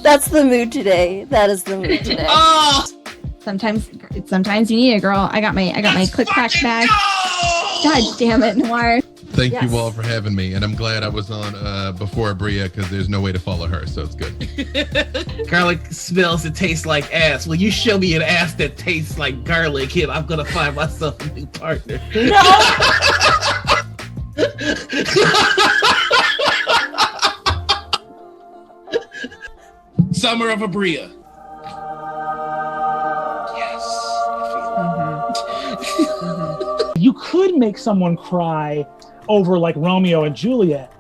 That's the mood today. That is the mood today. Oh, Sometimes you need it, girl. I got my click clack bag. God damn it, Noir. Thank you all for having me, and I'm glad I was on before Bria because there's no way to follow her, so it's good. garlic smells and tastes like ass. Well, you show me an ass that tastes like garlic, and I'm gonna find myself a new partner. No. Summer of Abria. You could make someone cry over like Romeo and Juliet,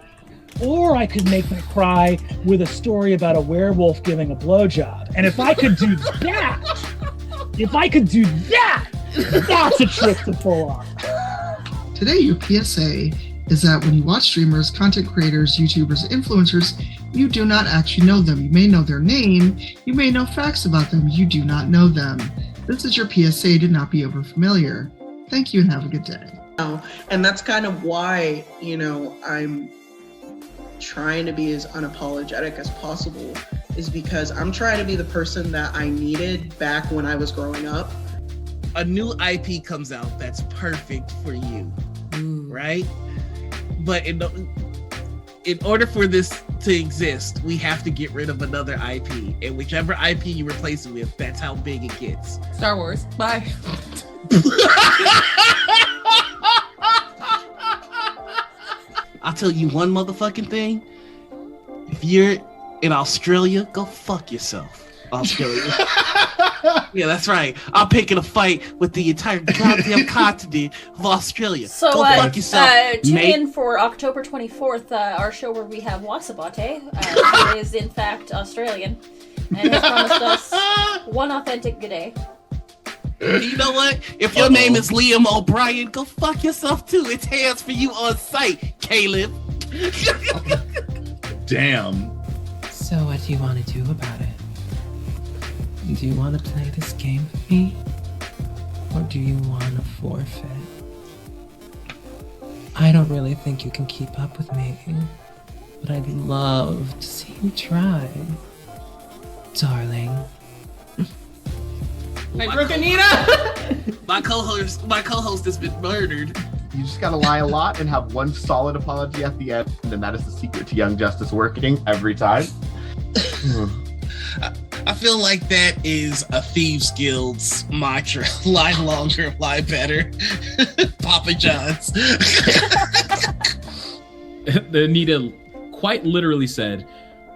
or I could make them cry with a story about a werewolf giving a blowjob. And if I could do that, that's a trick to pull off. Today, your PSA is that when you watch streamers, content creators, YouTubers, influencers, you do not actually know them. You may know their name, you may know facts about them, you do not know them. This is your PSA to not be over familiar. Thank you and have a good day. And that's kind of why, I'm trying to be as unapologetic as possible, is because I'm trying to be the person that I needed back when I was growing up. A new IP comes out that's perfect for you, right? But in order for this to exist, we have to get rid of another IP. And whichever IP you replace it with, that's how big it gets. Star Wars. Bye. I'll tell you one motherfucking thing. If you're in Australia, go fuck yourself. Australia. Yeah, that's right. I'm picking a fight with the entire goddamn continent of Australia. So, go fuck yourself, tune mate. in for October 24th, our show where we have Wasabate, who is in fact Australian, and has promised us one authentic good day. You know what? If your name is Liam O'Brien, go fuck yourself too. It's hands for you on site, Caleb. Damn. So what do you want to do about it? Do you want to play this game with me? Or do you want to forfeit? I don't really think you can keep up with me, but I'd love to see you try. Darling. Hey, Brooke Anita! My co-host has been murdered. You just gotta lie a lot and have one solid apology at the end, and that is the secret to Young Justice working every time. I feel like that is a Thieves Guild's mantra. Lie longer, lie better. Papa John's. Anita quite literally said,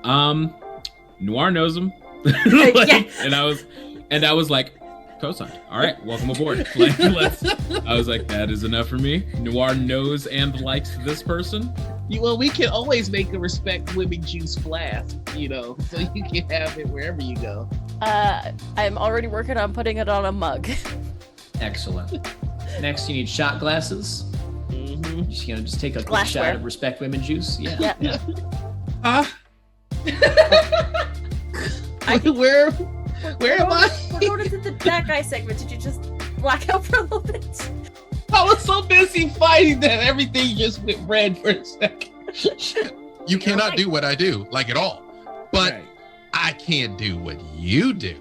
Noir knows him. And I was like, co-signed. All right, welcome aboard. I was like, that is enough for me. Noir knows and likes this person. Well, we can always make a Respect Women Juice flask, so you can have it wherever you go. I'm already working on putting it on a mug. Excellent. Next, you need shot glasses. Mm-hmm. Just take a quick shot of Respect Women Juice. Yeah. Huh? Where am I? We're going into the That Guy segment. Did you just black out for a little bit? I was so busy fighting that everything just went red for a second. You cannot do what I do, like at all. But I can't do what you do.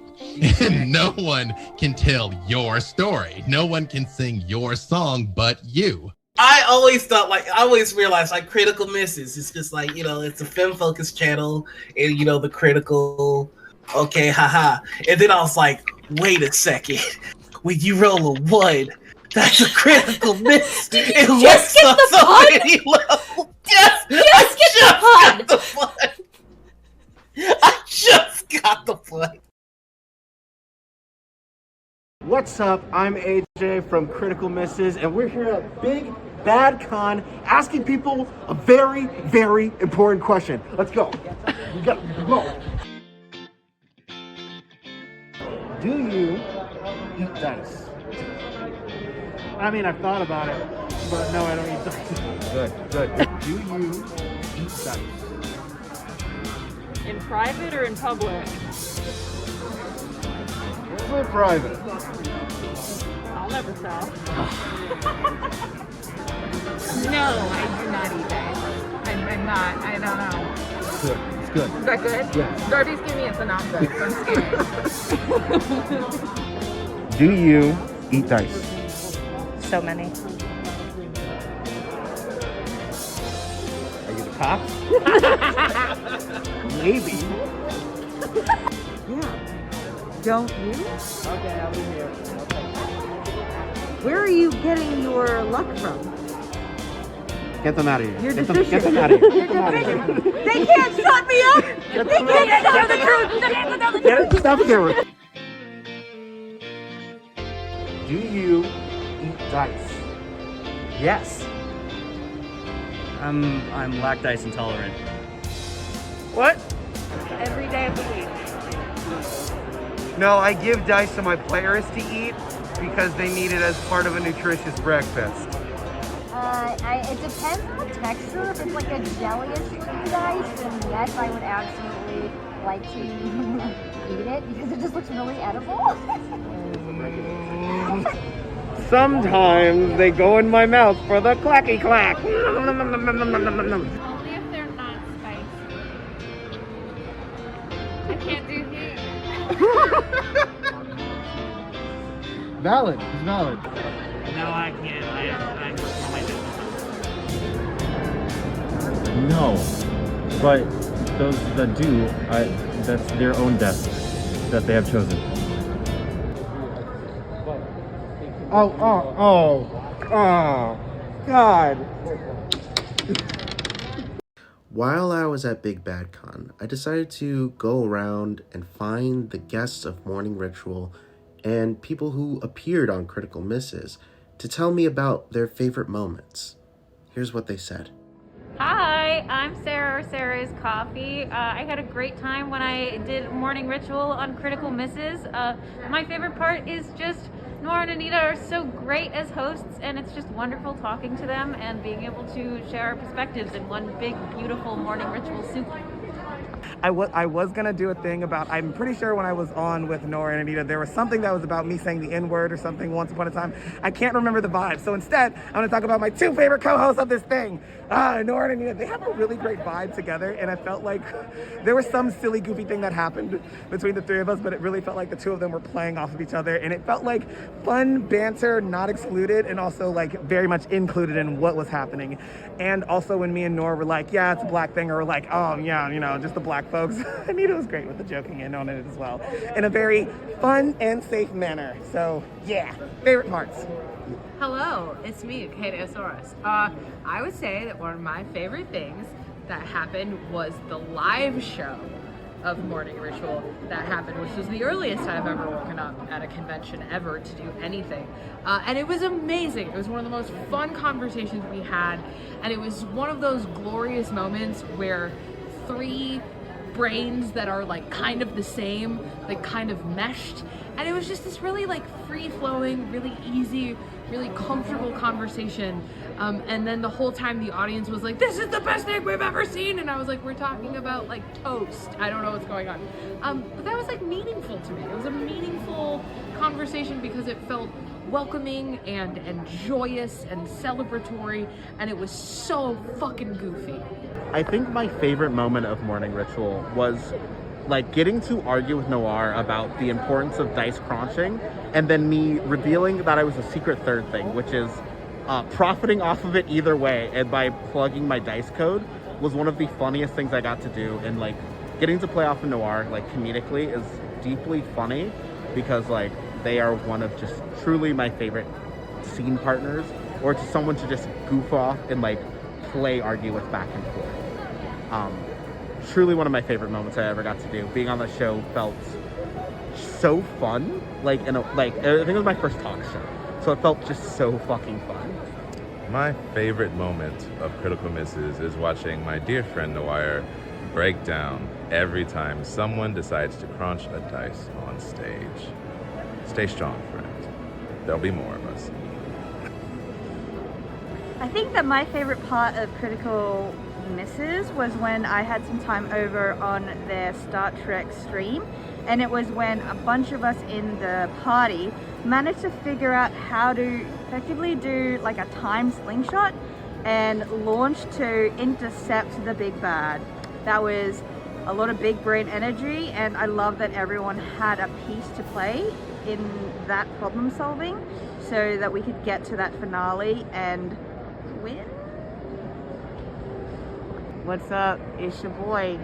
And no one can tell your story. No one can sing your song but you. I always realized Critical Misses. It's just it's a film-focused channel, and the critical, okay, haha. And then I was like, wait a second. When you roll a 1, that's a critical miss. It Just get the pun. Yes, Just get the pun. I just got the pun. What's up? I'm AJ from Critical Misses, and we're here at Big Bad Con asking people a very, very important question. Let's go. We got to go. Do you eat dice? I mean, I've thought about it, but no, I don't eat dice. Good. Do you eat dice? In private or in public? We're private. I'll never tell. No, I do not eat dice. I'm not. I don't know. It's good. It's good. Is that good? Yes. Darby's giving me a synopsis. I'm scared. Do you eat dice? So many. Are you the cops? Maybe. Yeah. Don't you? Okay, I'll be here. Where are you getting your luck from? Get them out of here. You're Get deficient. them out of here. You're deficient. They can't shut me up! They can't tell the truth! They can't tell the truth! Stop the camera. Do you eat dice? Yes. I'm lactose intolerant. What? Every day of the week. No, I give dice to my players to eat because they need it as part of a nutritious breakfast. It depends on the texture. If it's like a jelly-ish fruity dice, then yes, I would absolutely like to eat it because it just looks really edible. Sometimes they go in my mouth for the clacky clack. Only if they're not spicy. I can't do heat. Valid. It's valid. No, I can't. I No, but those that do, that's their own death that they have chosen. Oh, God. While I was at Big Bad Con, I decided to go around and find the guests of Morning Ritual and people who appeared on Critical Misses to tell me about their favorite moments. Here's what they said. Hi, I'm Sarah, or Sarah's Coffee. I had a great time when I did Morning Ritual on Critical Misses. My favorite part is just Nora and Anita are so great as hosts, and it's just wonderful talking to them and being able to share our perspectives in one big, beautiful Morning Ritual soup. I was going to do a thing about, I'm pretty sure when I was on with Nora and Anita, there was something that was about me saying the N-word or something once upon a time. I can't remember the vibe. So instead, I'm going to talk about my two favorite co-hosts of this thing. Nora and Anita, they have a really great vibe together, and I felt like there was some silly, goofy thing that happened between the three of us, but it really felt like the two of them were playing off of each other, and it felt like fun banter, not excluded, and also like very much included in what was happening. And also when me and Nora were like, yeah, it's a black thing, or we're like, oh yeah, you know, just the black folks. Anita was great with the joking in on it as well, in a very fun and safe manner. So yeah, favorite parts. Hello, it's me, Kateosaurus. I would say that one of my favorite things that happened was the live show of Morning Ritual that happened, which was the earliest I've ever woken up at a convention ever to do anything. And it was amazing. It was one of the most fun conversations we had, and it was one of those glorious moments where three brains that are like kind of the same, like kind of meshed, and it was just this really like free-flowing, really easy, really comfortable conversation. And then the whole time the audience was like, this is the best thing we've ever seen, and I was like, we're talking about like toast. I don't know what's going on. But that was like meaningful to me. It was a meaningful conversation because it felt welcoming and joyous and celebratory, and it was so fucking goofy. I think my favorite moment of Morning Ritual was like getting to argue with Noir about the importance of dice crunching, and then me revealing that I was a secret third thing, which is profiting off of it either way, and by plugging my dice code was one of the funniest things I got to do. And like getting to play off of Noir like comedically is deeply funny because like they are one of just truly my favorite scene partners, or just someone to just goof off and like play argue with back and forth. Truly one of my favorite moments I ever got to do. Being on the show felt so fun. Like, I think it was my first talk show, so it felt just so fucking fun. My favorite moment of Critical Misses is watching my dear friend Noir break down every time someone decides to crunch a dice on stage. Stay strong, friend. There'll be more of us. I think that my favorite part of Critical Misses was when I had some time over on their Star Trek stream, and it was when a bunch of us in the party managed to figure out how to effectively do like a time slingshot and launch to intercept the big bad. That was a lot of big brain energy, and I love that everyone had a piece to play in that problem solving so that we could get to that finale and win. What's up? It's your boy.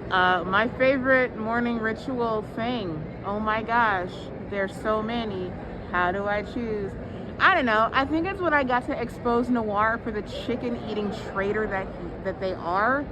My favorite morning ritual thing. Oh my gosh, there's so many. How do I choose? I don't know. I think it's when I got to expose Noir for the chicken eating traitor that they are.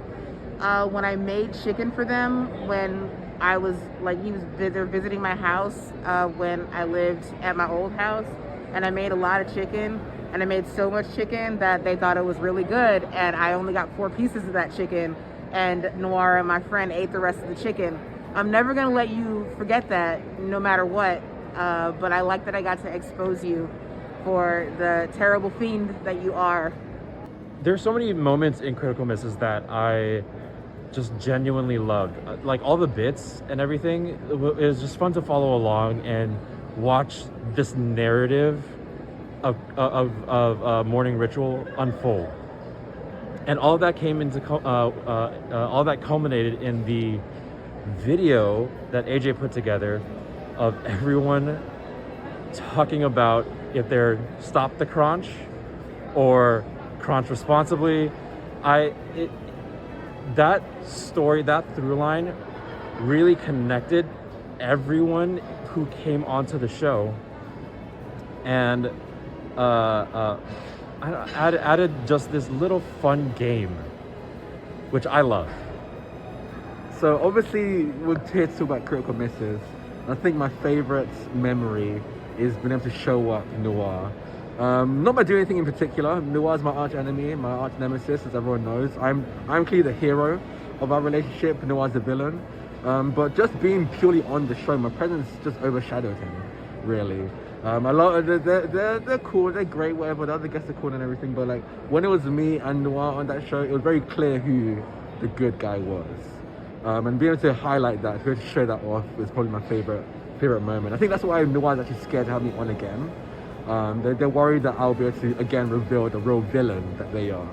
When I made chicken for them, when I was like, they were visiting my house when I lived at my old house, and I made a lot of chicken, and I made so much chicken that they thought it was really good, and I only got 4 pieces of that chicken, and Noir and my friend ate the rest of the chicken. I'm never gonna let you forget that, no matter what, but I like that I got to expose you for the terrible fiend that you are. There's so many moments in Critical Misses that I just genuinely loved. Like all the bits and everything, it was just fun to follow along and watch this narrative of Morning Ritual unfold. And all that came into, all that culminated in the video that AJ put together of everyone talking about if they're stop the crunch or crunch responsibly. That story, that through line really connected everyone who came onto the show, and added just this little fun game, which I love. So obviously we're here to talk about Critical Misses. I think my favorite memory is being able to show up Noir. Not by doing anything in particular. Noir's my arch enemy, my arch nemesis, as everyone knows. I'm clearly the hero of our relationship. Noir's the villain. But just being purely on the show, my presence just overshadowed him, really. A lot of they're cool, they're great, whatever. The other guests are cool and everything. But like when it was me and Noir on that show, it was very clear who the good guy was. And being able to highlight that, being able to show that off, was probably my favorite moment. I think that's why Noir's actually scared to have me on again. They're worried that I'll be able to again reveal the real villain that they are.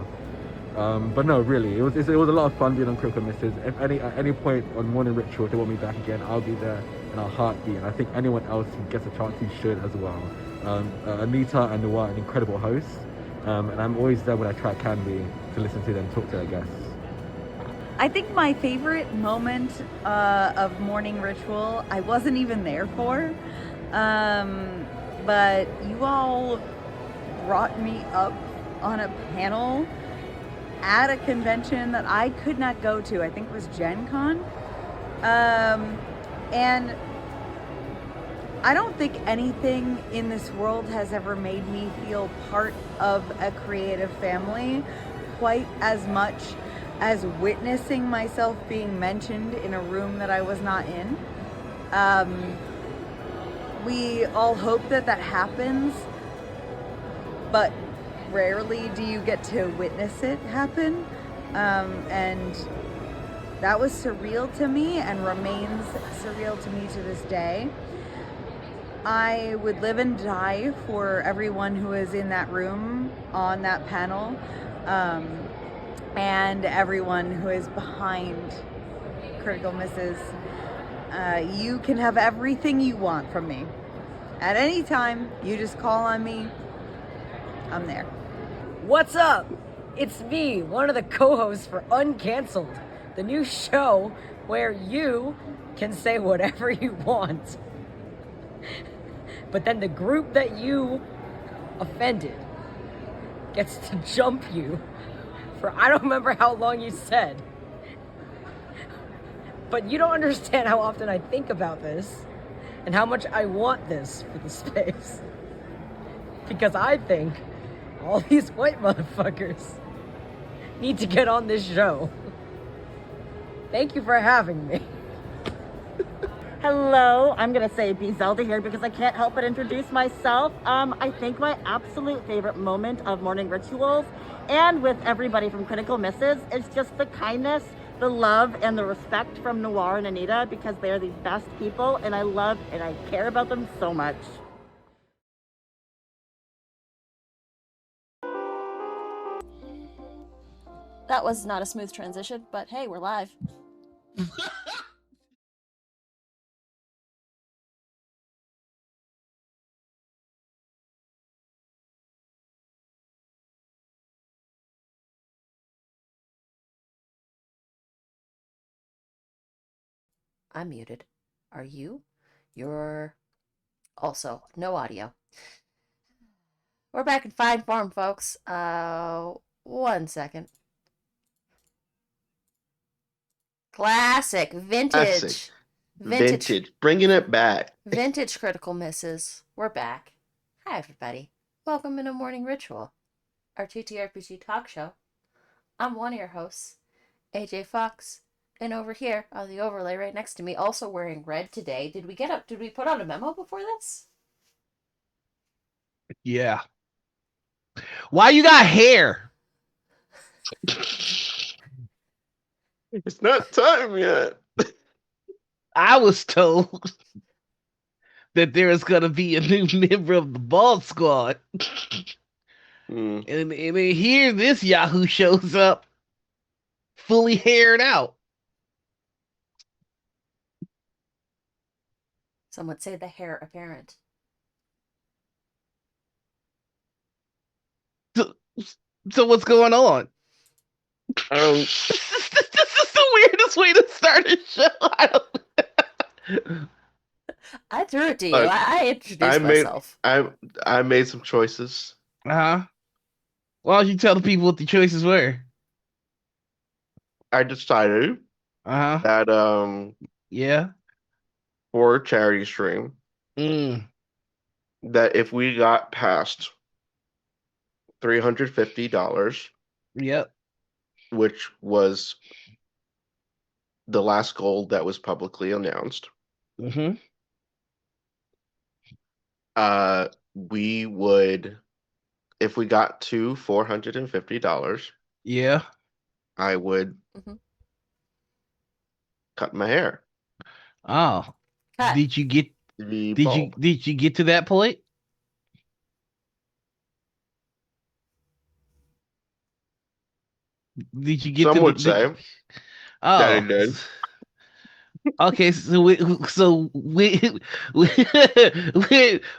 But no, really, it was a lot of fun being on Critical Misses. If at any point on Morning Ritual they want me back again, I'll be there in a heartbeat. And I think anyone else who gets a chance to should as well. Anita and Noir are incredible hosts, and I'm always there when I can be to listen to them talk to their guests. I think my favorite moment of Morning Ritual, I wasn't even there for, but you all brought me up on a panel at a convention that I could not go to. I think it was Gen Con. And I don't think anything in this world has ever made me feel part of a creative family quite as much as witnessing myself being mentioned in a room that I was not in. We all hope that happens, but rarely do you get to witness it happen. And that was surreal to me and remains surreal to me to this day. I would live and die for everyone who is in that room on that panel. And everyone who is behind Critical Misses. You can have everything you want from me. At any time, you just call on me. I'm there. What's up? It's me, one of the co-hosts for Uncancelled, the new show where you can say whatever you want. But then the group that you offended gets to jump you for I don't remember how long you said. But you don't understand how often I think about this and how much I want this for the space. Because I think all these white motherfuckers need to get on this show. Thank you for having me. Hello, I'm gonna say be Zelda here because I can't help but introduce myself. I think my absolute favorite moment of Morning Rituals and with everybody from Critical Misses is just the kindness, the love, and the respect from Noir and Anita because they're the best people and I love and I care about them so much. That was not a smooth transition, but hey, we're live. I'm muted. Are you? You're also no audio. We're back in fine form, folks. 1 second. Classic, vintage. Classic. Vintage. Bringing it back. Vintage Critical Misses. We're back. Hi, everybody. Welcome to Morning Ritual, our TTRPG talk show. I'm one of your hosts, AJ Fox, and over here on the overlay right next to me, also wearing red today. Did we put out a memo before this? Yeah. Why you got hair? It's not time yet. I was told that there is going to be a new member of the Bald Squad. And then here this Yahoo shows up fully haired out. Some would say the hair apparent. So what's going on? This is the weirdest way to start a show. I threw it to you. I introduced myself. I made some choices. Why don't you tell the people what the choices were? I decided that for charity stream that if we got past $350, which was the last goal that was publicly announced, we would, if we got to $450, I would cut my hair. Oh, did you get did you get to that point? Did you get? Some would say that I did. Okay, so when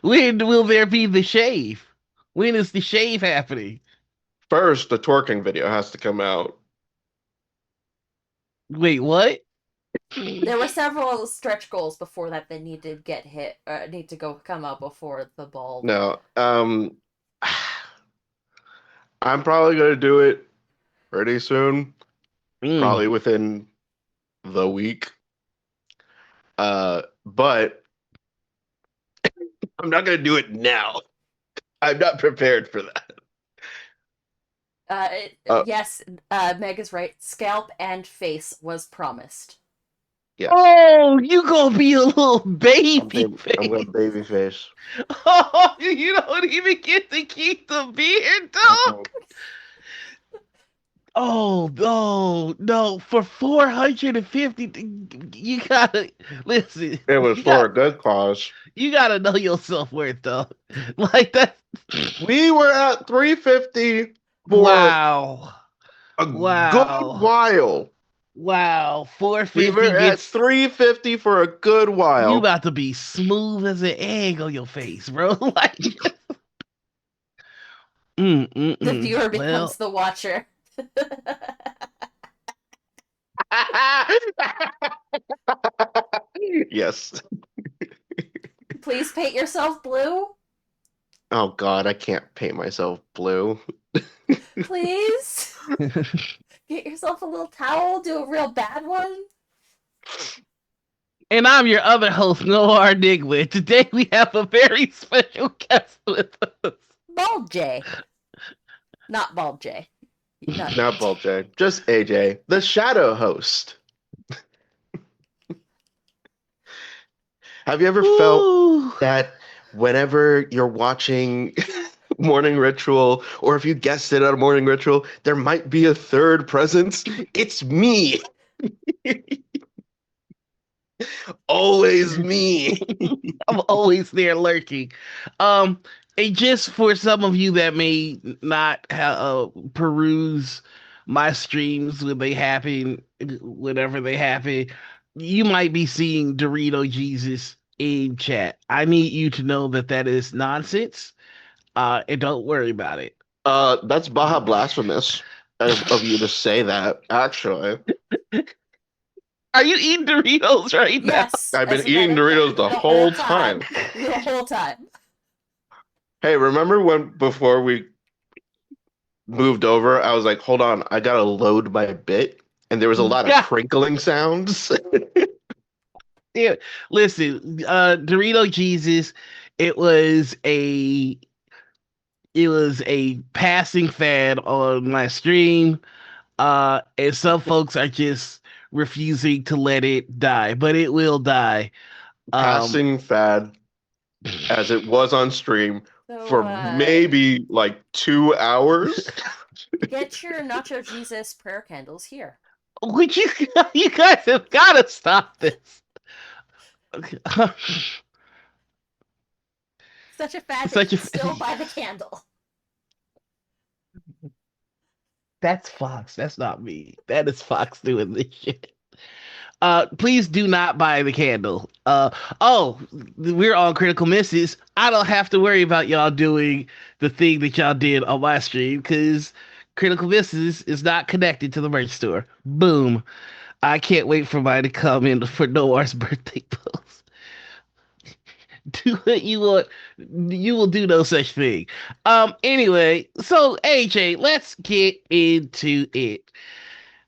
will there be the shave? When is the shave happening? First, the twerking video has to come out. Wait, what? There were several stretch goals before that need to get hit, need to come out before the ball. No, I'm probably gonna do it pretty soon. Probably within the week. But I'm not gonna do it now. I'm not prepared for that. Yes, Meg is right. Scalp and face was promised. Yes. Oh, you gonna be a little baby face. I'm gonna baby face. Oh, you don't even get to keep the beard, though. Oh no! For 450, you gotta listen. It was for a good cause. You gotta know your self-worth, though. Like that. We were at 350 for a good while. Wow, 450. We were at 350 for a good while. You about to be smooth as an egg on your face, bro. Like, The viewer becomes the watcher. Yes. Please paint yourself blue. Oh God, I can't paint myself blue. Please. Get yourself a little towel. Do a real bad one. And I'm your other host, Noir Nigwit. Today we have a very special guest with us. Bald J. Not Bald J. Not Bald J. Just AJ, the shadow host. Have you ever felt that whenever you're watching Morning Ritual, or if you guessed it at a Morning Ritual, there might be a third presence? It's me. Always me. I'm always there lurking. And just for some of you that may not peruse my streams when they happen, whenever they happen, you might be seeing Dorito Jesus in chat. I need you to know that that is nonsense. And don't worry about it. That's Baja blasphemous of you to say that. Actually, Are you eating Doritos right now? Yes. I've been as a eating matter of Doritos fact, the whole time. The whole time. Hey, remember when before we moved over, I was like, hold on, I gotta load my bit, and there was a lot of Yeah. crinkling sounds. Yeah, listen, Dorito Jesus, it was a passing fad on my stream. And some folks are just refusing to let it die, but it will die. Passing fad as it was on stream So, for maybe like 2 hours. Get your Nacho Jesus prayer candles here. Would you guys have gotta stop this. Such a fad Such that you a- still buy the candle. That's Fox. That's not me. That is Fox doing this shit. Please do not buy the candle. Oh, we're on Critical Misses. I don't have to worry about y'all doing the thing that y'all did on my stream because Critical Misses is not connected to the merch store. Boom. I can't wait for mine to come in for Noir's birthday post. Do what you want. You will do no such thing. Anyway, so AJ, let's get into it.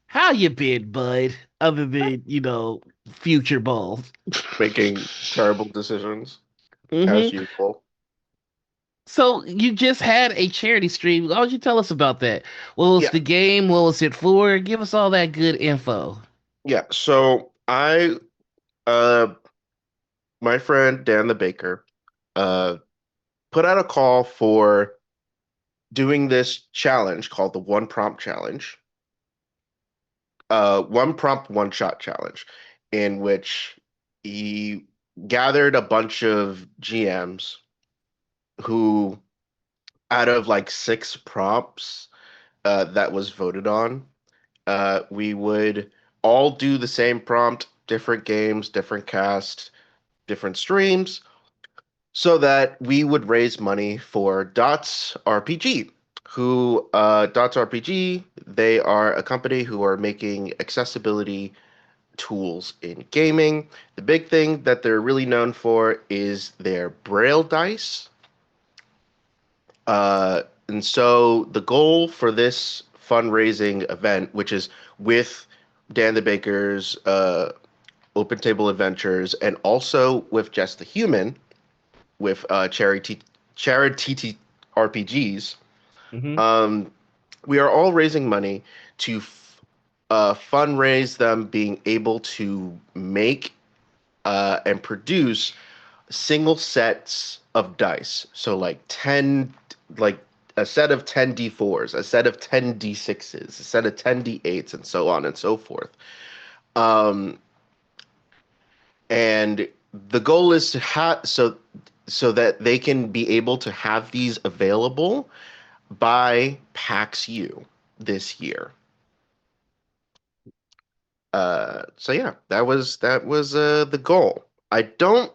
How you been, bud? Other than, future balls. Making terrible decisions as Mhm. usual. So you just had a charity stream. Why don't you tell us about that? What was Yeah. the game? What was it for? Give us all that good info. Yeah, so my friend Dan the Baker put out a call for doing this challenge called the One Prompt Challenge. One prompt, one shot challenge, in which he gathered a bunch of GMs who, out of like 6 prompts that was voted on, we would all do the same prompt, different games, different cast, different streams, so that we would raise money for Dots RPG. Who Dots RPG? They are a company who are making accessibility tools in gaming. The big thing that they're really known for is their Braille dice. And so the goal for this fundraising event, which is with Dan the Baker's Open Table Adventures, and also with Just the Human, with Charity RPGs, we are all raising money to fundraise them being able to make and produce single sets of dice. So like a set of 10 D4s, a set of 10 D6s, a set of 10 D8s, and so on and so forth. And the goal is to have so that they can be able to have these available by PAX U this year. So yeah, that was the goal. I don't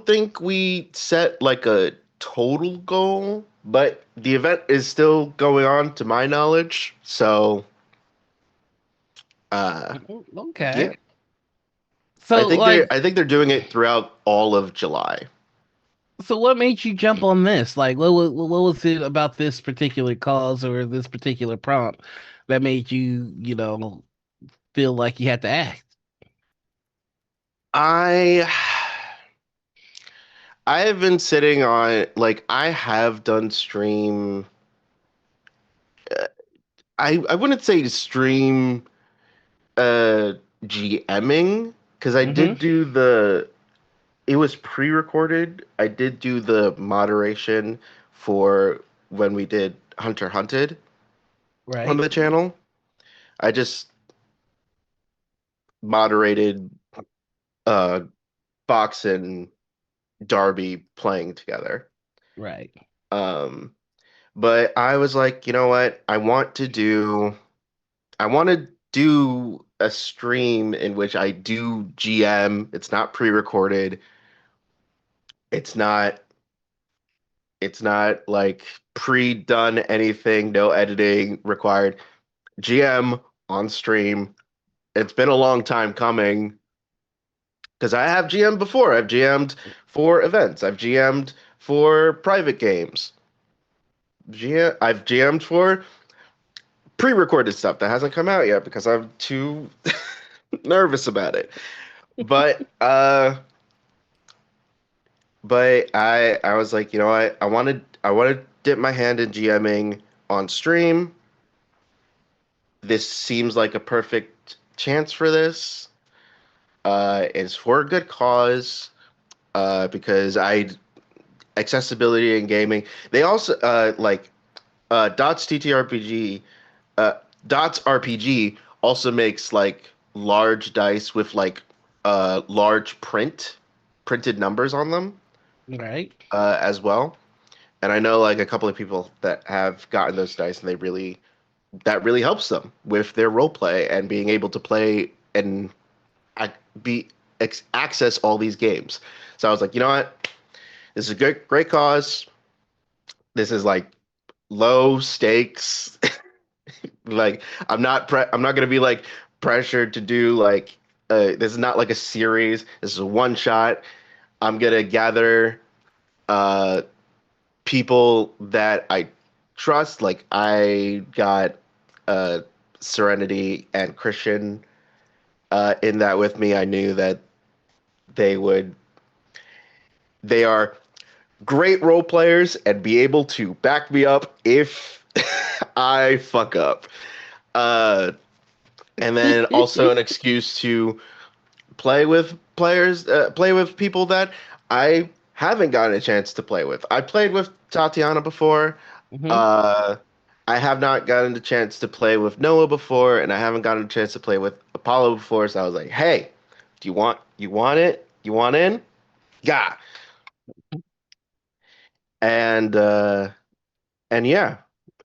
think we set like a total goal, but the event is still going on to my knowledge. So Okay. yeah. So I think they're doing it throughout all of July. So what made you jump on this? Like, what was it about this particular cause or this particular prompt that made you, feel like you had to act? I have been sitting on, like, I have done stream. I wouldn't say stream GMing, because I did do it was pre-recorded. I did do the moderation for when we did Hunter Hunted on the channel. I just moderated Fox and Darby playing together. Right. But I was like, you know what? I want to do a stream in which I do GM. It's not pre-recorded. It's not it's not like pre-done anything, no editing required. GM on stream. It's been a long time coming because I have GM'd before. I've GM'd for events. I've GM'd for private games. I've GM'd for pre-recorded stuff that hasn't come out yet because I'm too nervous about it. But I was like, you know what? I want to dip my hand in GMing on stream. This seems like a perfect chance for this. It's for a good cause. Because accessibility in gaming. They also Dots TTRPG, Dots RPG also makes like large dice with like large printed numbers on them. Right. As well. And I know like a couple of people that have gotten those dice and that really helps them with their role play and being able to play and access all these games. So I was like, you know what? This is a great cause. This is like low stakes. Like I'm not gonna be like pressured to do like this is not like a series. This is a one shot. I'm gonna gather people that I trust. Like I got Serenity and Christian in that with me. I knew that they are great role players and be able to back me up if I fuck up. And then also an excuse to play with people that I haven't gotten a chance to play with. I played with Tatiana before. I have not gotten a chance to play with Noah before, and I haven't gotten a chance to play with Apollo before. So I was like, "Hey, do you want it? You want in? Yeah." And yeah.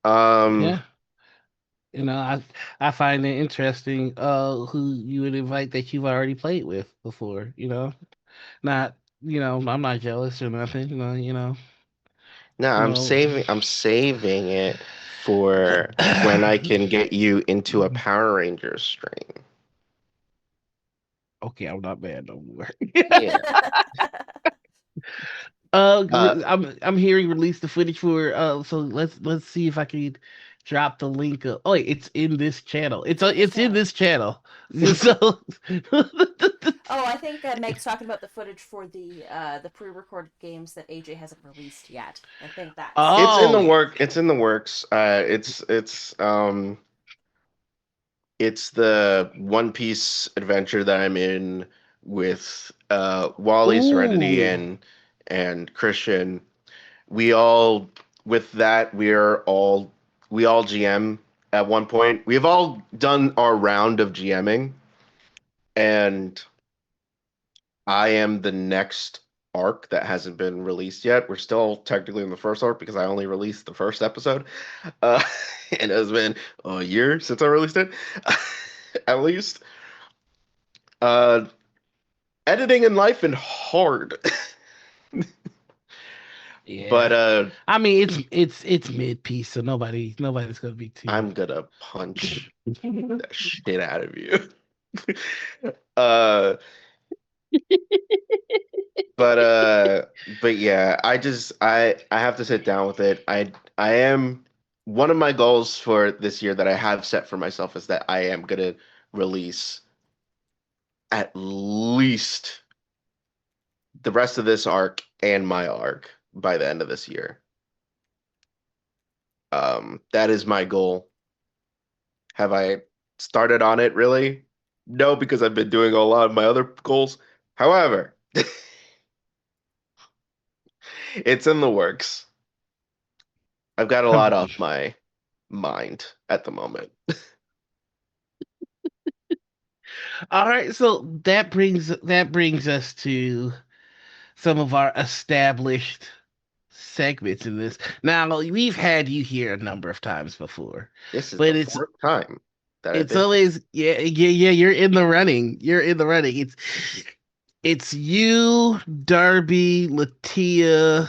Yeah. You know, I find it interesting who you would invite that you've already played with before, you know. Not, I'm not jealous or nothing, you know. No, I'm saving it for when I can get you into a Power Rangers stream. Okay, I'm not mad no more. Yeah. I'm hearing release the footage for so let's see if I can drop the link of, oh wait, it's in this channel. It's in this channel. So Oh, I think Meg's talking about the footage for the pre-recorded games that AJ hasn't released yet. I think that's It's in the work. It's in the works. It's the One Piece adventure that I'm in with Wally, Serenity, Ooh. and Christian. We all we all GM at one point. We've all done our round of GMing, and I am the next arc that hasn't been released yet. We're still technically in the first arc because I only released the first episode. And it has been a year since I released it, at least. Editing in life and hard. Yeah. But I mean it's mid piece, so nobody's gonna be too. I'm gonna punch the shit out of you. But yeah, I have to sit down with it. I am one of my goals for this year that I have set for myself is that I am gonna release at least the rest of this arc and my arc by the end of this year. That is my goal. Have I started on it really? No, because I've been doing a lot of my other goals. However, it's in the works. I've got a lot off my mind at the moment. All right, so that brings us to some of our established segments in this. Now we've had you here a number of times before. This is but the it's fourth time that I've it's been. always yeah. You're in the running. You're in the running. It's you, Darby, Latia.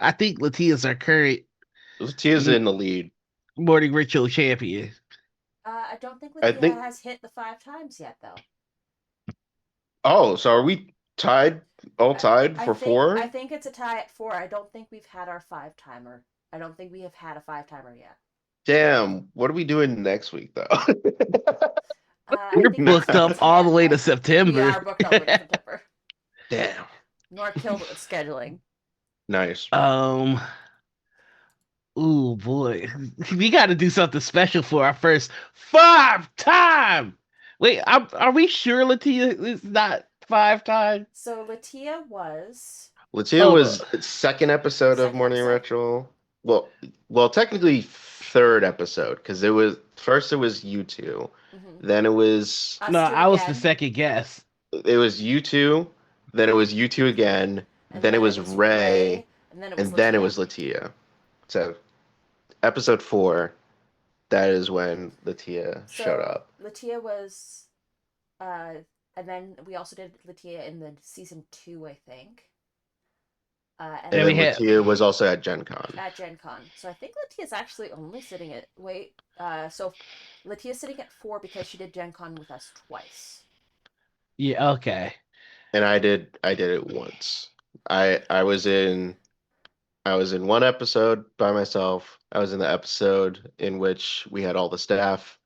I think Latia's our current. Latia's in the lead. Morning Ritual champion. I don't think I Latia think- has hit the 5 times yet, though. Oh, so are we tied? All tied for 4? I think it's a tie at 4. I don't think we've had our 5-timer. I don't think we have had a 5-timer yet. Damn. What are we doing next week, though? We're booked up all the way to September. We are booked all the way to September. Damn. Nor killed with scheduling. Nice. Ooh boy, we got to do something special for our first 5-time. Wait, are we sure Latia is not 5-time? So Latia was. Latia was second episode of Morning Ritual. Well, technically third episode because it was you 2, then it was I was the second guess. It was you 2, then it was you 2 again, then it was Ray, and then it was Latia. So episode 4, that is when Latia showed up. Latia was, and then we also did Latia in the season 2, I think. And then Latia was also at Gen Con. At Gen Con. So I think Latia's actually only sitting at so Latia's sitting at 4 because she did Gen Con with us twice. Yeah, okay. And I did it once. I was in one episode by myself. I was in the episode in which we had all the staff.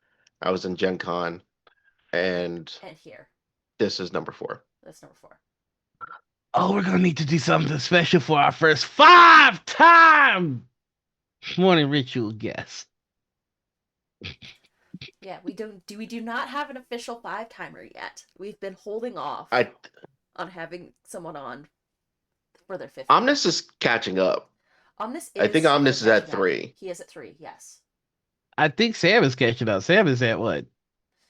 I was in Gen Con. And here. This is number 4. That's number 4. Oh, we're gonna need to do something special for our first 5-time Morning Ritual guest. Yeah, we do not have an official 5-timer yet. We've been holding off on having someone on for their 50th. Omnis is catching up. I think Omnis is at 3. He is at 3, yes. I think Sam is catching up. Sam is at what?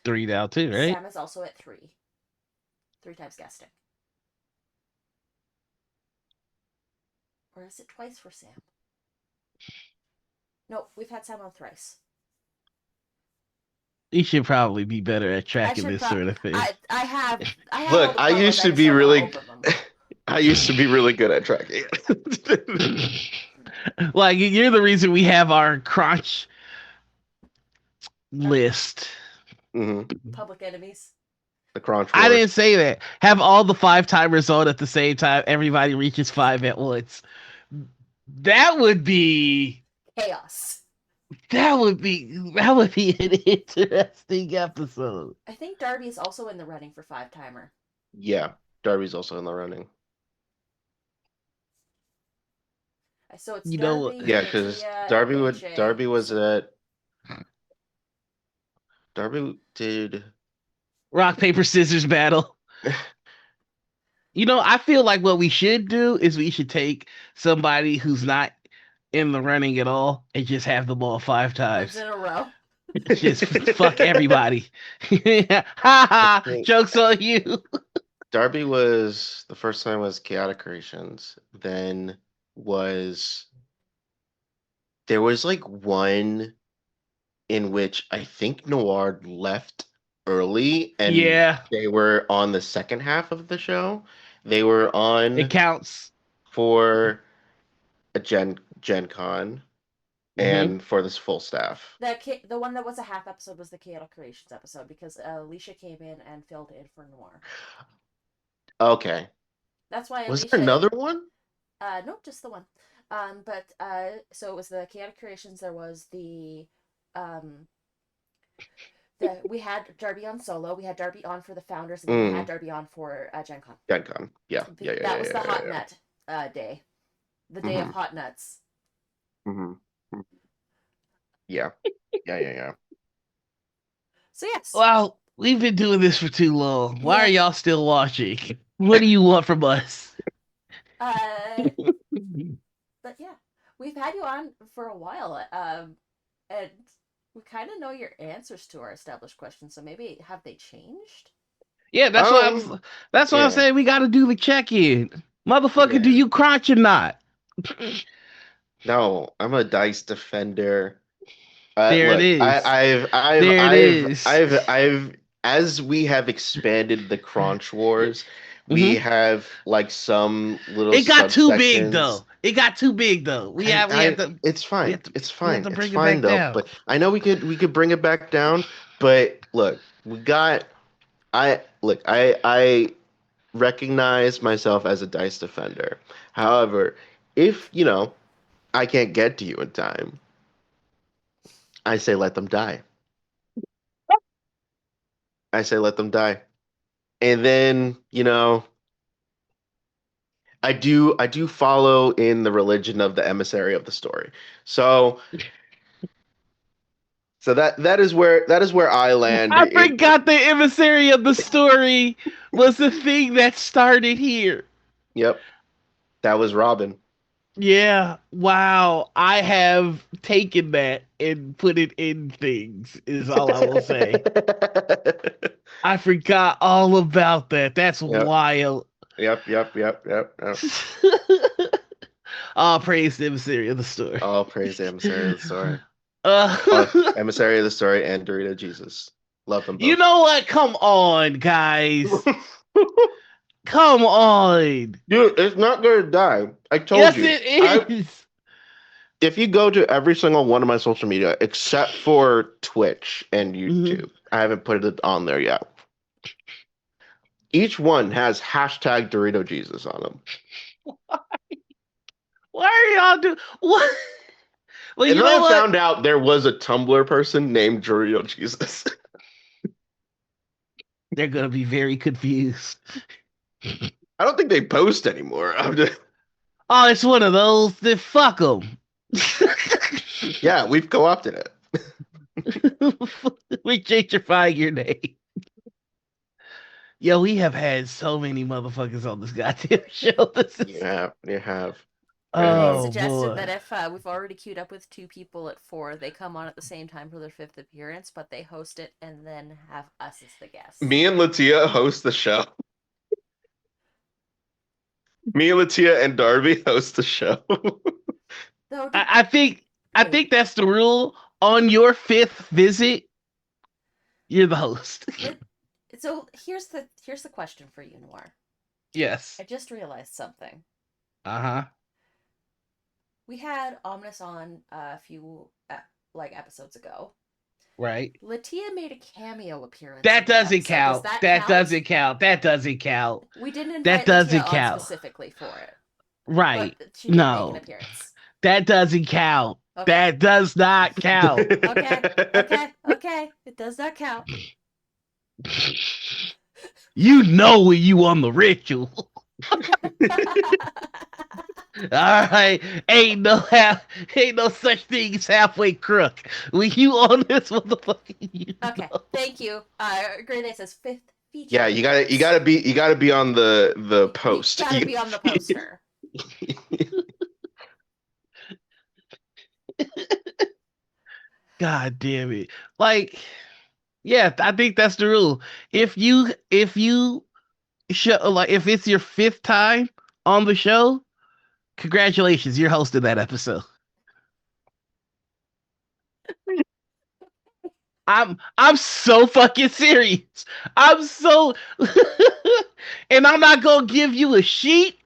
3 now too, right? Sam is also at 3. 3 times guesting. Or is it twice for Sam? No, we've had Sam on thrice. You should probably be better at tracking this sort of thing. I have Look, I used to be really good at tracking. Like you're the reason we have our crunch list. Public enemies. The crunch. I didn't say that. Have all the 5-timers on at the same time. Everybody reaches 5 at once. That would be chaos. That would be an interesting episode. I think Darby is also in the running for 5-timer. Yeah, Darby's also in the running. So it's Darby, yeah, because Darby did rock, paper, scissors battle. I feel like what we should do is we should take somebody who's not in the running at all and just have them all 5 times in a row. Just fuck everybody. Ha ha! Joke's on you. Darby was the first time was Chaotic Creations. Then there was like one in which I think Noir left early and they were on the second half of the show. They were on it counts for a Gen Con and for this full staff. The one that was a half episode was the Chaotic Creations episode because Alicia came in and filled in for Noir. Okay. That's why was there another one? No, just the one. So it was the Chaotic Creations. There was we had Darby on solo. We had Darby on for the Founders, and then we had Darby on for Gen Con. Gen Con, yeah. That was the Hot Nut day. The day of Hot Nuts. Yeah. Yeah. So yes. Well, we've been doing this for too long. Why are y'all still watching? What do you want from us? But yeah, we've had you on for a while, and we kind of know your answers to our established questions. So maybe have they changed? Yeah, that's what I'm saying. We got to do the check-in, motherfucker. Do you crunch or not? No, I'm a dice defender. There it Look, is. I've, There it is. as we have expanded the Crunch Wars, we Mhm. have like some little It got too big subsections. though. It got too big though. We have to It's we fine. have to It's we have fine. to It's bring it fine back though. down. But I know we could bring it back down. But look, I recognize myself as a dice defender. However, if I can't get to you in time, I say let them die. I say let them die. And then, I do follow in the religion of the emissary of the story. So that is where I land. I forgot the emissary of the story was the thing that started here. Yep. That was Robin. Yeah, wow. I have taken that and put it in things, is all I will say. I forgot all about that. That's Yep. wild. Yep. All praise the emissary of the story. All praise the emissary of the story. Uh, Emissary of the story and Dorito Jesus. Love them both. You know what? Come on, guys. Come on. Dude, it's not gonna die. I told Yes, you. it is. If you go to every single one of my social media, except for Twitch and Mm-hmm. YouTube, I haven't put it on there yet. Each one has hashtag Dorito Jesus on them. Why are y'all do what? Well, And you then know I what? found out there was a Tumblr person named Dorito Jesus. They're gonna be very confused. I don't think they post anymore. Oh, it's one of those. Then fuck them. Yeah, we've co-opted it. We gentrifying your name. Yo, we have had so many motherfuckers on this goddamn show. You have. They Oh suggested boy. that if we've already queued up with 2 people at 4, they come on at the same time for their 5th appearance, but they host it and then have us as the guests. Me and Latia host the show. Me and Latia and Darby host the show. I think that's the rule. On your 5th visit, you're the host. So here's the question for you, Noir. Yes. I just realized something. Uh-huh. We had Omnis on a few episodes ago. Right. Latia made a cameo appearance. That in doesn't episode. count. Does That count? doesn't count. That doesn't count. We didn't invite That doesn't Latia on count. specifically for it. Right. But she did make No. an appearance. That doesn't count. Okay. That does not count. Okay. It does not count. You know when you on the ritual. All right, ain't no such thing as halfway crook. When you on this motherfucker, Okay, thank you. Grade A says 5th feature. Yeah, you gotta be on the post. You gotta be on the poster. God damn it! Like, yeah, I think that's the rule. If you show, like, if it's your 5th time on the show, congratulations, you're hosting that episode. I'm so fucking serious. I'm so and I'm not gonna give you a sheet.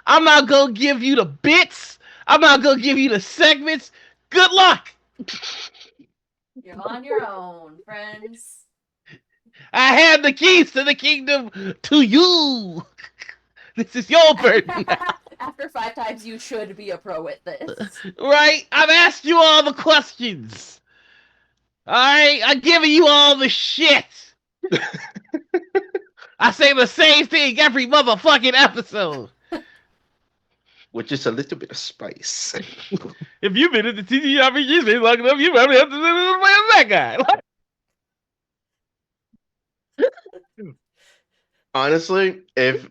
I'm not gonna give you the bits. I'm not gonna give you the segments. Good luck. You're on your own, friends. I have the keys to the kingdom to you. This is your burden. After 5 times, you should be a pro at this. Right? I've asked you all the questions. Alright? I'm giving you all the shit. I say the same thing every motherfucking episode. With just a little bit of spice. If you've been in the TTRPG space long enough, you probably have to play that guy. Honestly, if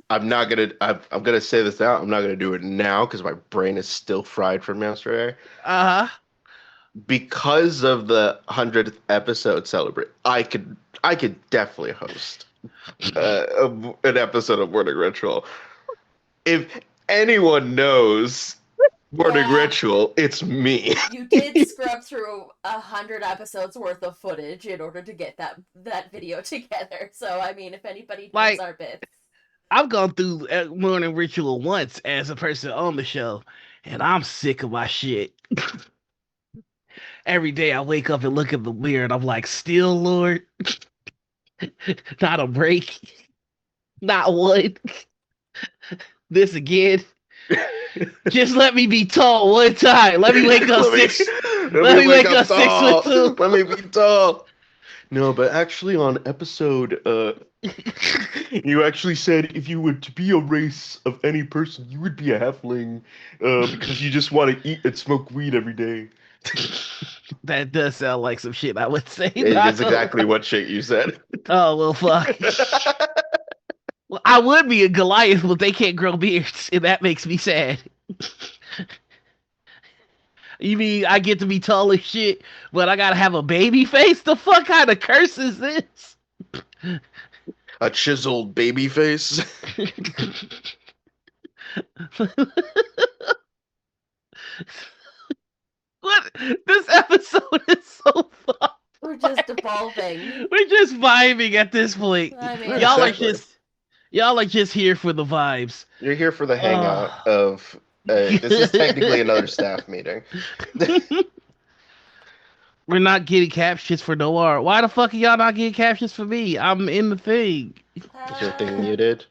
I'm gonna say this out, I'm not gonna do it now because my brain is still fried from yesterday. Uh-huh. Because of the 100th episode celebrate, I could definitely host an episode of Morning Ritual. If anyone knows Morning Yeah. Ritual, it's me. You did scrub through 100 episodes worth of footage in order to get that video together. So I mean, if anybody knows Like, our bits, I've gone through Morning Ritual once as a person on the show, and I'm sick of my shit. Every day I wake up and look in the mirror, and I'm like, still, Lord? Not a break. Not one. This again. Just let me be tall one time. Let me wake up six. Let me wake up 6'2". Let me be tall. No, but actually on episode, you actually said if you were to be a race of any person, you would be a halfling, because you just want to eat and smoke weed every day. That does sound like some shit I would say. It's exactly what shit you said. Oh, well, fuck. Well, I would be a Goliath, but they can't grow beards, and that makes me sad. You mean I get to be tall as shit, but I gotta have a baby face? The fuck kind of curse is this? A chiseled baby face. What? This episode is so fun. we're just evolving. We're just vibing at this point. I mean, Exactly. Y'all are just here for the vibes. You're here for the hangout of. This is technically another staff meeting. We're not getting captions for Noir. Why the fuck are y'all not getting captions for me? I'm in the thing. Is your thing muted?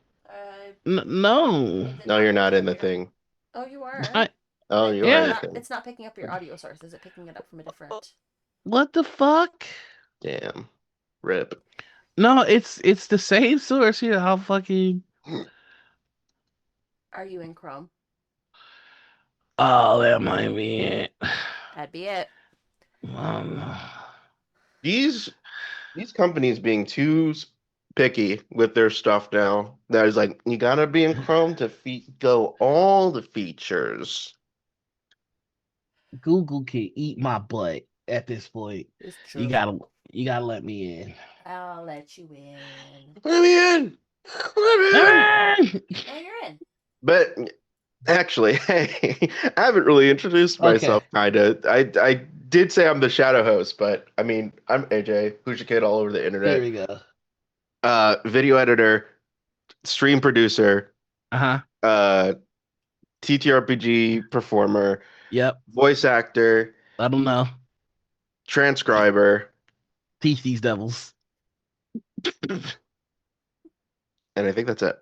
No. No, you're not in the thing. Oh, you are. Oh, you Yeah. are in the thing. It's not picking up your audio source. Is it picking it up from a different? What the fuck? Damn. Rip. No, it's the same source here. How fucking. Are you in Chrome? Oh, that might be it. That'd be it. These companies being too picky with their stuff now. That is like, you gotta be in Chrome to go all the features. Google can eat my butt at this point. It's true. You gotta let me in. I'll let you in. Let me in. Let me in. Oh, you're in. But actually, hey, I haven't really introduced myself. Kinda. I did say I'm the shadow host, but I mean, I'm AJ, Hoosier Kid all over the internet. There we go. Video editor, stream producer, TTRPG performer, Yep. voice actor, I don't know. transcriber, Teach these devils. and I think that's it.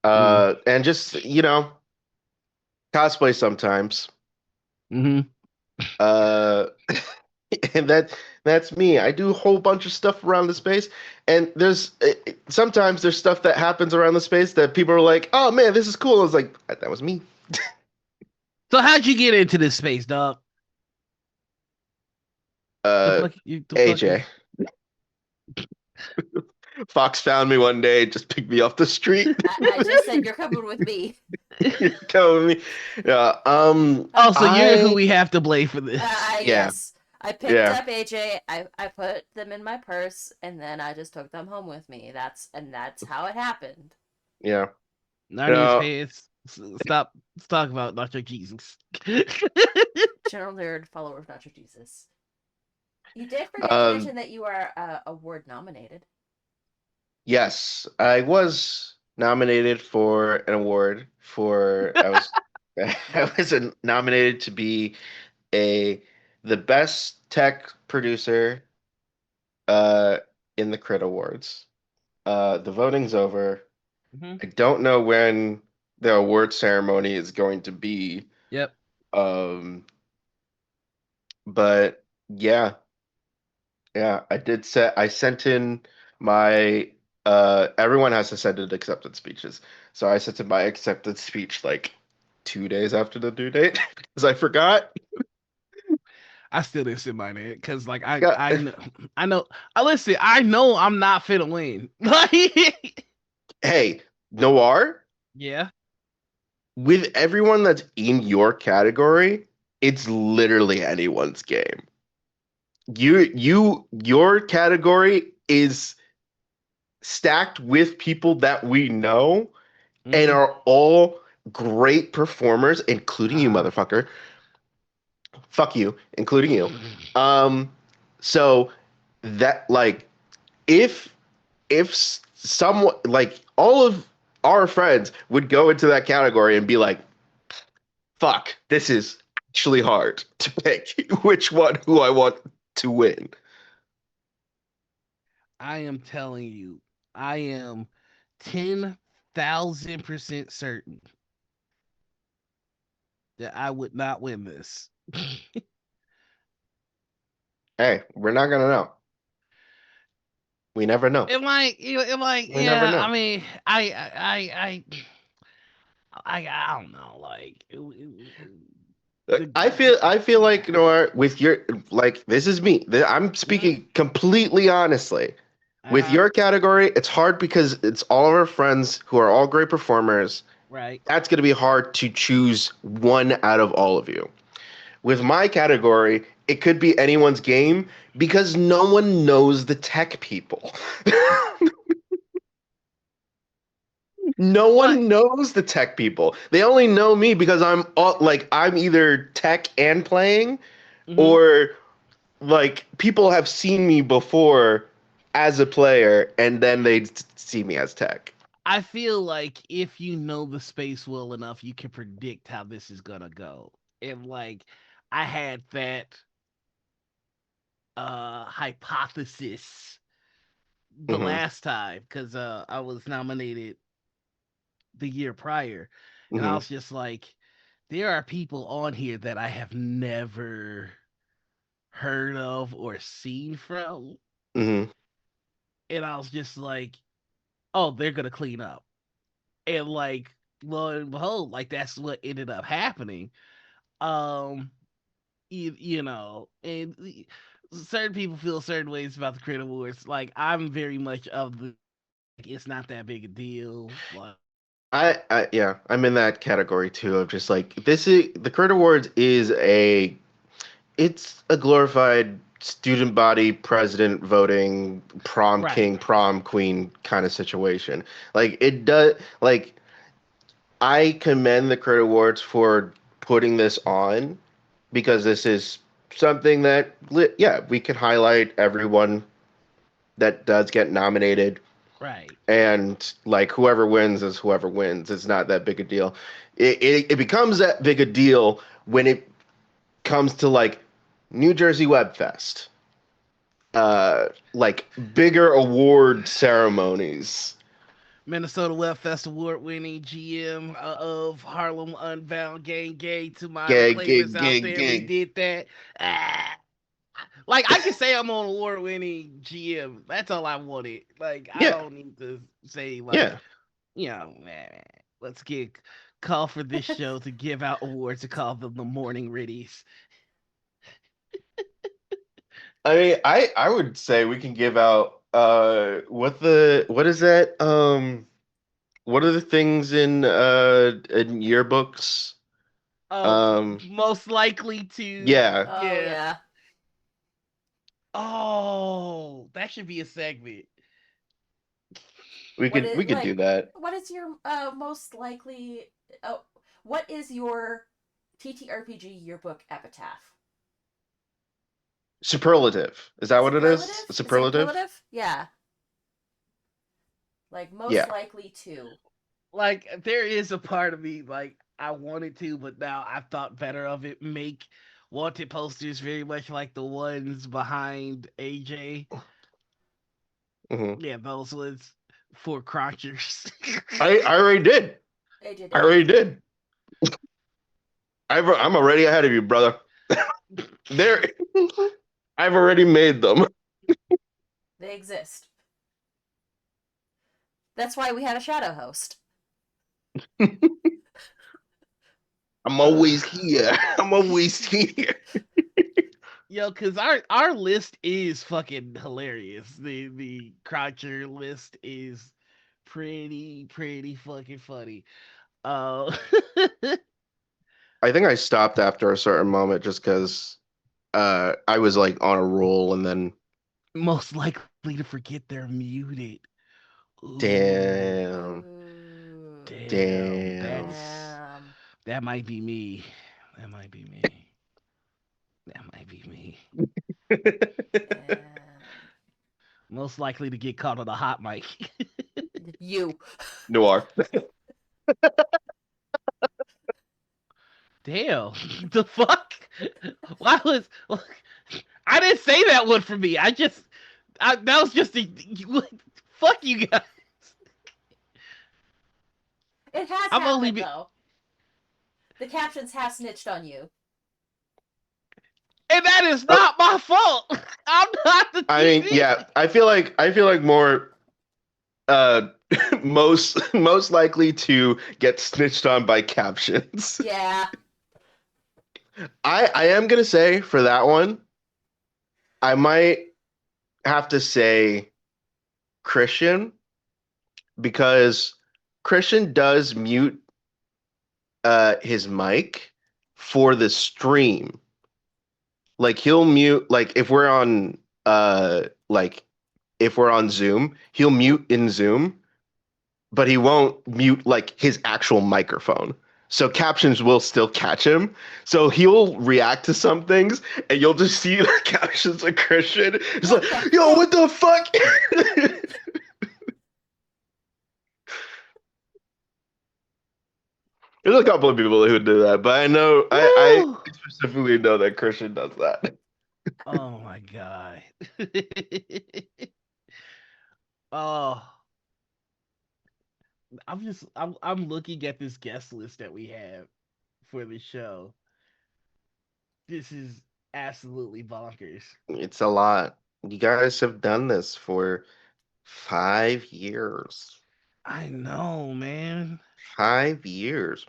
And just, cosplay sometimes. Mm-hmm. And that's me. I do a whole bunch of stuff around the space, and sometimes there's stuff that happens around the space that people are like, "Oh man, this is cool." I was like, "That was me." So how'd you get into this space, dog? AJ. Fox found me one day, just picked me off the street. I just said you're coming with me. You're coming with me. Yeah. Oh, so you're who we have to blame for this. Yes. I picked up AJ. I put them in my purse, and then I just took them home with me. That's how it happened. Yeah. Narnia's fans, stop talking about Nacho Jesus. General nerd, follower of Nacho Jesus. You did forget to mention that you are award nominated. Yes, I was nominated for an award for I was nominated to be the best tech producer in the Crit Awards. The voting's over. Mm-hmm. I don't know when the award ceremony is going to be. Yep. But yeah, I sent in my everyone has to send in acceptance speeches. So I sent in my acceptance speech like 2 days after the due date because I forgot. I still didn't send mine in because like I know. Listen, I know I'm not finna win. Hey, Noir. Yeah. With everyone that's in your category, it's literally anyone's game. Your category is stacked with people that we know and are all great performers, including you, motherfucker. Fuck you, including you. So that like if someone like all of our friends would go into that category and be like, fuck, this is actually hard to pick who I want to win. I am telling you, I am 10,000% certain that I would not win this. Hey, we're not gonna know. We never know. We never know. I mean, I don't know, like. I feel like, you know, with your, like, this is me. I'm speaking completely honestly. With your category, it's hard because it's all of our friends who are all great performers. Right. That's going to be hard to choose one out of all of you. With my category, it could be anyone's game because no one knows the tech people. No one knows the tech people. They only know me because I'm either tech and playing, or like people have seen me before as a player and then they see me as tech. I feel like if you know the space well enough, you can predict how this is gonna go. And like I had that hypothesis the last time because I was nominated the year prior, and I was just like, there are people on here that I have never heard of or seen from, and I was just like, oh, they're gonna clean up, and like lo and behold, like that's what ended up happening. You know, and certain people feel certain ways about the Crit Awards. Like I'm very much of the, it's not that big a deal. Like, I'm in that category too of just like the Crit Awards it's a glorified student body president voting prom king, prom queen kind of situation. Like it does, like I commend the Crit Awards for putting this on because this is something that we can highlight everyone that does get nominated. Right. And like whoever wins is whoever wins. It's not that big a deal. It becomes that big a deal when it comes to like New Jersey Web Fest. Like bigger award ceremonies. Minnesota Web Fest award-winning GM of Harlem Unbound Gang to my Gang, players gang, out gang, there. gang. We did that. Like I can say I'm on award-winning GM. That's all I wanted. Like I don't need to say like, you know, man, let's call for this show to give out awards to call them the Morning Ritties. I mean, I would say we can give out what is that? What are the things in yearbooks? Most likely to Yeah. Oh, that should be a segment. We could do that. What is your most likely? What is your TTRPG yearbook epitaph? Superlative. Is that what it is? Superlative? Yeah. Like most likely to. Like there is a part of me like I wanted to, but now I've thought better of it. Make wanted posters very much like the ones behind AJ. Yeah, those ones for crotchers. I already did. AJ did. I already did. I'm already ahead of you, brother. There, I've already made them. They exist. That's why we had a shadow host. I'm always here. I'm always here. Yo, cause our list is fucking hilarious. The Crotcher list is pretty fucking funny. I think I stopped after a certain moment just because I was like on a roll and then most likely to forget they're muted. Ooh. Damn. Damn. That might be me. That might be me. That might be me. Most likely to get caught on a hot mic. You. Noir. Damn. The fuck? Why was I didn't say that one for me. That was just fuck you guys. It has I'm happened, only though. The captions have snitched on you. And that is not my fault. I'm not the I mean, yeah, I feel like more most likely to get snitched on by captions. Yeah. I am gonna say for that one, I might have to say Christian, because Christian does mute his mic for the stream. Like he'll mute, like if we're on Zoom, he'll mute in Zoom, but he won't mute like his actual microphone. So captions will still catch him. So he'll react to some things and you'll just see the captions of Christian. It's like, yo, what the fuck? There's a couple of people who do that, but I know I specifically know that Christian does that. Oh my god. Oh. I'm looking at this guest list that we have for the show. This is absolutely bonkers. It's a lot. You guys have done this for 5 years. I know, man. 5 years.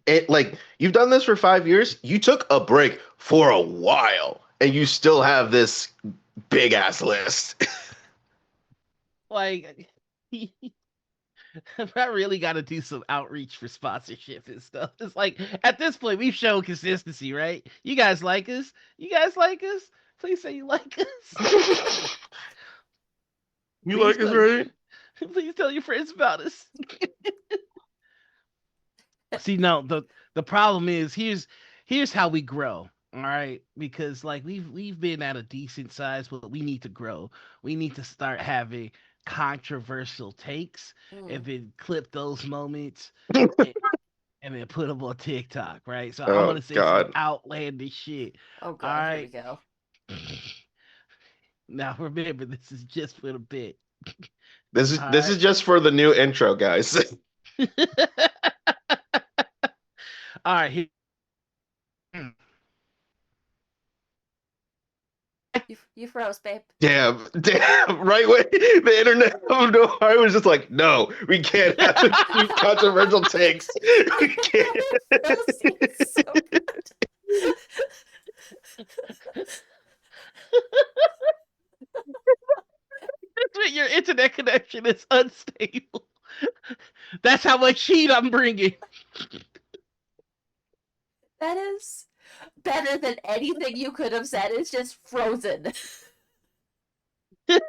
You've done this for 5 years. You took a break for a while, and you still have this big ass list. Like, I really got to do some outreach for sponsorship and stuff. It's like, at this point, we've shown consistency, right? You guys like us? You guys like us? Please say you like us. You like us, right? Please tell your friends about us. See, no, the problem is here's how we grow. All right, because like we've been at a decent size, but we need to grow. We need to start having controversial takes and then clip those moments and then put them on TikTok, right? So I'm gonna say some outlandish shit. Oh god, all right? here we go. Now remember, this is just for the bit. This is just for the new intro, guys. All right. Here. You froze, babe. Damn, right way. The internet of Noir was just like, no, we can't have these controversial takes. We can't. So good. Your internet connection is unstable. That's how much heat I'm bringing. That is better than anything you could have said. It's just frozen. The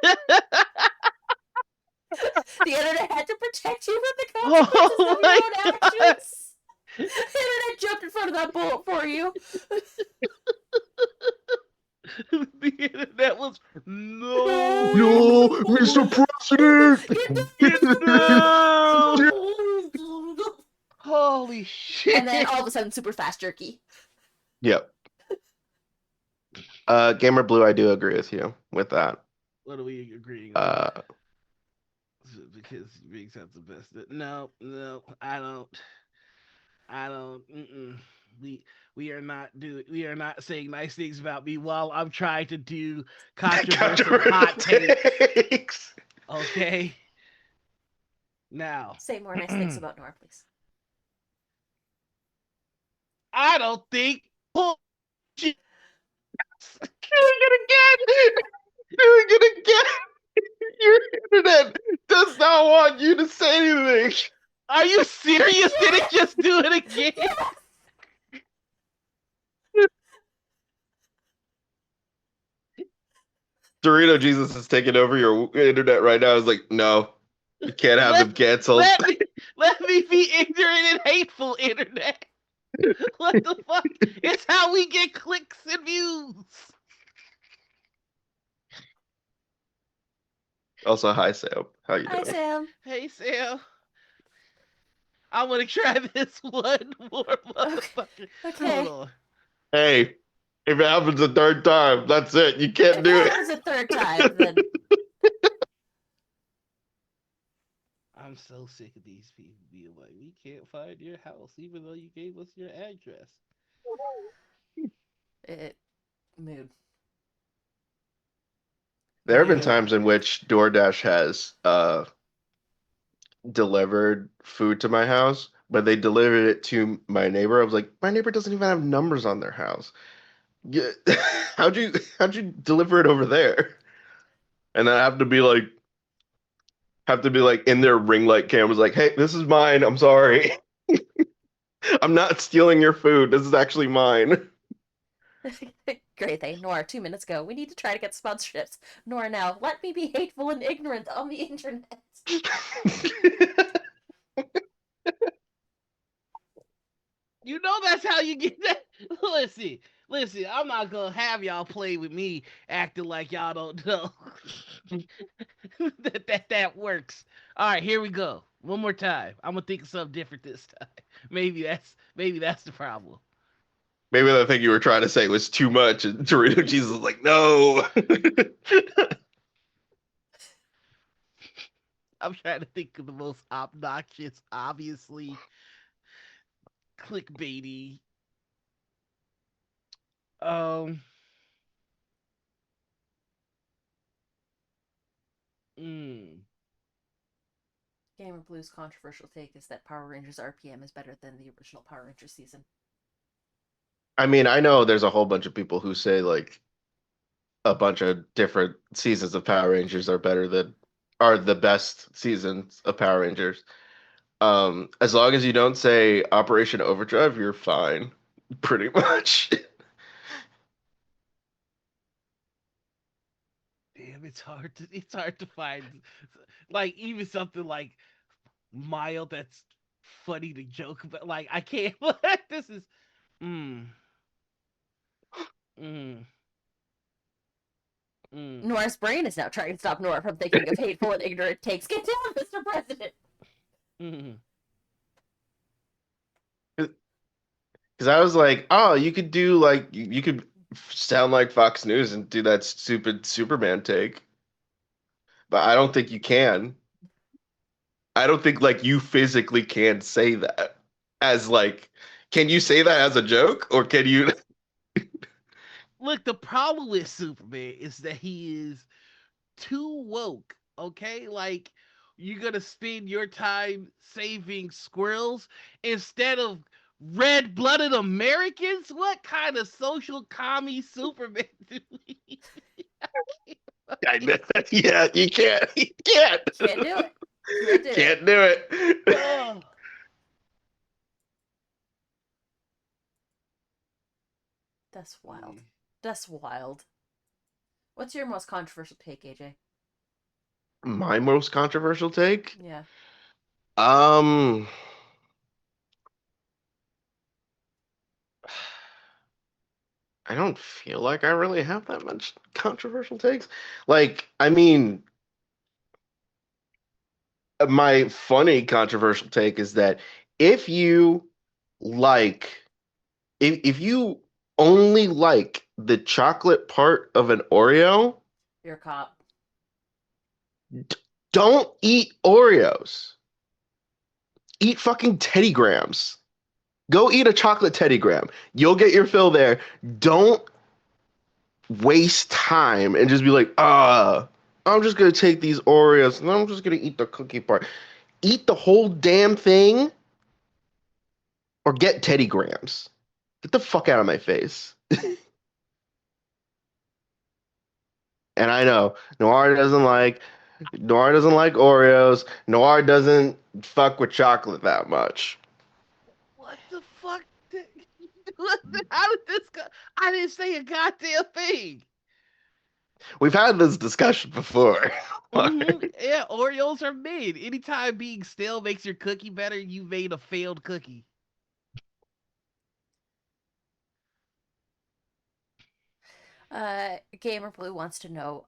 internet had to protect you from the consequences of your own actions. The internet jumped in front of that bullet for you. The internet was no, Mr. President. Holy shit! And then all of a sudden, super fast jerky. Yep. Gamer Blue, I do agree with you with that. What are we agreeing on? Because Riggs has the best. No, I don't. We are not saying nice things about me while I'm trying to do controversial hot takes. Okay. Now. Say more nice things about Nora, please. I don't think. Doing it again. Your internet does not want you to say anything. Are you serious? Did it just do it again? Dorito Jesus is taking over your internet right now. It's like, no, you can't have them canceled. Let me be ignorant and hateful, internet. What the fuck? It's how we get clicks and views. Also, hi Sam. How you Hi, doing? Sam. Hey, Sam. I want to try this one more, motherfucker. Okay. Hold on. Hey, if it happens a third time, that's it. You can't If do it it. happens a third time, then I'm so sick of these people being like, we can't find your house, even though you gave us your address. mood. There have been Yeah. times in which DoorDash has delivered food to my house, but they delivered it to my neighbor. I was like, my neighbor doesn't even have numbers on their house. Yeah, how'd you deliver it over there? And I have to be like in their ring light cameras, like, hey, this is mine. I'm sorry. I'm not stealing your food. This is actually mine. Great thing. Nora, 2 minutes ago. We need to try to get sponsorships. Nora, now, let me be hateful and ignorant on the internet. You know that's how you get that. Listen, I'm not gonna have y'all play with me acting like y'all don't know that works. All right, here we go. One more time. I'm gonna think of something different this time. Maybe that's the problem. Maybe the thing you were trying to say was too much, and Dorito Jesus was like, no. I'm trying to think of the most obnoxious, obviously clickbaity. Gamer Blue's controversial take is that Power Rangers RPM is better than the original Power Rangers season. I mean, I know there's a whole bunch of people who say like a bunch of different seasons of Power Rangers are the best seasons of Power Rangers. As long as you don't say Operation Overdrive, you're fine. Pretty much. Damn, it's hard to find like even something like mild that's funny to joke about. Like I can't. This is. Nora's brain is now trying to stop Nora from thinking of hateful and ignorant takes. Get down, Mr. President! Because I was like, oh, you could do like you could sound like Fox News and do that stupid Superman take. But I don't think you can. I don't think like you physically can say that as like, can you say that as a joke or can you? Look, the problem with Superman is that he is too woke. Okay, like you're gonna spend your time saving squirrels instead of red-blooded Americans? What kind of social commie Superman do we? Yeah, you can't. You can't. Can't do it. Can't do it. That's wild. That's wild. What's your most controversial take, AJ? My most controversial take? Yeah. I don't feel like I really have that much controversial takes. Like, I mean, my funny controversial take is that if you like, if you only like the chocolate part of an Oreo, You're a cop. don't eat Oreos. Eat fucking Teddy Grahams. Go eat a chocolate Teddy Graham. You'll get your fill there. Don't waste time and just be like, I'm just gonna take these Oreos and I'm just gonna eat the cookie part. Eat the whole damn thing or get Teddy Grahams. Get the fuck out of my face. And I know Noir doesn't like Oreos. Noir doesn't fuck with chocolate that much. What the fuck? How did this go? I didn't say a goddamn thing. We've had this discussion before. Yeah, Oreos are made. Anytime being stale makes your cookie better, you made a failed cookie. Gamer Blue wants to know,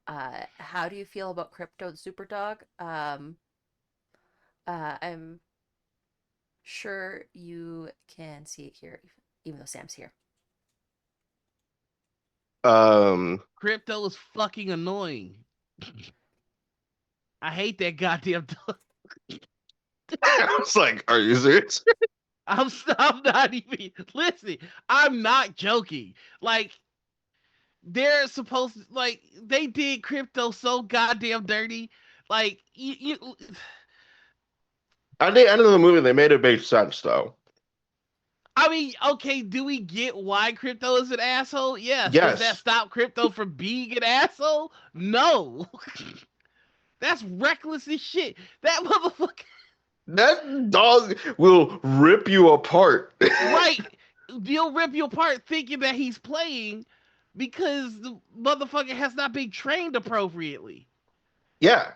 how do you feel about Crypto the Superdog? I'm sure you can see it here, even though Sam's here. Crypto is fucking annoying. I hate that goddamn dog. I was like, are you serious? I'm not even listen. I'm not joking. Like they're supposed to, like they did Crypto so goddamn dirty. Like you At the end of the movie, they made it make sense though. I mean, okay, do we get why Crypto is an asshole? Yes. Does that Yes. stop Crypto from being an asshole? No. That's reckless as shit. That motherfucker. That dog will rip you apart. Right. He'll rip you apart thinking that he's playing because the motherfucker has not been trained appropriately. Yeah.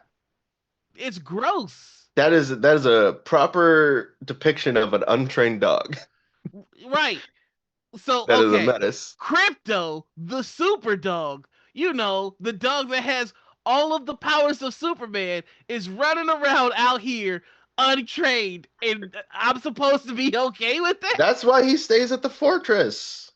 It's gross. That is a proper depiction of an untrained dog. Right. So That is a okay. menace. Crypto, the super dog, you know, the dog that has all of the powers of Superman, is running around out here untrained, and I'm supposed to be okay with that? That's why he stays at the fortress.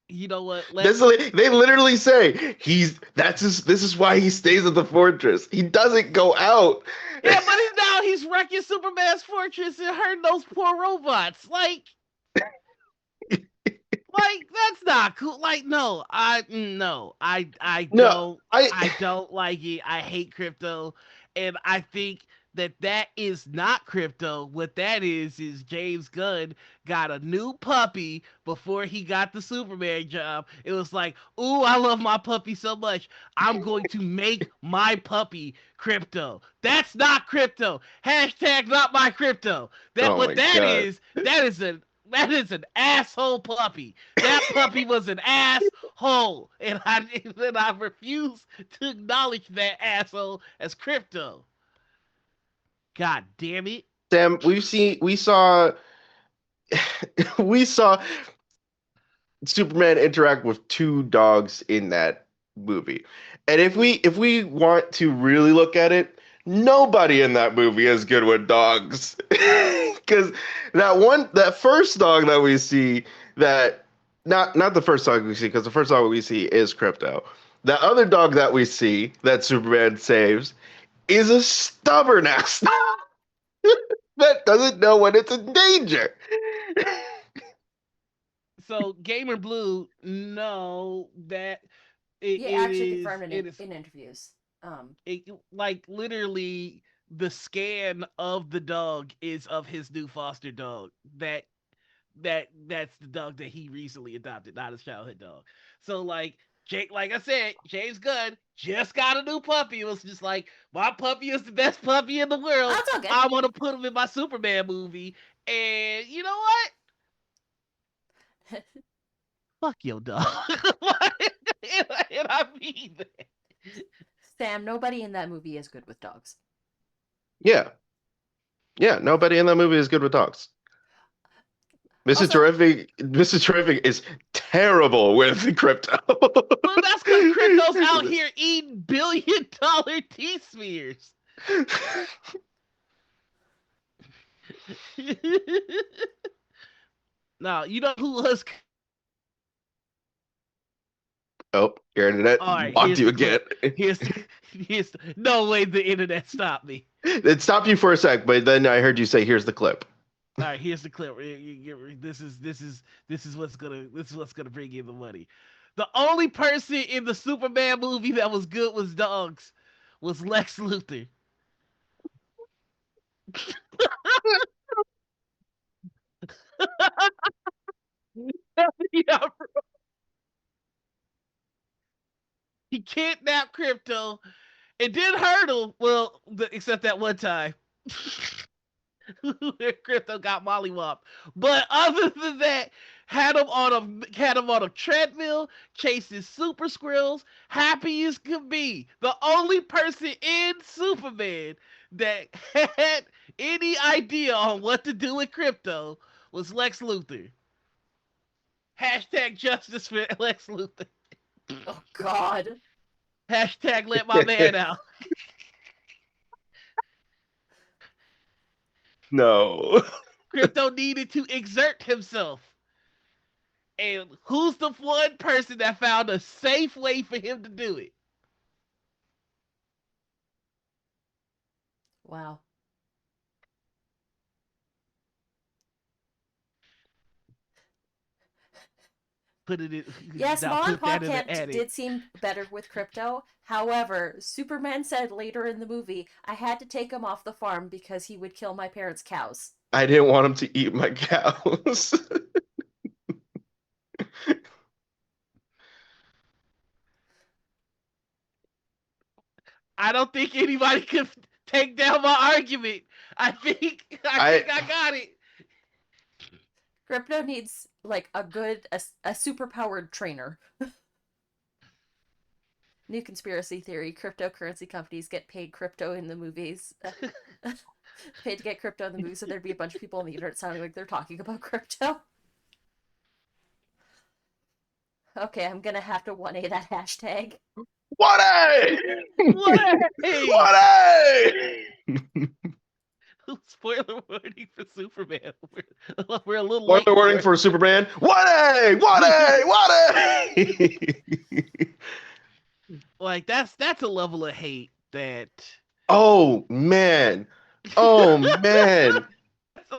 You know what? They literally say this is why he stays at the fortress. He doesn't go out. Yeah, but now he's wrecking Superman's fortress and hurting those poor robots. Like that's not cool. Like, no, I don't like it. I hate Crypto, and I think that is not Crypto. What that is James Gunn got a new puppy before he got the Superman job. It was like, ooh, I love my puppy so much. I'm going to make my puppy Crypto. That's not Crypto. Hashtag not my Crypto. Oh my God. That is an asshole puppy. That puppy was an asshole, and I refuse to acknowledge that asshole as Crypto. God damn it, Sam. We saw Superman interact with two dogs in that movie, and if we want to really look at it, nobody in that movie is good with dogs. Because that first dog that we see, that not the first dog we see, because the first dog we see is Crypto. The other dog that we see that Superman saves is a stubborn ass dog that doesn't know when it's in danger. So Gamer Blue know that it actually is, confirmed it is in interviews. It, like literally the scan of the dog is of his new foster dog. That's the dog that he recently adopted, not his childhood dog. So like I said, James Gunn just got a new puppy. It was just like, my puppy is the best puppy in the world. I'm gonna put him in my Superman movie, and you know what? Fuck your dog. and I mean that. Sam, nobody in that movie is good with dogs. Yeah, nobody in that movie is good with dogs. Mr. Terrific is terrible with Crypto. Well, that's because Crypto's out here eating $1 billion teeth smears. Now, you know who was... Oh, your internet blocked you again. No way the internet stopped me. It stopped you for a sec, but then I heard you say, "Here's the clip." All right, here's the clip. This is what's gonna bring you the money. The only person in the Superman movie that was good with dogs was Lex Luthor. Yeah, bro. He kidnapped Crypto. It didn't hurt him. Well, except that one time. where Crypto got mollywopped. But other than that, had him on a treadmill, chasing super squirrels, happy as could be. The only person in Superman that had any idea on what to do with Crypto was Lex Luthor. Hashtag justice for Lex Luthor. Oh God. Hashtag let my man out. No. Crypto needed to exert himself. And who's the one person that found a safe way for him to do it? Wow. Put it in. Yes, now Mom and put that Pop in the Camp attic. did seem better with Crypto. However, Superman said later in the movie, I had to take him off the farm because he would kill my parents' cows. I didn't want him to eat my cows. I don't think anybody could take down my argument. I think I got it. Crypto needs like a super powered trainer. New conspiracy theory: cryptocurrency companies get paid crypto in the movies. Paid to get crypto in the movies, so there'd be a bunch of people on the internet sounding like they're talking about crypto. Okay, I'm gonna have to 1A that hashtag. 1A! 1A! 1A! Spoiler warning for Superman. We're a little Spoiler late. warning for Superman. 1A! 1A! 1A! Like that's a level of hate that. Oh man. Oh man.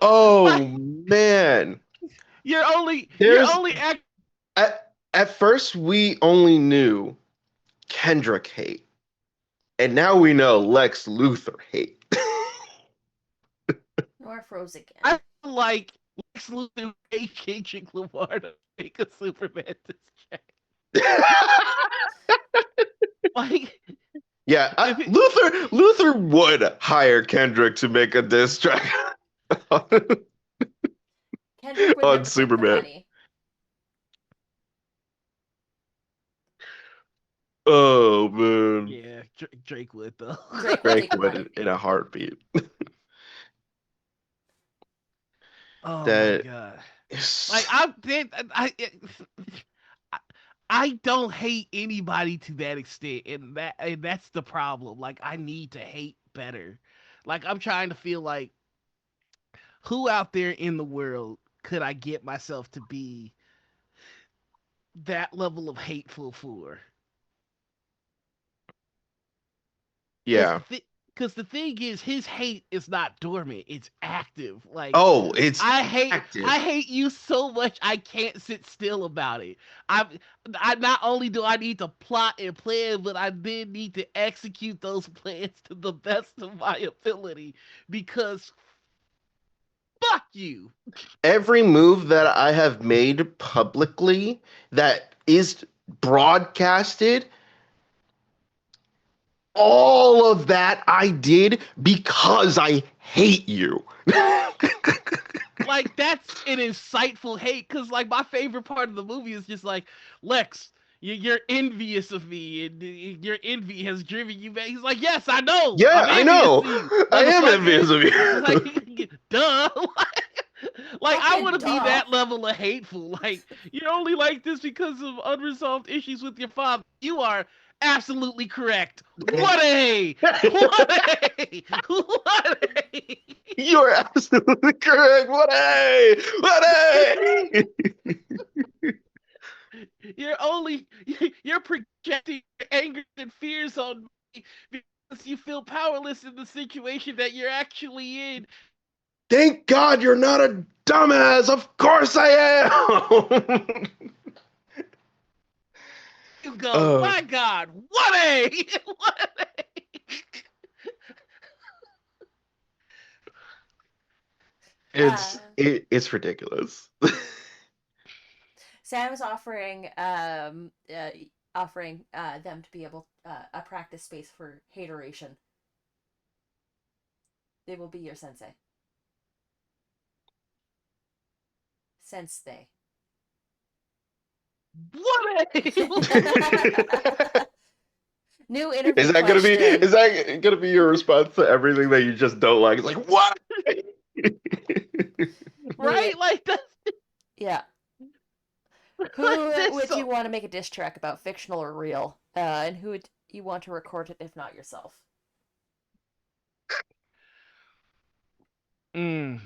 Oh man. You're only at first we only knew Kendrick hate. And now we know Lex Luthor hate. Nor froze again. I like Lex Luthor hate Kendrick Lamar to make a Superman diss track. Like, yeah, Luthor would hire Kendrick to make a diss track Kendrick would on never take the Superman. money. Oh man. Yeah, Drake would though. Drake would in a heartbeat. Oh That my god! Like I don't hate anybody to that extent, and that's the problem. Like I need to hate better. Like I'm trying to feel like who out there in the world could I get myself to be that level of hateful for? Yeah. Because the thing is, his hate is not dormant; it's active. Like, it's I hate active. you so much I can't sit still about it. I not only do I need to plot and plan, but I then need to execute those plans to the best of my ability because fuck you. Every move that I have made publicly that is broadcasted, all of that I did because I hate you. Like that's an insightful hate because like my favorite part of the movie is just like Lex, you're envious of me and your envy has driven you back. He's like, yes, I know. Yeah, I'm I know. envious of you, I am motherfucker." envious of you. Like, duh. Like I Fucking want to be duh. that level of hateful. Like you're only like this because of unresolved issues with your father. You are absolutely correct. What a what a what a. You're absolutely correct. What a You're projecting your anger and fears on me because you feel powerless in the situation that you're actually in. Thank God you're not a dumbass. Of course I am. You go, my God, what a what a. It's ridiculous. Sam's offering them to be able a practice space for hateration. They will be your sensei. Sensei. What? New interview Is that gonna be your response to everything that you just don't like? It's like what? Right? Like that's Yeah. Who this would so- you want to make a diss track about, fictional or real? And who would you want to record it if not yourself? Mm.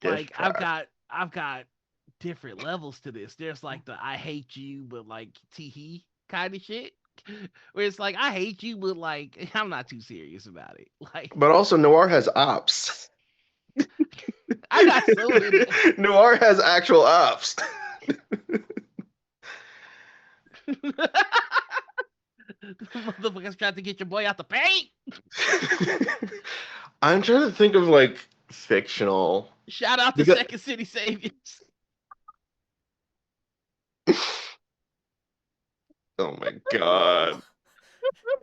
Like I've got different levels to this. There's like the I hate you, but like tee kind of shit. Where it's like I hate you, but like I'm not too serious about it. Like But also Noir has ops. I got so many. Noir has actual ops. Motherfuckers trying to get your boy out the paint. I'm trying to think of like fictional. Shout out to Because- Second City Saviors. Oh my god.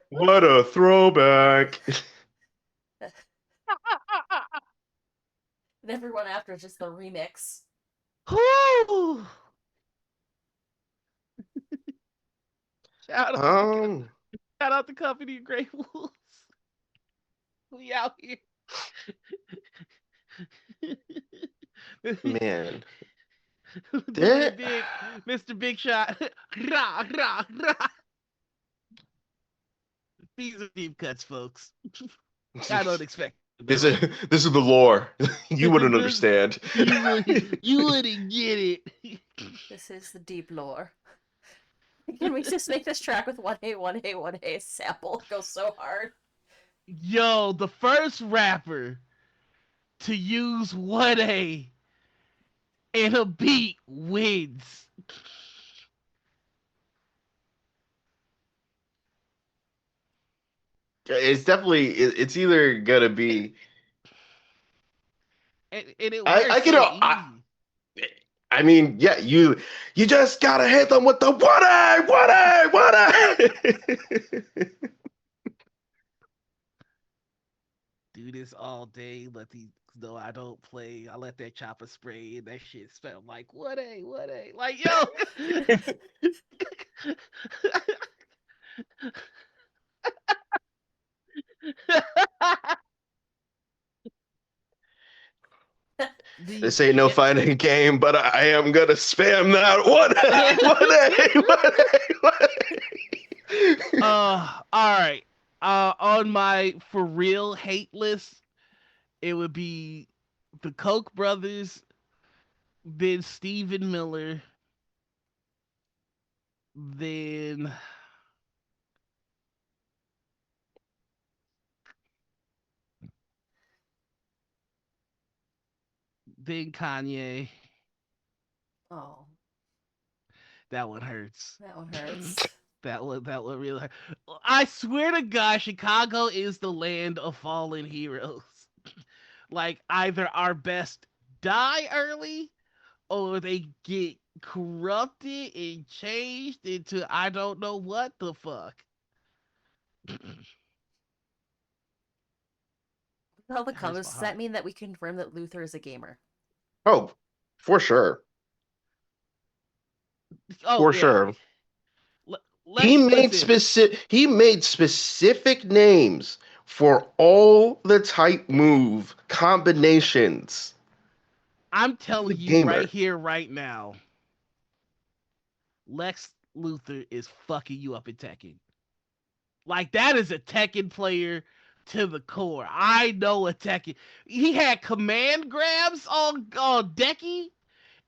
What a throwback. And everyone after is just the remix. Woo! Shout out to Company of Grey Wolves. We out here. Man. Mr. Big Shot. Rah, rah, rah. These are deep cuts, folks. I don't expect. This is the lore. You wouldn't understand. You wouldn't get it. This is the deep lore. Can we just make this track with 1A, 1A, 1A sample? It goes so hard. Yo, the first rapper to use 1A in a beat wins. It's definitely it's either gonna be And it I works can so I mean, yeah, you just gotta hit them with the 1A, 1A, 1A. do this all day. Let these know I don't play. I let that chopper spray and that shit smell like 1A, 1A. Like, yo. This ain't no fighting game, but I am gonna spam that 1A, 1A, 1A. All right. On my for real hate list, it would be the Koch brothers, then Stephen Miller, then Kanye. Oh, That one hurts. that one hurts. That one really hurt. I swear to God, Chicago is the land of fallen heroes. Like either our best die early, or they get corrupted and changed into I don't know what the fuck. All the comments, does that mean that we confirm that Luther is a gamer? Oh, for sure. Oh, For yeah. sure. He made specific names for all the type move combinations. I'm telling you gamer. right here, right now, Lex Luthor is fucking you up in Tekken. Like, that is a Tekken player to the core. I know a Tekken. He had command grabs on Decky,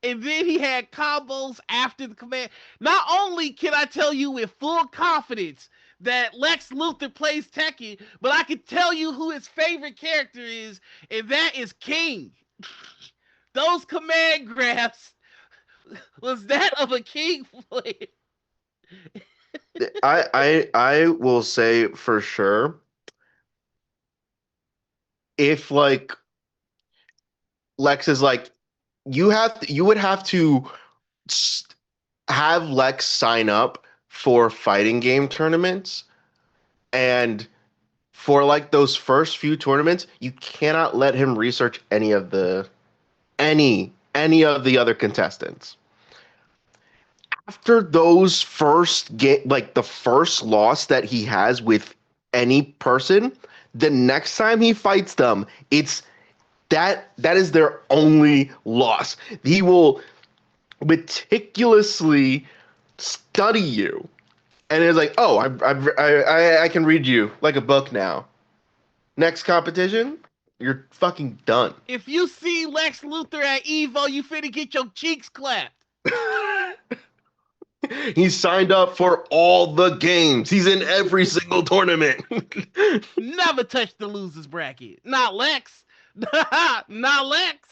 and then he had combos after the command. Not only can I tell you with full confidence that Lex Luthor plays Tekken, but I can tell you who his favorite character is, and that is King. Those command grabs was that of a King player. I will say for sure, if like Lex is like, you would have to have Lex sign up for fighting game tournaments, and for like those first few tournaments, you cannot let him research any of the any of the other contestants. After those first like the first loss that he has with any person, the next time he fights them, it's that is their only loss. He will meticulously study you, and it's like, oh, I can read you like a book now. Next competition, you're fucking done. If you see Lex Luthor at Evo, you finna get your cheeks clapped. He signed up for all the games. He's in every single tournament. Never touch the losers bracket. Not Lex. Not Lex.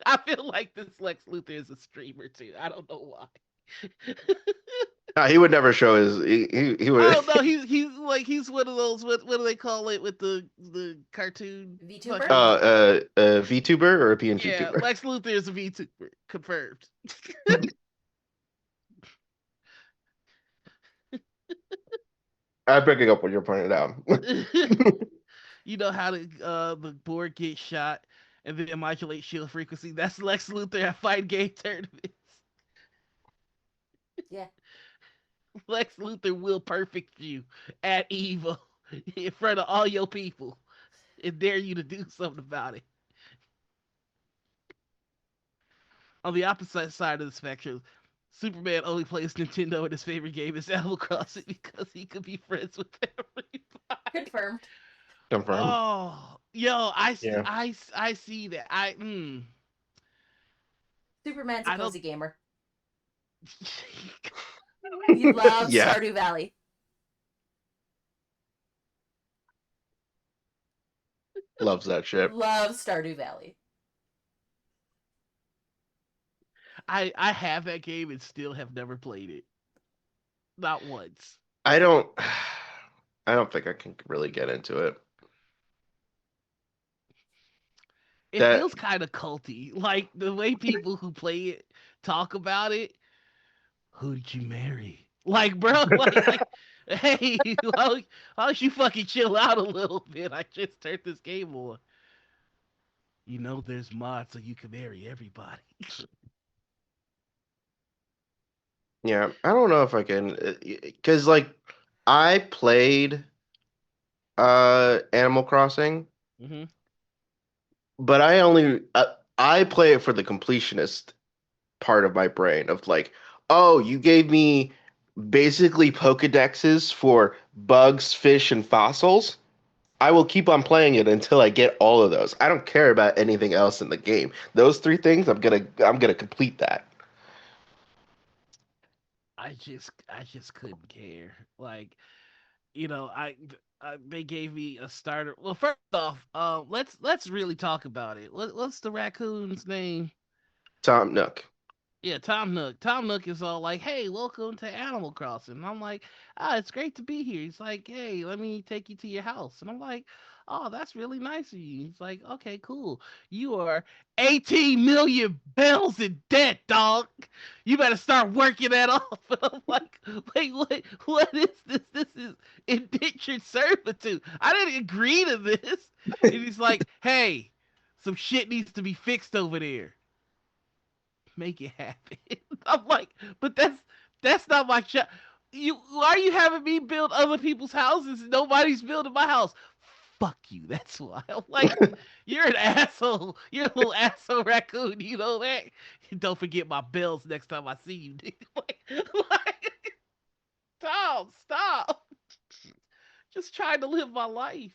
I feel like this Lex Luthor is a streamer too. I don't know why. He would never show his. He would. Oh no, he's one of those. What do they call it with the cartoon? VTuber. VTuber or a PNG Yeah, tuber. Lex Luthor is a VTuber. Confirmed. I'm picking up what you're pointing out. You know how the board gets shot and then modulate shield frequency? That's Lex Luthor at fight game tournaments. Yeah. Lex Luthor will perfect you at Evo in front of all your people and dare you to do something about it. On the opposite side of the spectrum, Superman only plays Nintendo and his favorite game is Animal Crossing because he could be friends with everybody. Confirmed. Confirmed. Oh, yo, I Yeah. see that. Superman's I a don't- cozy gamer. He loves Yeah. Stardew Valley. Loves that shit. Loves Stardew Valley. I have that game and still have never played it. Not once. I don't think I can really get into it. It That- feels kind of culty. Like the way people who play it talk about it. Who did you marry? Like, bro, like hey, why don't you fucking chill out a little bit? I just turned this game on. You know there's mods so you can marry everybody. Yeah, I don't know if I can, because like I played Animal Crossing, Mm-hmm. but I play it for the completionist part of my brain of like, oh, you gave me basically Pokedexes for bugs, fish, and fossils. I will keep on playing it until I get all of those. I don't care about anything else in the game. Those three things, I'm gonna complete that. I just couldn't care. Like, you know, they gave me a starter. Well, first off, let's really talk about it. What's the raccoon's name? Tom Nook. Yeah, Tom Nook. Tom Nook is all like, "Hey, welcome to Animal Crossing." And I'm like, it's great to be here." He's like, "Hey, let me take you to your house." And I'm like, "Oh, that's really nice of you." He's like, "Okay, cool. You are 18 million bells in debt, dog. You better start working that off." And I'm like, "Wait, what is this? This is indentured servitude. I didn't agree to this." And he's like, "Hey, some shit needs to be fixed over there. Make it happen." I'm like, but that's not my job. Why are you having me build other people's houses? Nobody's building my house. Fuck you. That's why. I'm like, you're an asshole. You're a little asshole raccoon. You know that? Don't forget my bills next time I see you. like, Tom, stop. Just trying to live my life.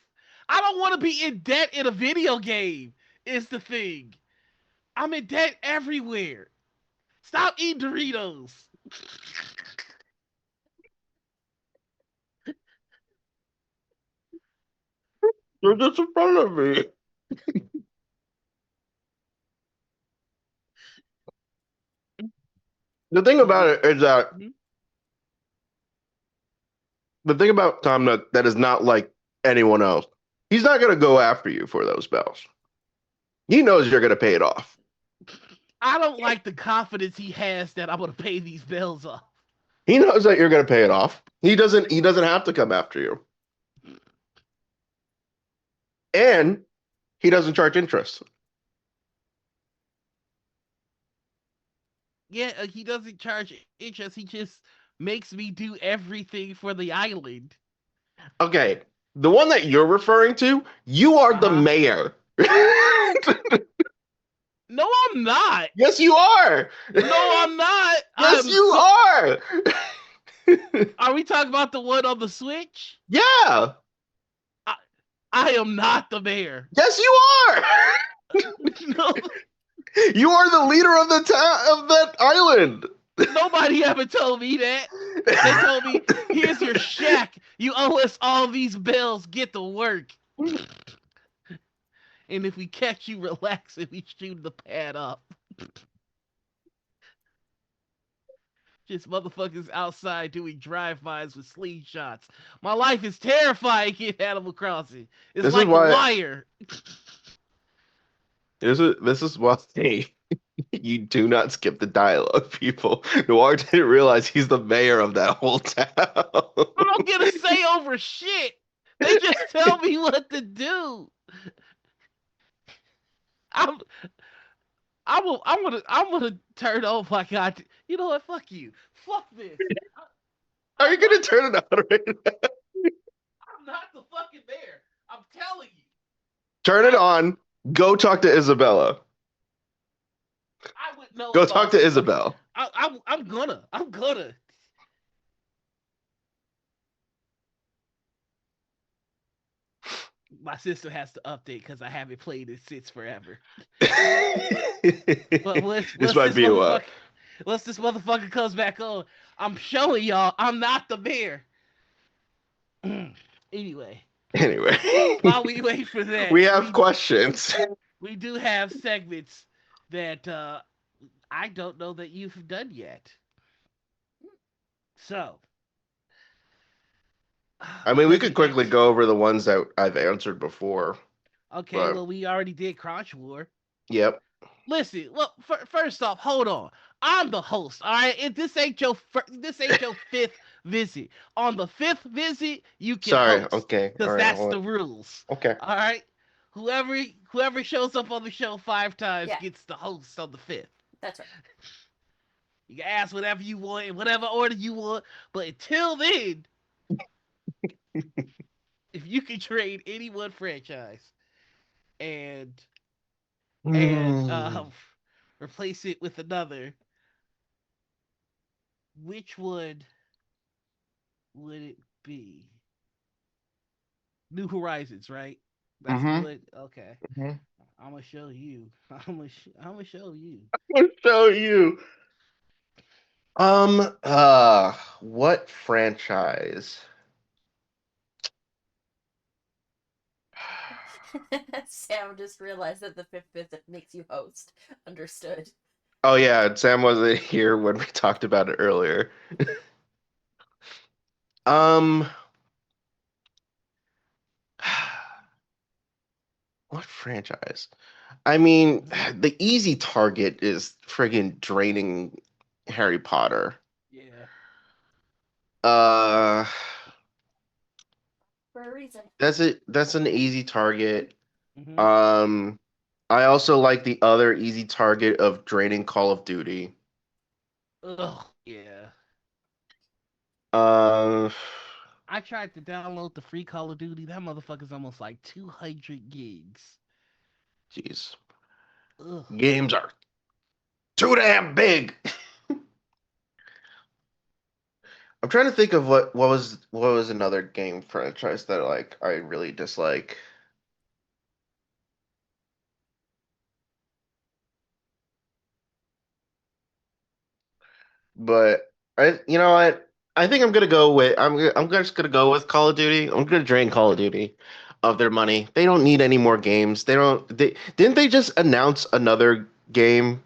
I don't want to be in debt in a video game. Is the thing. I'm in debt everywhere. Stop eating Doritos. You're just in front of me. The thing about it is that the thing about Tom Nook that is not like anyone else, he's not gonna go after you for those bells. He knows you're gonna pay it off. I don't like the confidence he has that I'm gonna pay these bills off. He knows that you're gonna pay it off. He doesn't have to come after you. And He doesn't charge interest. Yeah, he doesn't charge interest. He just makes me do everything for the island. Okay, the one that you're referring to, you are the mayor. No, I'm not. Yes, you are. No, I'm not. Yes, you are. Are we talking about the one on the Switch? Yeah. I am not the mayor. Yes, you are. No. You are the leader of the town of that island. Nobody ever told me that. They told me, here's your check. You owe us all these bills. Get to work. And if we catch you relaxing, we shoot the pad up. Just motherfuckers outside doing drive-bys with slingshots. My life is terrifying in Animal Crossing. It's This is like a why- wire. This is why you do not skip the dialogue, people. Noir didn't realize he's the mayor of that whole town. I don't get a say over shit. They just tell me what to do. I'm gonna turn off my god. You know what? Fuck you. Fuck this. Are you gonna turn it on right now? I'm not the fucking mayor. I'm telling you. Turn it on. Go talk to Isabella. I would know. Go talk to Isabel. I'm gonna. My sister has to update because I haven't played it since forever. But This might be a while. Once this motherfucker comes back on, I'm showing y'all I'm not the mayor. Anyway, while we wait for that, we have questions. We do have segments that I don't know that you've done yet. So, I mean, we could quickly go over the ones that I've answered before. okay, but- well, we already did Crunch War. Yep. Listen, well, first off, hold on. I'm the host, all right? If this ain't your fifth visit. On the fifth visit, you can Sorry. host. Okay. Because all right, that's hold the on. rules. Okay. All right? Whoever shows up on the show 5 times Yeah. gets the host on the 5th. That's right. You can ask whatever you want in whatever order you want, but until then, if you can trade any one franchise and replace it with another, which one would it be? New Horizons, right? That's Mhm. what. Okay. Mhm. I'm gonna show you. I'm gonna show you. I'll show you. What franchise? Sam just realized that the fifth visit makes you host. Understood. Oh yeah, Sam wasn't here when we talked about it earlier. What franchise? I mean, the easy target is friggin' draining Harry Potter. Yeah. For a reason. That's an easy target. Mhm. I also like the other easy target of draining Call of Duty. Ugh. Yeah. Uh, I tried to download the free Call of Duty. That motherfucker's almost like 200 gigs. Jeez. Ugh. Games are too damn big. I'm trying to think of what was another game franchise that like I really dislike. But you know what? I think I'm gonna go with I'm just gonna go with Call of Duty. I'm gonna drain Call of Duty of their money. They don't need any more games. Didn't they just announce another game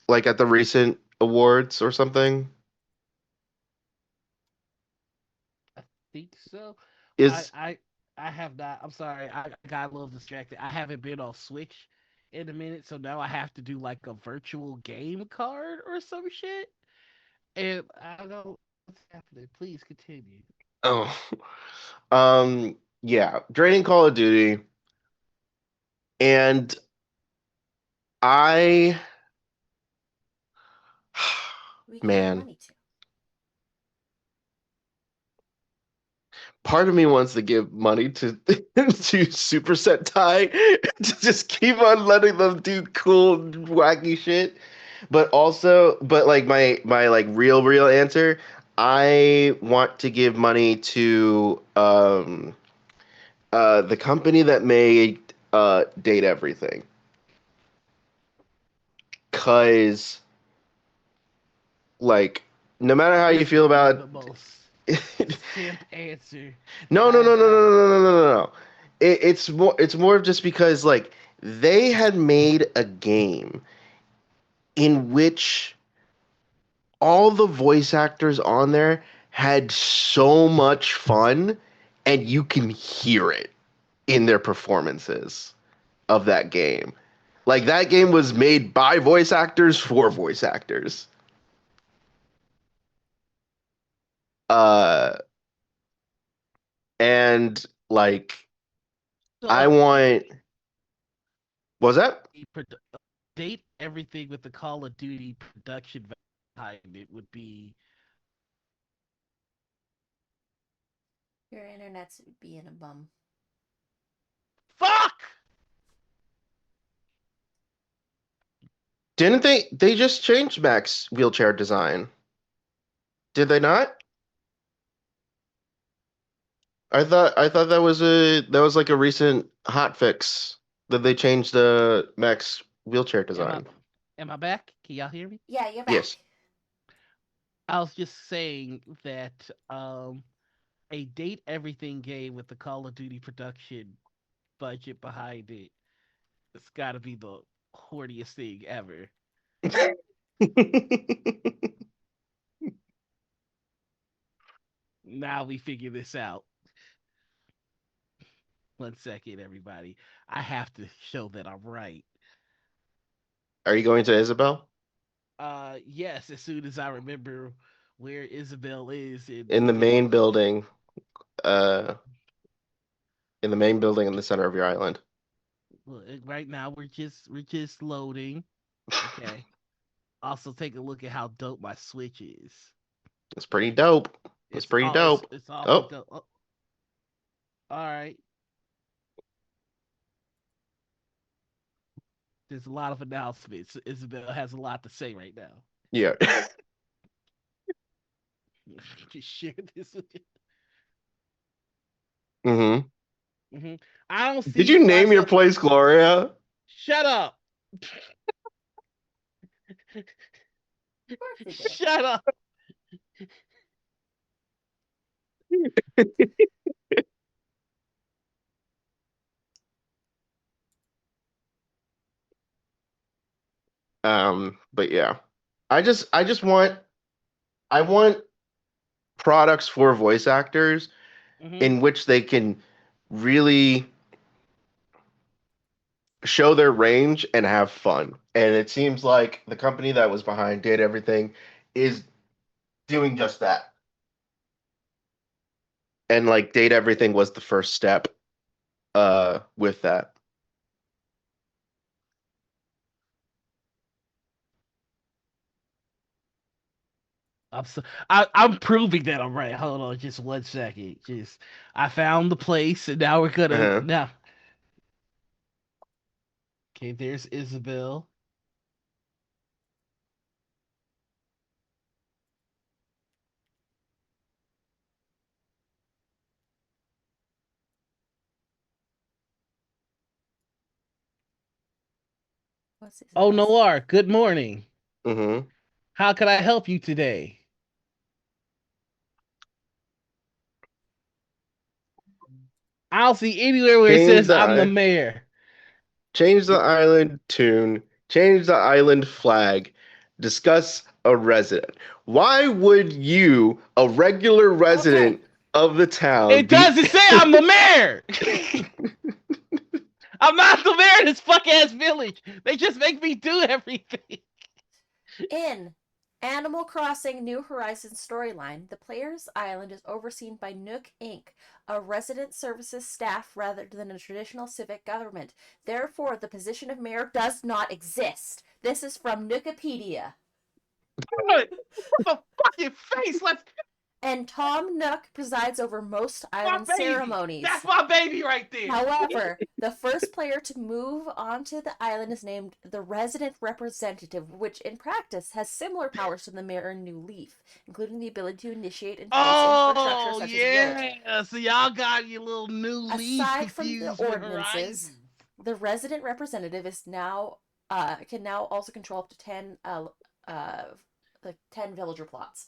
like at the recent awards or something? Think so? Is I have not. I'm sorry. I got a little distracted. I haven't been on Switch in a minute, so now I have to do like a virtual game card or some shit. And I don't know what's happening. Please continue. oh yeah, draining Call of Duty. And I, We give man, money to. part of me wants to give money to to Super Sentai to just keep on letting them do cool, wacky shit. But also, but like my like real answer, I want to give money to the company that made Date Everything. Cause like no matter how you feel about The most simp answer. no, no. It's more of just because like they had made a game in which all the voice actors on there had so much fun, and you can hear it in their performances of that game. Like that game was made by voice actors for voice actors. Uh and like I want what was that? Date Everything with the Call of Duty production behind it would be. Your internet's being a bum. Fuck! Didn't they just changed Mac's wheelchair design? Did they not? I thought that was like a recent hot fix that they changed the Mac's wheelchair design. Am I back? Can y'all hear me? Yeah, you're back. Yes. I was just saying that a Date Everything game with the Call of Duty production budget behind it, it's got to be the horniest thing ever. Now we figure this out. 1 second, everybody. I have to show that I'm right. Are you going to Isabel? Yes, as soon as I remember where Isabel is In the main building. In the main building in the center of your island. Well, right now we're just loading. Okay. Also take a look at how dope my Switch is. It's pretty dope. It's pretty dope. It's awfully dope. Oh. All right. There's a lot of announcements. Isabel has a lot to say right now. Yeah. Just share this with you. Mm-hmm. I don't see. Did you name your place Gloria? Shut up. Shut up. But yeah. I want products for voice actors in which they can really show their range and have fun. And it seems like the company that was behind Date Everything is doing just that. And like Date Everything was the first step with that. I'm proving that I'm right. Hold on, just 1 second. Just I found the place, and now we're gonna now. Okay, there's Isabel. Oh, Noir, good morning. Mm-hmm. How can I help you today? I don't see anywhere where it says I'm the mayor. Change the island tune. Change the island flag. Discuss a resident. Why would you, a regular resident of the town, It doesn't say I'm the mayor. I'm not the mayor of this fuck ass village. They just make me do everything. In Animal Crossing New Horizons storyline. The player's island is overseen by Nook Inc., a resident services staff rather than a traditional civic government. Therefore, the position of mayor does not exist. This is from Nookipedia. The fucking face. Let's. And Tom Nook presides over most island baby. ceremonies. That's my baby right there. However, the first player to move onto the island is named the resident representative, which in practice has similar powers to the mayor in New Leaf, including the ability to initiate and place infrastructure such as roads. So y'all got your little New Leaf Aside from the confused with ordinances, Horizon. the resident representative is now can now also control up to 10 villager plots.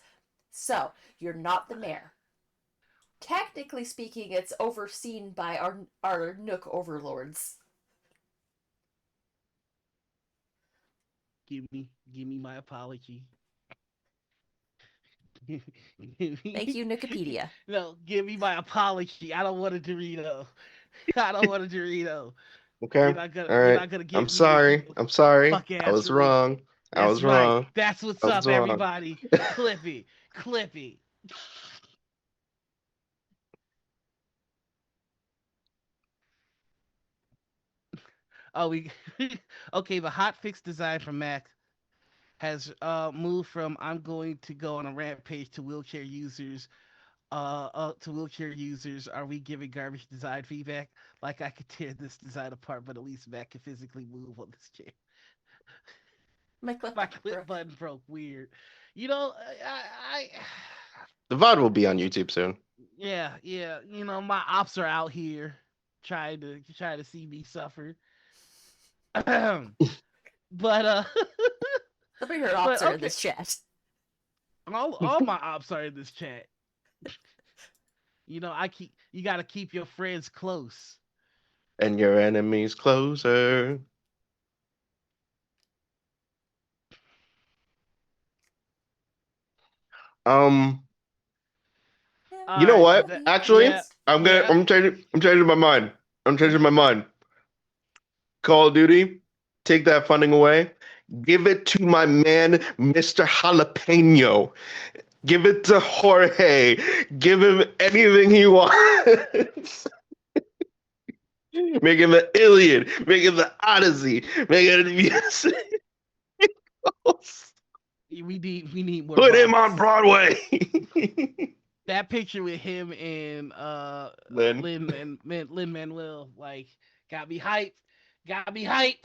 So, you're not the mayor. Technically speaking, it's overseen by our Nook overlords. Give me my apology. Thank you, Nookipedia. No, give me my apology. I don't want a Dorito. I don't want a Dorito. Okay. You're not gonna, All you're right. not gonna give I'm me sorry. the I'm sorry. fuck-ass I was Dorito. wrong. I That's was right. wrong. That's what's I up, was wrong. everybody. Clippy. Clippy. Oh, we okay. The hotfix design from Mac has moved from "I'm going to go on a rampage" to wheelchair users. To wheelchair users, are we giving garbage design feedback? Like I could tear this design apart, but at least Mac can physically move on this chair. My clip button broke. Weird. You know, I The VOD will be on YouTube soon. yeah. You know, my ops are out here trying to see me suffer. But Some of your ops are in this chat. All my ops are in this chat. You know, you gotta keep your friends close. And your enemies closer. You know what? Actually, I'm changing my mind. I'm changing my mind. Call of Duty, take that funding away. Give it to my man, Mr. Jalapeno. Give it to Jorge. Give him anything he wants. Make him the Iliad. Make him the Odyssey. Make it music. We need more. Put him on Broadway. That picture with him and Lin-Manuel like got me hyped. Got me hyped.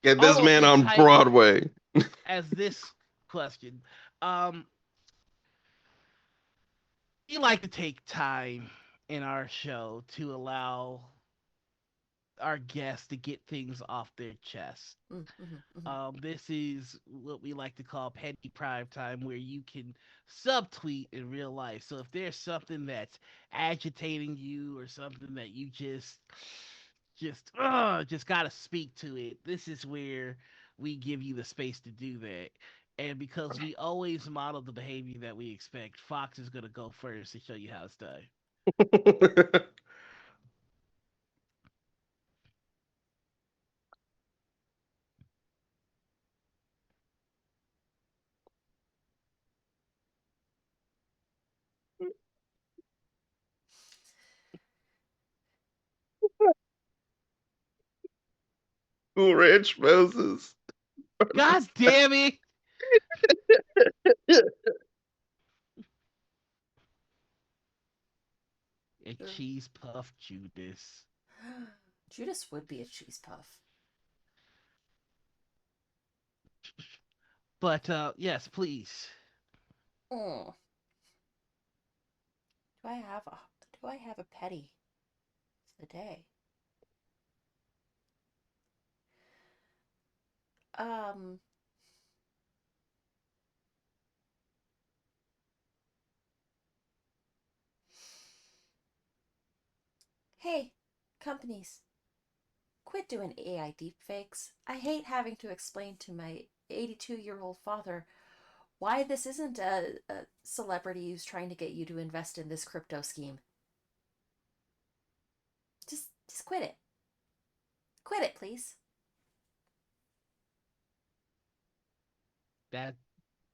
Get this man on Broadway. As this question, we like to take time in our show to allow our guests to get things off their chest. This is what we like to call petty prime time, where you can subtweet in real life. So if there's something that's agitating you or something that you just gotta speak to it, this is where we give you the space to do that. And because we always model the behavior that we expect, Fox is gonna go first to show you how it's done. Cool Ranch Moses. God damn it! A cheese puff Judas. Judas would be a cheese puff. But yes, please. Do I have a petty for the day? Hey, companies, quit doing AI deepfakes. I hate having to explain to my 82-year-old father why this isn't a celebrity who's trying to get you to invest in this crypto scheme. Just quit it. Quit it, please.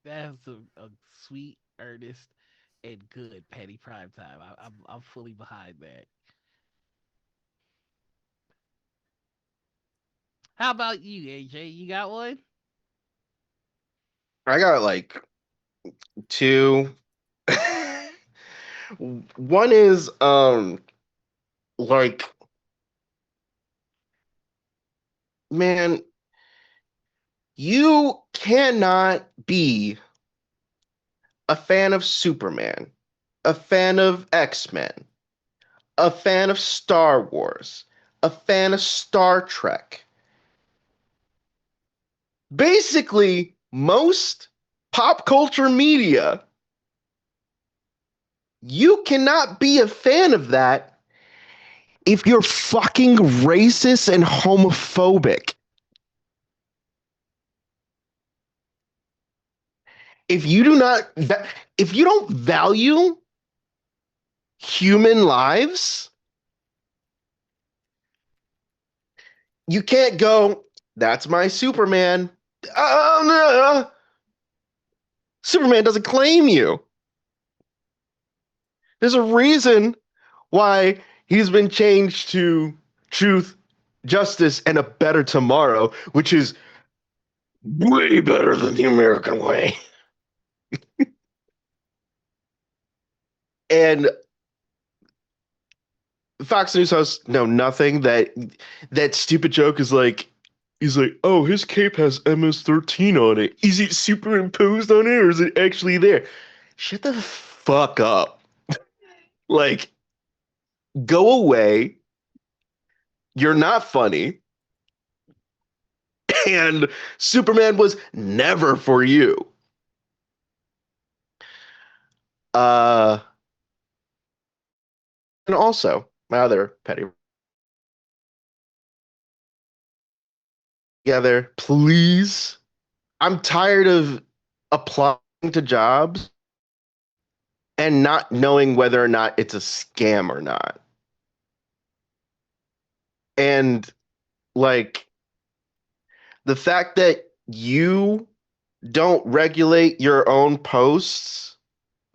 That's a sweet, earnest, and good petty prime time. I'm fully behind that. How about you, AJ? You got one? I got like two. One is like, man, you cannot be a fan of Superman, a fan of X-Men, a fan of Star Wars, a fan of Star Trek. Basically, most pop culture media, you cannot be a fan of that if you're fucking racist and homophobic. If you do not, if you don't value human lives, you can't go, that's my Superman. No. Superman doesn't claim you. There's a reason why he's been changed to truth, justice, and a better tomorrow, which is way better than the American way. And Fox News hosts know nothing. That stupid joke is like, he's like, oh, his cape has MS-13 on it. Is it superimposed on it or is it actually there? Shut the fuck up. Like, go away. You're not funny. And Superman was never for you. And also, my other petty together, please. I'm tired of applying to jobs and not knowing whether or not it's a scam or not. And like the fact that you don't regulate your own posts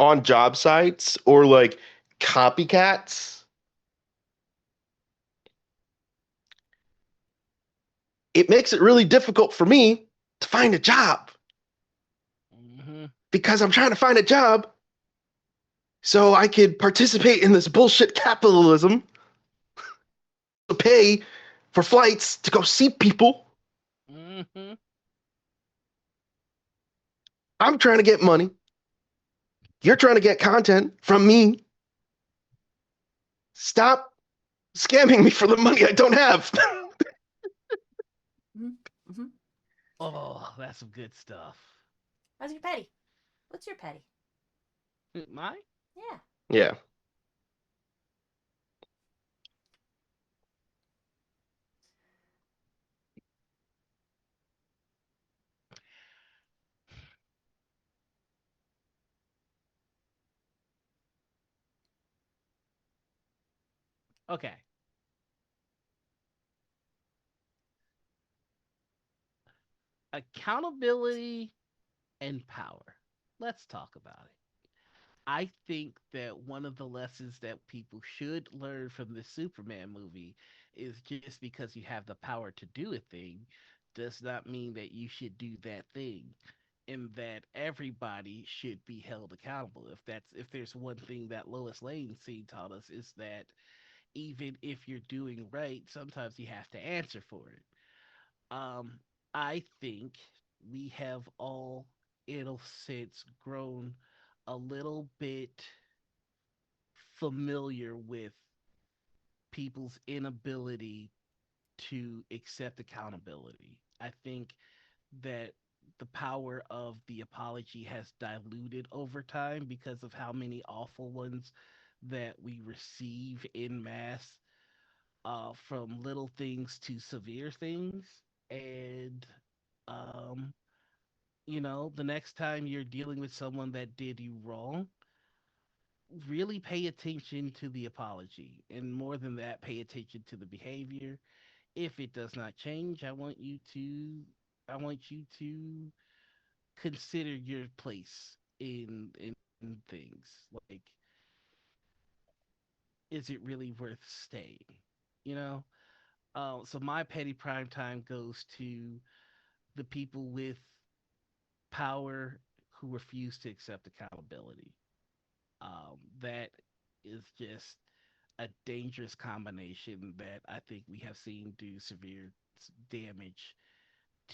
on job sites or like copycats, it makes it really difficult for me to find a job. Because I'm trying to find a job so I could participate in this bullshit capitalism to pay for flights to go see people. I'm trying to get money. You're trying to get content from me. Stop scamming me for the money I don't have. Oh, that's some good stuff. How's your petty? What's your petty? Mine? Yeah. Yeah. Okay. Accountability and power. Let's talk about it. I think that one of the lessons that people should learn from the Superman movie is just because you have the power to do a thing does not mean that you should do that thing, and that everybody should be held accountable. If there's one thing that Lois Lane scene taught us is that even if you're doing right, sometimes you have to answer for it. Um, I think we have all, in a sense, grown a little bit familiar with people's inability to accept accountability. I think that the power of the apology has diluted over time because of how many awful ones that we receive in mass, from little things to severe things. And um, the next time you're dealing with someone that did you wrong, really pay attention to the apology. And more than that, pay attention to the behavior. If it does not change, I want you to consider your place in things. Like, is it really worth staying? You know? So my petty prime time goes to the people with power who refuse to accept accountability. That is just a dangerous combination that I think we have seen do severe damage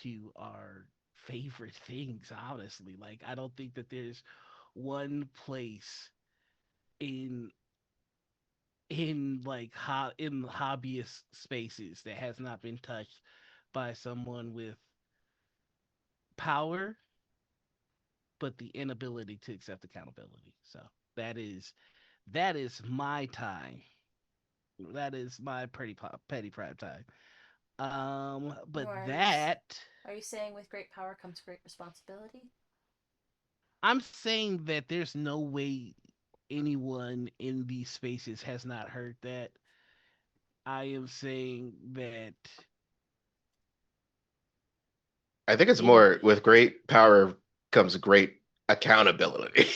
to our favorite things, honestly. Like, I don't think that there's one place in like in hobbyist spaces that has not been touched by someone with power but the inability to accept accountability. So that is my time. That is my petty prime time. But Nor that are you saying with great power comes great responsibility? I'm saying that there's no way anyone in these spaces has not heard that. I am saying that I think it's any more with great power comes great accountability.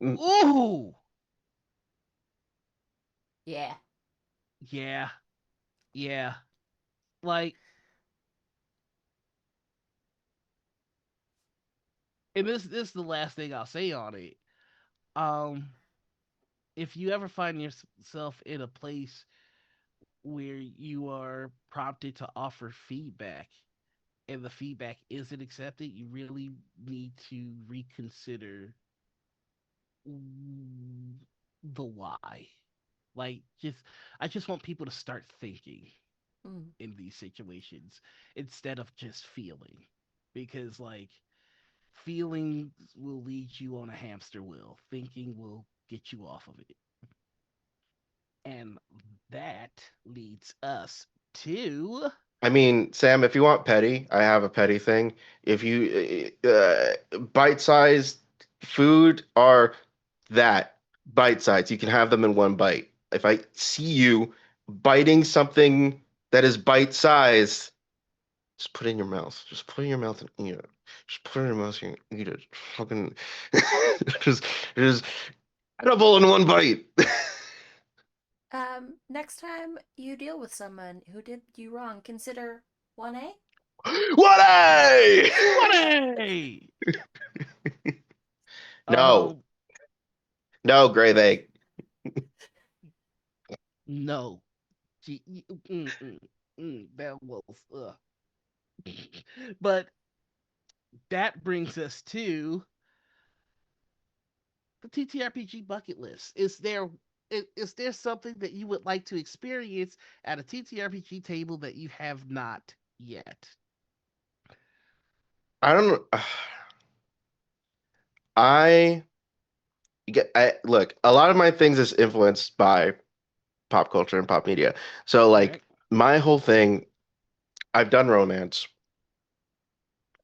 ooh Yeah. yeah yeah like, and this is the last thing I'll say on it. Um, if you ever find yourself in a place where you are prompted to offer feedback and the feedback isn't accepted, you really need to reconsider the why. Like, I just want people to start thinking in these situations instead of just feeling, because like feelings will lead you on a hamster wheel. Thinking will get you off of it. And that leads us to. I mean, Sam, if you want petty, I have a petty thing. If you bite-sized food are that bite size, you can have them in one bite. If I see you biting something that is bite-sized, just put it in your mouth. Just put it in your mouth and eat it. Just put it in your mouth and eat it. Fucking just edible in one bite. Next time you deal with someone who did you wrong, consider 1A. What a! What a! No. No, grave egg. No. That was but that brings us to the TTRPG bucket list. Is there something that you would like to experience at a TTRPG table that you have not yet? I don't. I look. A lot of my things is influenced by pop culture and pop media. So like my whole thing, I've done romance.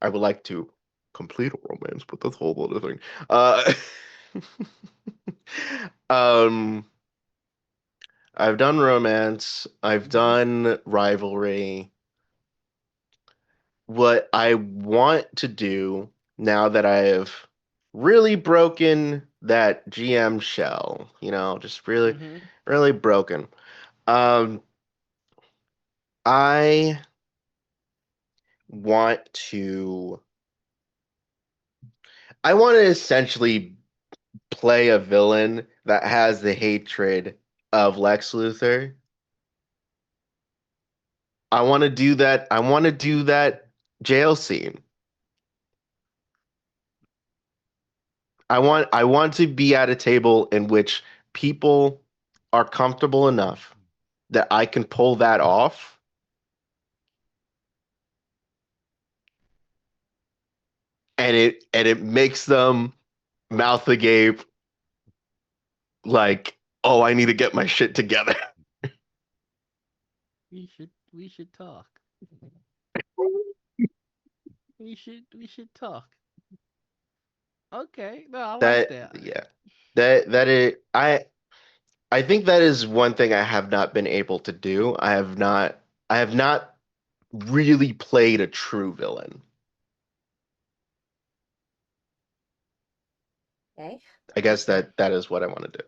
I would like to complete a romance, but that's a whole other thing. Um, I've done romance. I've done rivalry. What I want to do now that I have really broken that GM shell, just really, really broken. I want to essentially play a villain that has the hatred of Lex Luthor. I want to do that. I want to do that jail scene. I want to be at a table in which people are comfortable enough that I can pull that off. And it makes them mouth agape like, oh, I need to get my shit together. We should talk. we should talk. Okay, no, I like that. Yeah. That is I think that is one thing I have not been able to do. I have not really played a true villain. Okay. I guess that is what I want to do.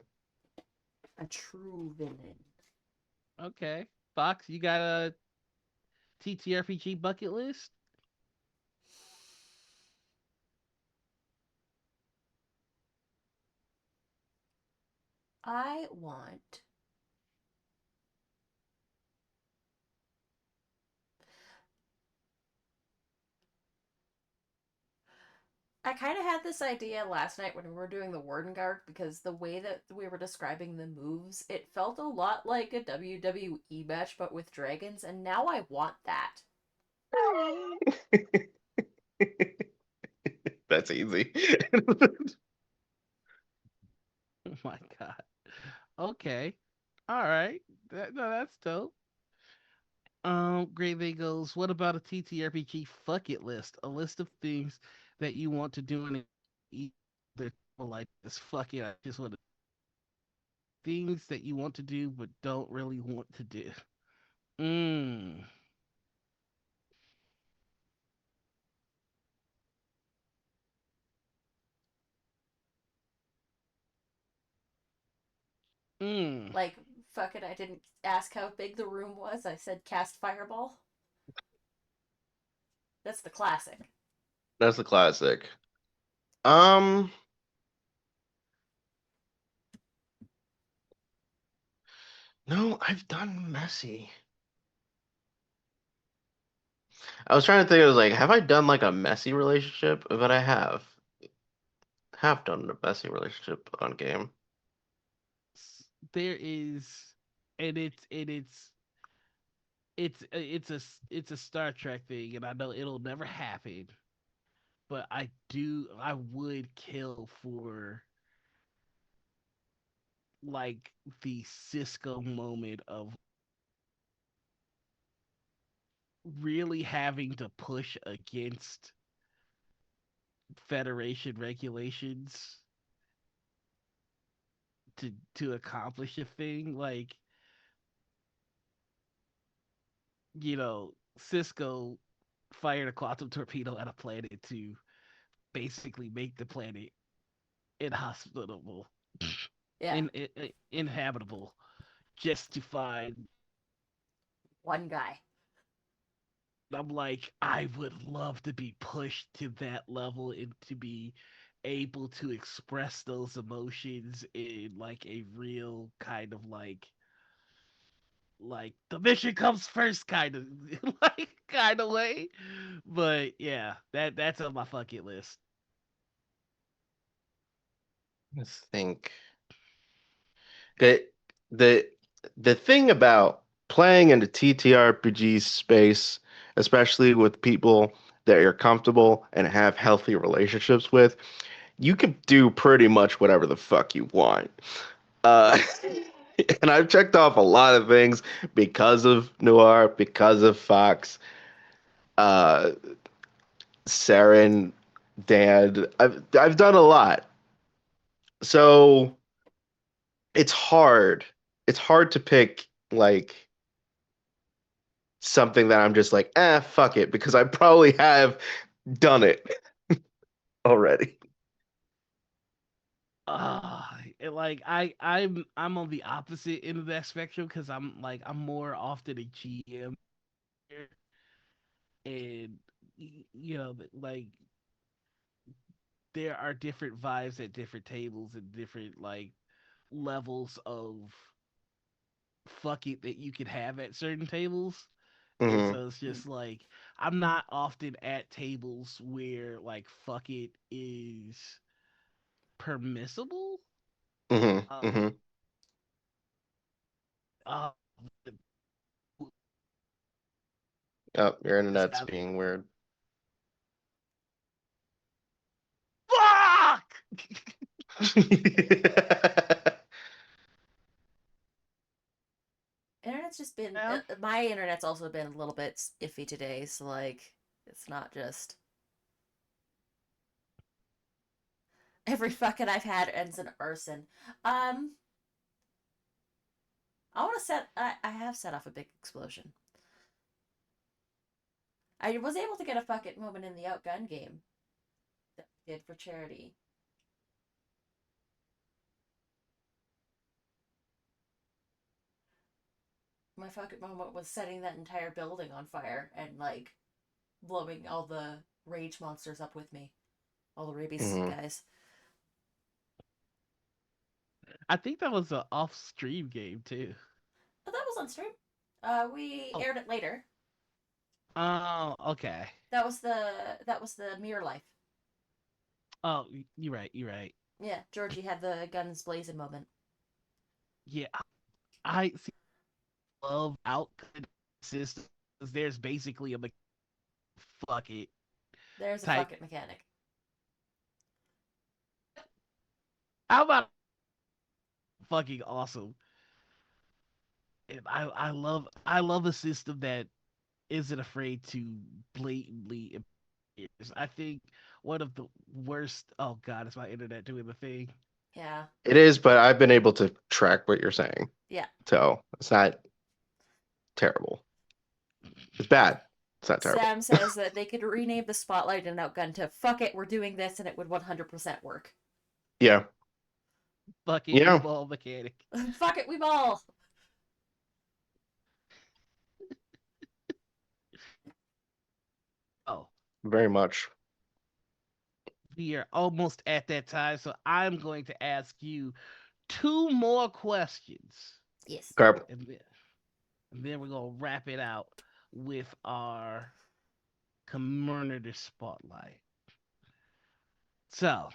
A true villain. Okay. Fox, you got a TTRPG bucket list? I want I kind of had this idea last night when we were doing the Warden Guard because the way that we were describing the moves, it felt a lot like a WWE match but with dragons, and now I want that. That's easy. Oh my god. Okay. All right. No, that's dope. Great Bagels, what about a TTRPG fuck it list? A list of things that you want to do in either like this fuck it. I just want to things that you want to do but don't really want to do. Mm. Mm. Like, fuck it, I didn't ask how big the room was. I said cast fireball. That's the classic. That's the classic. No, I've done messy. I was trying to think. I was like, have I done like a messy relationship? But I have done a messy relationship on game. There is, and it's a Star Trek thing, and I know it'll never happen, but I would kill for like the Cisco moment of really having to push against Federation regulations to accomplish a thing. Like, Cisco fired a quantum torpedo at a planet to basically make the planet inhospitable, Yeah. inhabitable, just to find one guy. I'm like, I would love to be pushed to that level and to be able to express those emotions in like a real kind of like the mission comes first kind of kind of way. But yeah, that's on my fucking list. Let's think. The the thing about playing in the TTRPG space, especially with people that you're comfortable and have healthy relationships with, you can do pretty much whatever the fuck you want. Uh, and I've checked off a lot of things because of Noir, because of Fox, uh, Saren, Dan. I've done a lot. So it's hard. It's hard to pick like something that I'm just like, fuck it, because I probably have done it already. Like I'm on the opposite end of that spectrum because I'm more often a GM, and like there are different vibes at different tables and different like levels of fuck it that you can have at certain tables. And so it's just like I'm not often at tables where like fuck it is permissible. Oh, your internet's being weird. Fuck! Internet's just been my internet's also been a little bit iffy today, so like it's not just every fucking I've had ends in arson. I want to I have set off a big explosion. I was able to get a fuck it moment in the Outgun game that we did for charity. My fucking moment was setting that entire building on fire and like blowing all the rage monsters up with me, all the rabies guys. I think that was an off-stream game too. But that was on stream. We aired it later. Oh, okay. That was the Mirror Life. Oh, you're right. You're right. Yeah, Georgie had the guns blazing moment. Yeah, I see, love outcome systems. There's basically a fuck it. There's a type. fuck it mechanic. How about fucking awesome? And I love a system that isn't afraid to blatantly. I think one of the worst. Oh God, is my internet doing the thing? Yeah. It is, but I've been able to track what you're saying. Yeah. So it's not terrible. It's bad. It's not terrible. Sam says that they could rename the Spotlight and Outgun to "Fuck it, we're doing this," and it would 100% work. Yeah. Fucking Yeah. ball mechanic. Fuck it, we ball. Oh, Very much. we are almost at that time, so I'm going to ask you 2 more questions. Yes. Okay. And then we're gonna wrap it out with our community spotlight. So,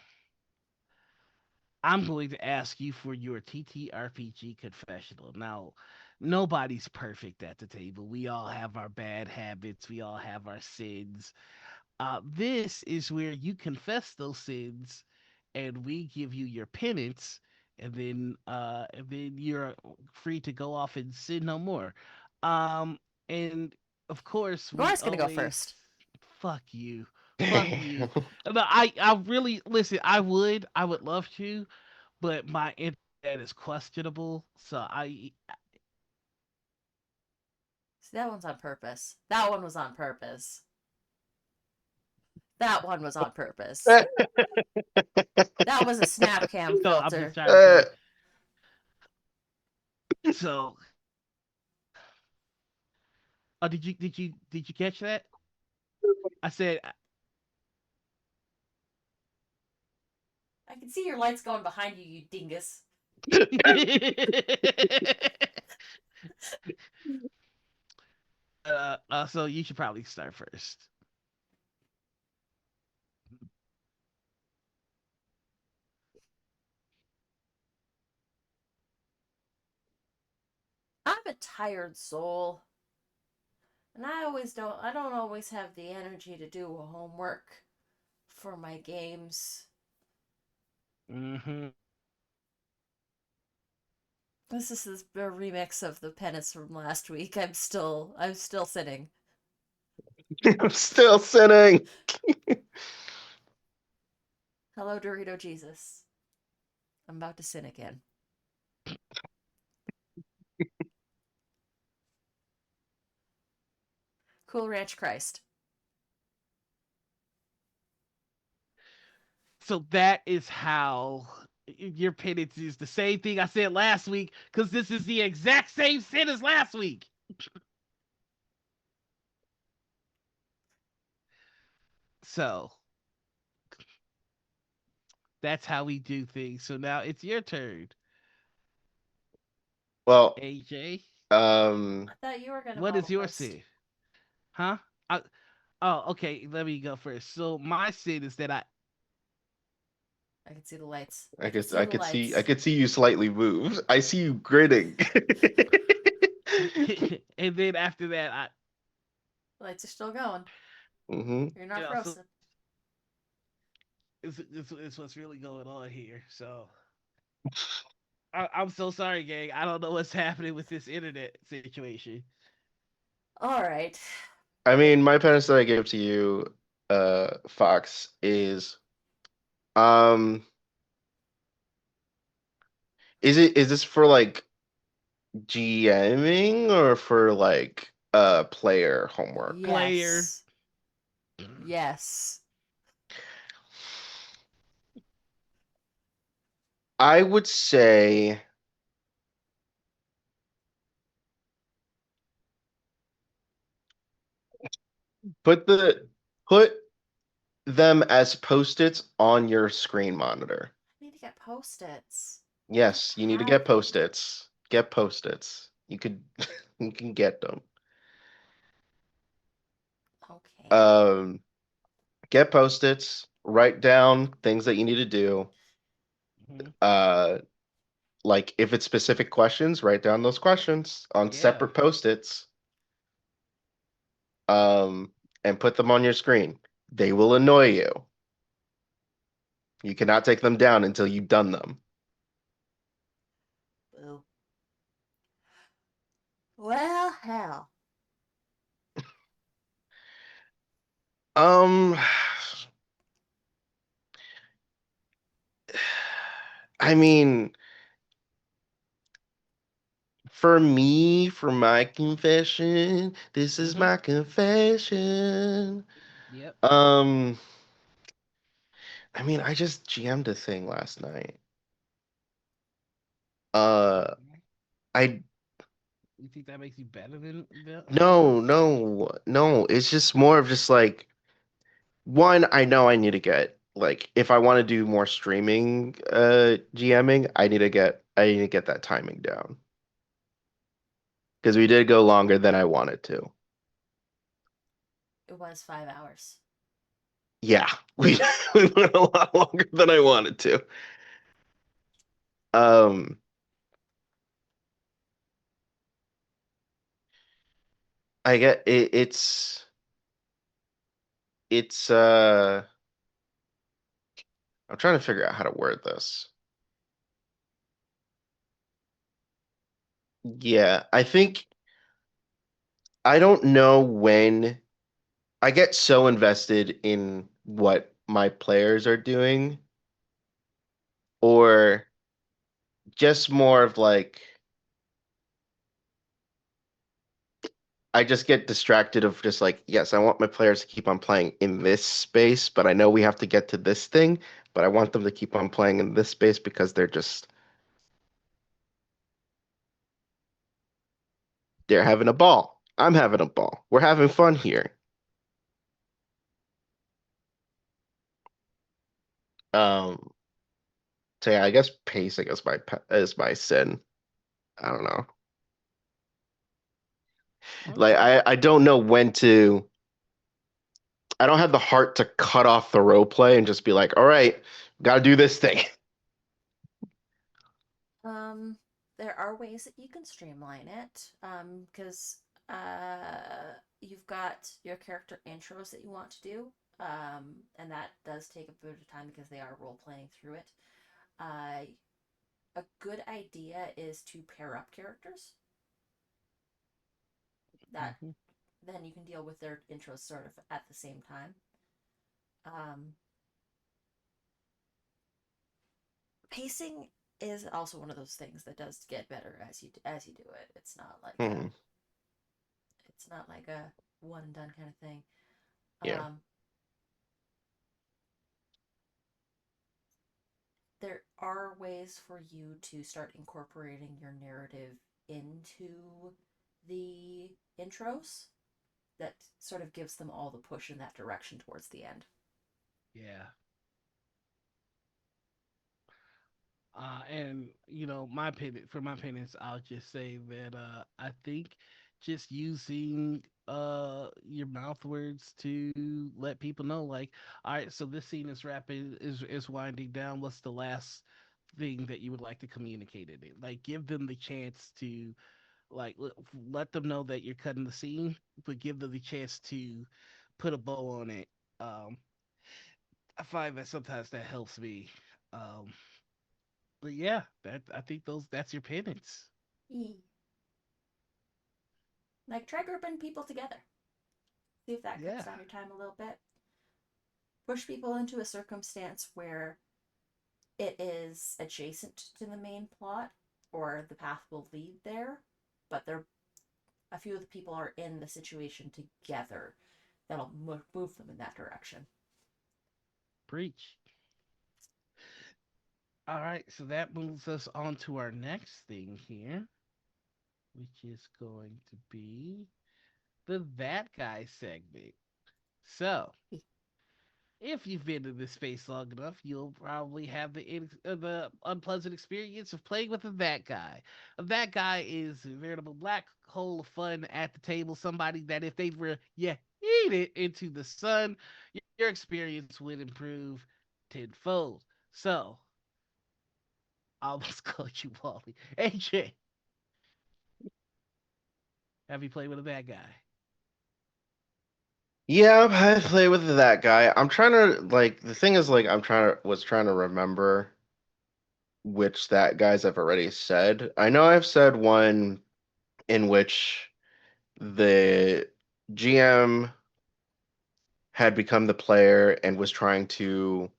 I'm going to ask you for your TTRPG confessional. Now, nobody's perfect at the table. We all have our bad habits. We all have our sins. This is where you confess those sins, and we give you your penance, and then you're free to go off and sin no more. And of course, Nora's gonna go first. Fuck you. Fuck you. No, I really listen. I would love to, but my internet is questionable. So See, that one's on purpose. That one was on purpose. That one was on purpose. That was a snap cam No, I'm filter. just trying to so, oh, did you catch that? I said, I can see your lights going behind you, you dingus. so you should probably start first. I'm a tired soul. And I don't always have the energy to do homework for my games. Mm-hmm. This is a remix of the penance from last week. I'm still sitting. I'm still sitting. Hello, Dorito Jesus. I'm about to sin again. Cool Ranch Christ. So that is how your penance is the same thing I said last week, because this is the exact same sin as last week. So that's how we do things. So now it's your turn. Well, AJ. I thought you were gonna. What is your first. sin? Huh? Okay. Let me go first. So my sin is that I can see the lights. I could see you slightly moved. I see you grinning. And then after that, Lights are still going. Mm-hmm. You're not Yeah, frozen. it's what's really going on here. So I'm so sorry, gang. I don't know what's happening with this internet situation. All right. I mean, my penance that I gave to you, Fox, is is this for like GMing or for like player homework? Yes. Player. Yes. I would say Put them as post-its on your screen monitor. I need to get post-its. Yes, you need to get post-its. Get post-its. You could you can get them. Okay. Get post-its, write down things that you need to do. Like if it's specific questions, write down those questions on separate post-its. And put them on your screen. They will annoy you. You cannot take them down until you've done them. Boo. Well, hell. Um, I mean, for me, for my confession, this is my confession. Yep. I mean, I just GM'd a thing last night. I You think that makes you better than no. It's just more of just like one, I know I need to get like if I want to do more streaming GMing, I need to get that timing down. Because we did go longer than I wanted to. It was 5 hours. Yeah, we we went a lot longer than I wanted to. Um I get it, it's I'm trying to figure out how to word this. Yeah, I think I don't know when I get so invested in what my players are doing, or just more of like I just get distracted of just like, yes, I want my players to keep on playing in this space, but I know we have to get to this thing, but I want them to keep on playing in this space because they're having a ball. I'm having a ball. We're having fun here. Um, so yeah, I guess pacing is my sin. I don't know. Like I don't know when to. I don't have the heart to cut off the role play and just be like, all right, gotta do this thing. There are ways that you can streamline it. Because you've got your character intros that you want to do. And that does take a bit of time because they are role playing through it. A good idea is to pair up characters. That then you can deal with their intros sort of at the same time. Pacing is also one of those things that does get better as you do it. It's not like it's not like a one and done kind of thing. Yeah. There are ways for you to start incorporating your narrative into the intros that sort of gives them all the push in that direction towards the end. Yeah. And my opinion, for my opinions, I'll just say that I think just using your mouth words to let people know, like, all right, so this scene is wrapping is winding down. What's the last thing that you would like to communicate in it? Like, give them the chance to like let them know that you're cutting the scene, but give them the chance to put a bow on it. I find that sometimes that helps me. Um, but yeah, that I think that's your penance. Like, try grouping people together. See if that cuts down your time a little bit. Push people into a circumstance where it is adjacent to the main plot, or the path will lead there, but a few of the people are in the situation together that'll move them in that direction. Preach. All right, so that moves us on to our next thing here, which is going to be the That Guy segment. So, if you've been in this space long enough, you'll probably have the unpleasant experience of playing with a that guy. A that guy is a veritable black hole of fun at the table. Somebody that if they were yeeted into the sun, your experience would improve tenfold. So, I almost called you Wally. AJ, have you played with a bad guy? Yeah, I play with that guy. I'm trying to like the thing is like was trying to remember which that guys I've already said. I know I've said one in which the GM had become the player and was trying to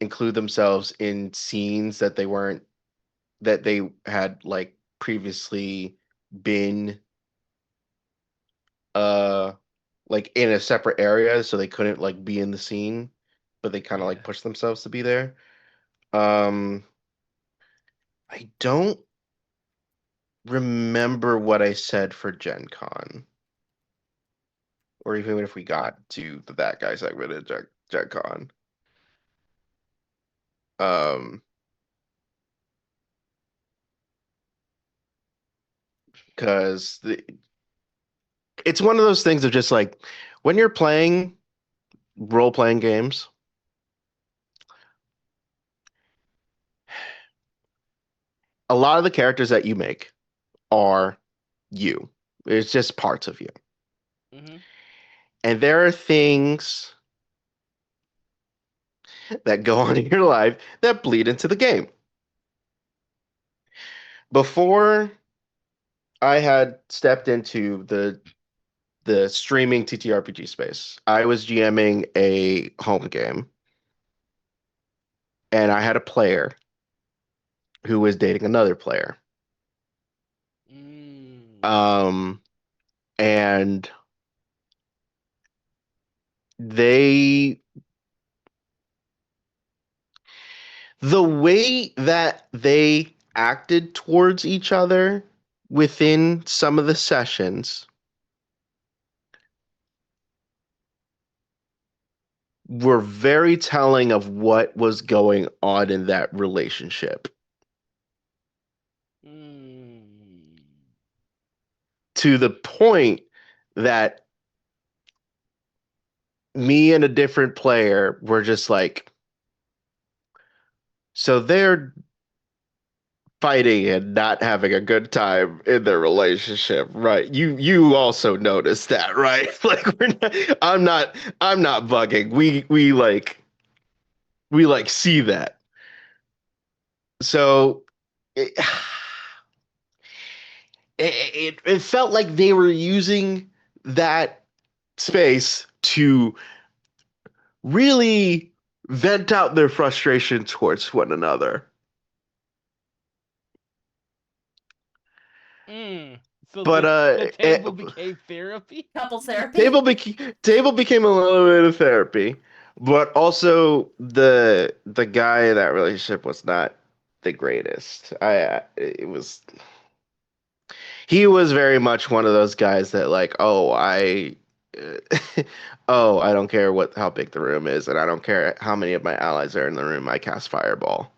include themselves in scenes that they had like previously been uh like in a separate area so they couldn't like be in the scene, but they kind of like pushed themselves to be there. Um I don't remember what I said for Gen Con. Or even if we got to that guy segment at Gen Con. Um because it's one of those things of just like when you're playing role-playing games, a lot of the characters that you make are you. It's just parts of you. Mm-hmm. And there are things that go on in your life that bleed into the game. Before I had stepped into the streaming TTRPG space, I was GMing a home game, and I had a player who was dating another player. And they the way that they acted towards each other within some of the sessions were very telling of what was going on in that relationship. To the point that me and a different player were just like, so they're fighting and not having a good time in their relationship, right? You also noticed that, right? Like I'm not bugging. We see that. So it, it felt like they were using that space to really vent out their frustration towards one another. So But the table became therapy? Couples therapy? Table became a little bit of therapy, but also the guy in that relationship was not the greatest. He was very much one of those guys that like, oh, I don't care how big the room is, and I don't care how many of my allies are in the room. I cast fireball.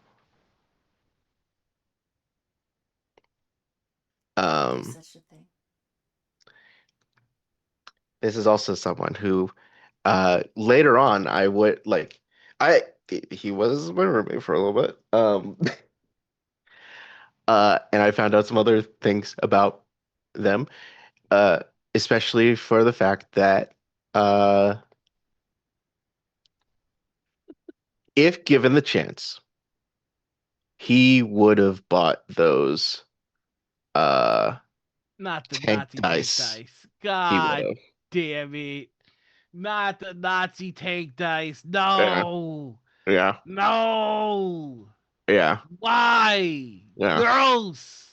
Such a thing. This is also someone who later on he was my roommate for a little bit. And I found out some other things about them, especially for the fact that if given the chance, he would have bought those Not the tank Nazi dice. tank dice. God damn it. Not the Nazi tank dice. No. Yeah. No. Yeah. Why? Yeah. Gross.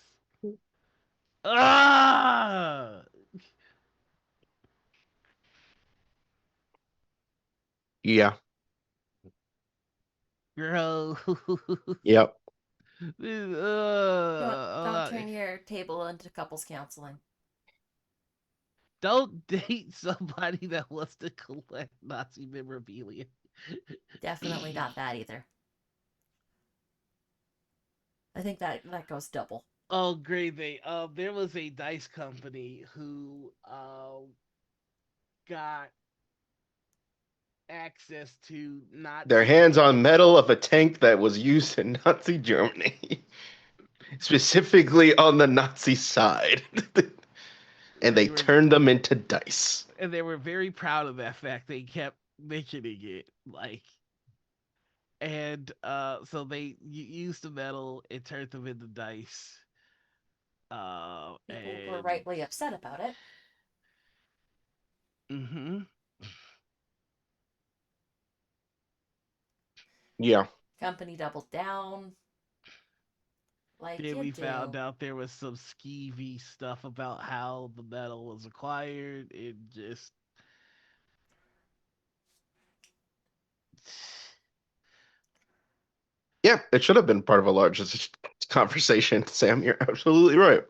Ah. Yeah. Gross. Yep. Don't turn your table into couples counseling. Don't date somebody that wants to collect Nazi memorabilia. Definitely not that either. I think that goes double. Oh, great thing. There was a dice company who got access to not Their hands on metal of a tank that was used in Nazi Germany, specifically on the Nazi side, and they turned them into dice. and they were very proud of that fact. They kept mentioning it, like, and so they used the metal and turned them into dice. People were And rightly upset about it. mm-hmm. Yeah. Company doubled down. Like Then you we do. found out there was some skeevy stuff about how the metal was acquired. It just Yeah, it should have been part of a larger conversation, Sam. You're absolutely right.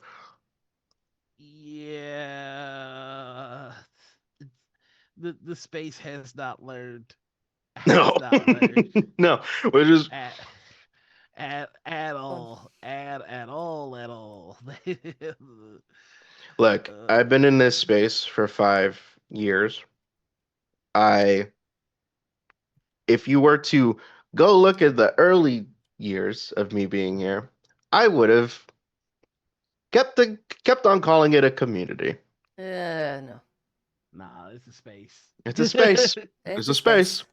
yeah. The space has not learned. No, Has not learned no, we're just at all. At all. look. I've been in this space for 5 years. If you were to go look at the early years of me being here, I would have kept on calling it a community. No. Nah, it's a space. It's a space. It's a space.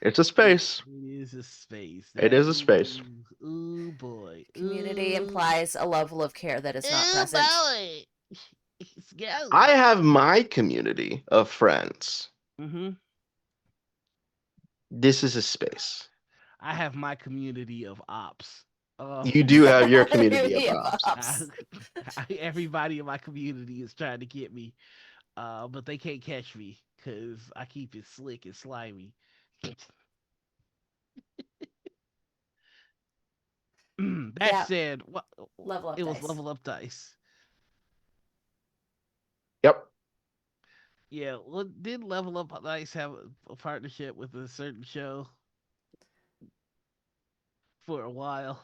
It's a space. It is a space. It is a space. Ooh boy. Community implies a level of care that is not present. Boy. Let's go. I have my community of friends. Mm-hmm. This is a space. I have my community of ops. You do have your community of ops. Everybody in my community is trying to get me, but they can't catch me because I keep it slick and slimy. That said, level up it was dice. level up dice. Yep. Yeah, well, did Level Up Dice have a partnership with a certain show for a while?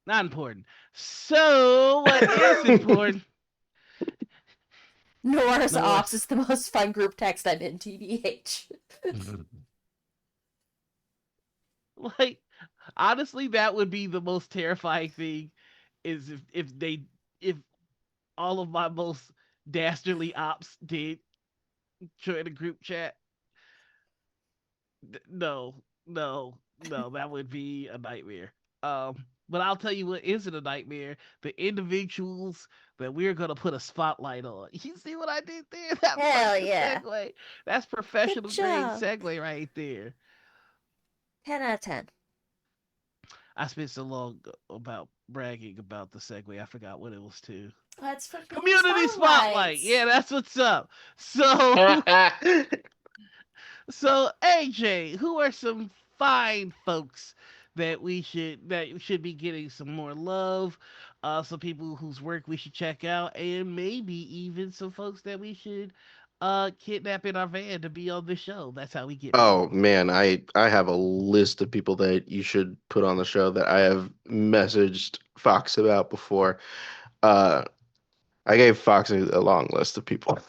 Not important. So, what is important? Nora's Ops is the most fun group text I'm in, TBH. Like, honestly, that would be the most terrifying thing, is if all of my most dastardly ops did join a group chat. No, that would be a nightmare. But I'll tell you what isn't a nightmare: the individuals that we're gonna put a spotlight on. You see what I did there? That's Hell perfect yeah. segue. That's professional Good grade job. segue right there. 10 out of 10. I spent so long about bragging about the segue, I forgot what it was to. That's for Community spotlight. Yeah, that's what's up. So, so AJ, who are some fine folks that should be getting some more love? Some people whose work we should check out, and maybe even some folks that we should kidnap in our van to be on the show. That's how we get. Oh man, I have a list of people that you should put on the show that I have messaged Fox about before. I gave Fox a long list of people.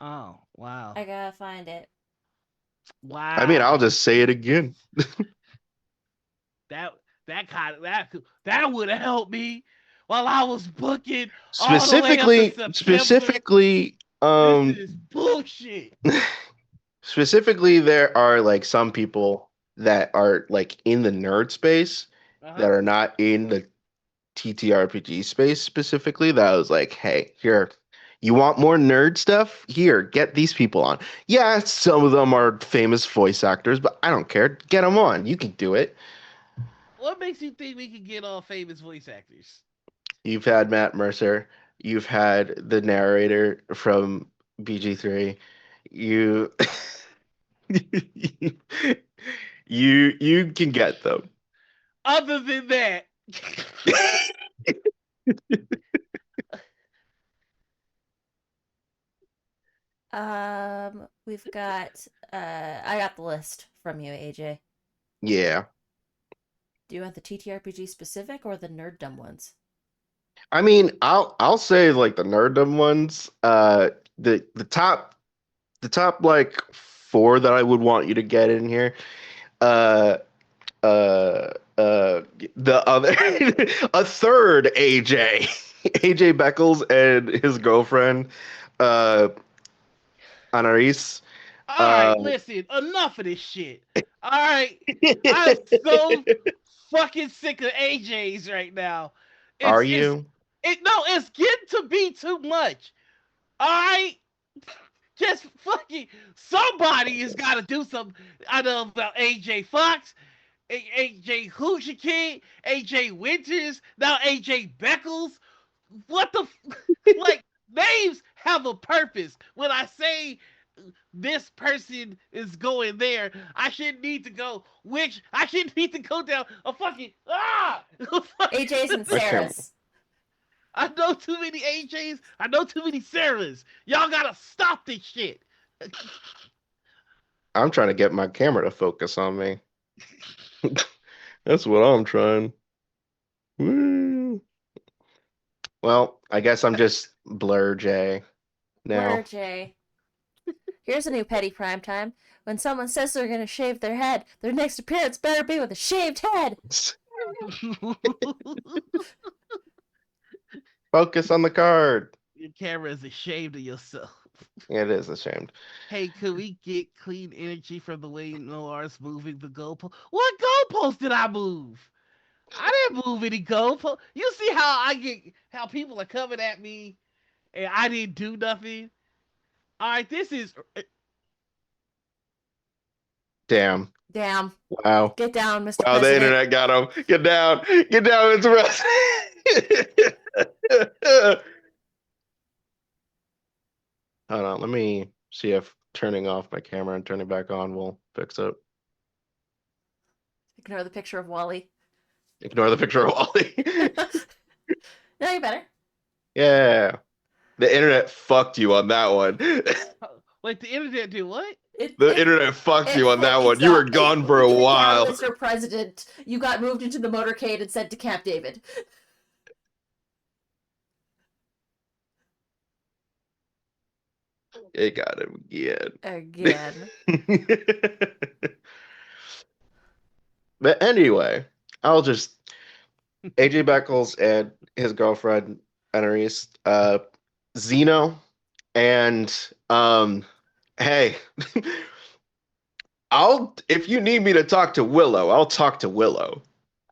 Oh wow! I gotta find it. Wow. I mean, I'll just say it again. that would have helped me while I was booking. Specifically, this is bullshit. Specifically, there are like some people that are like in the nerd space that are not in the TTRPG space specifically. That I was like, hey, here, you want more nerd stuff? Here, get these people on. Yeah, some of them are famous voice actors, but I don't care. Get them on. You can do it. What makes you think we can get all famous voice actors? You've had Matt Mercer. You've had the narrator from BG3. You you can get them. Other than that, We've got I got the list from you, AJ. Yeah. Do you want the TTRPG specific or the nerddom ones? I mean, I'll say like the nerddom ones. The top like 4 that I would want you to get in here. Uh, the other a third AJ Beckles and his girlfriend, Anais. All right, listen, enough of this shit. All right, I'm so fucking sick of AJ's right now. Are you? It's getting to be too much. All right, just fucking somebody has got to do something. I know about AJ Fox, AJ Hoosier King, AJ Winters, now AJ Beckles. What the like? Names have a purpose. When I say this person is going there, I shouldn't need to go. I shouldn't need to go down a fucking AJ's and Sarah's. I know too many AJs. I know too many Sarahs. Y'all gotta stop this shit. I'm trying to get my camera to focus on me. That's what I'm trying. Woo. Well, I guess I'm just Blur J now. Blur J. Here's a new petty prime time. When someone says they're gonna shave their head, their next appearance better be with a shaved head. Focus on the card. Your camera is ashamed of yourself. It is ashamed. Hey, could we get clean energy from the way Noir's moving the goalpost? What goalpost did I move? I didn't move any goalpost. You see how people are coming at me and I didn't do nothing? All right, this is... Damn. Wow. Get down, Mr. Wow, President. the internet got him. Get down, Mr. President. Hold on, let me see if turning off my camera and turning back on will fix it. Ignore the picture of Wally. Ignore the picture of Wally. No, you better. Yeah. The internet fucked you on that one. Like the internet did what? The internet fucked you on that one. You were gone for a while. Mr. President, you got moved into the motorcade and sent to Camp David. It got him Again. But anyway, I'll just AJ Beckles and his girlfriend Anais, Zeno, and hey, if you need me to talk to Willow, I'll talk to Willow.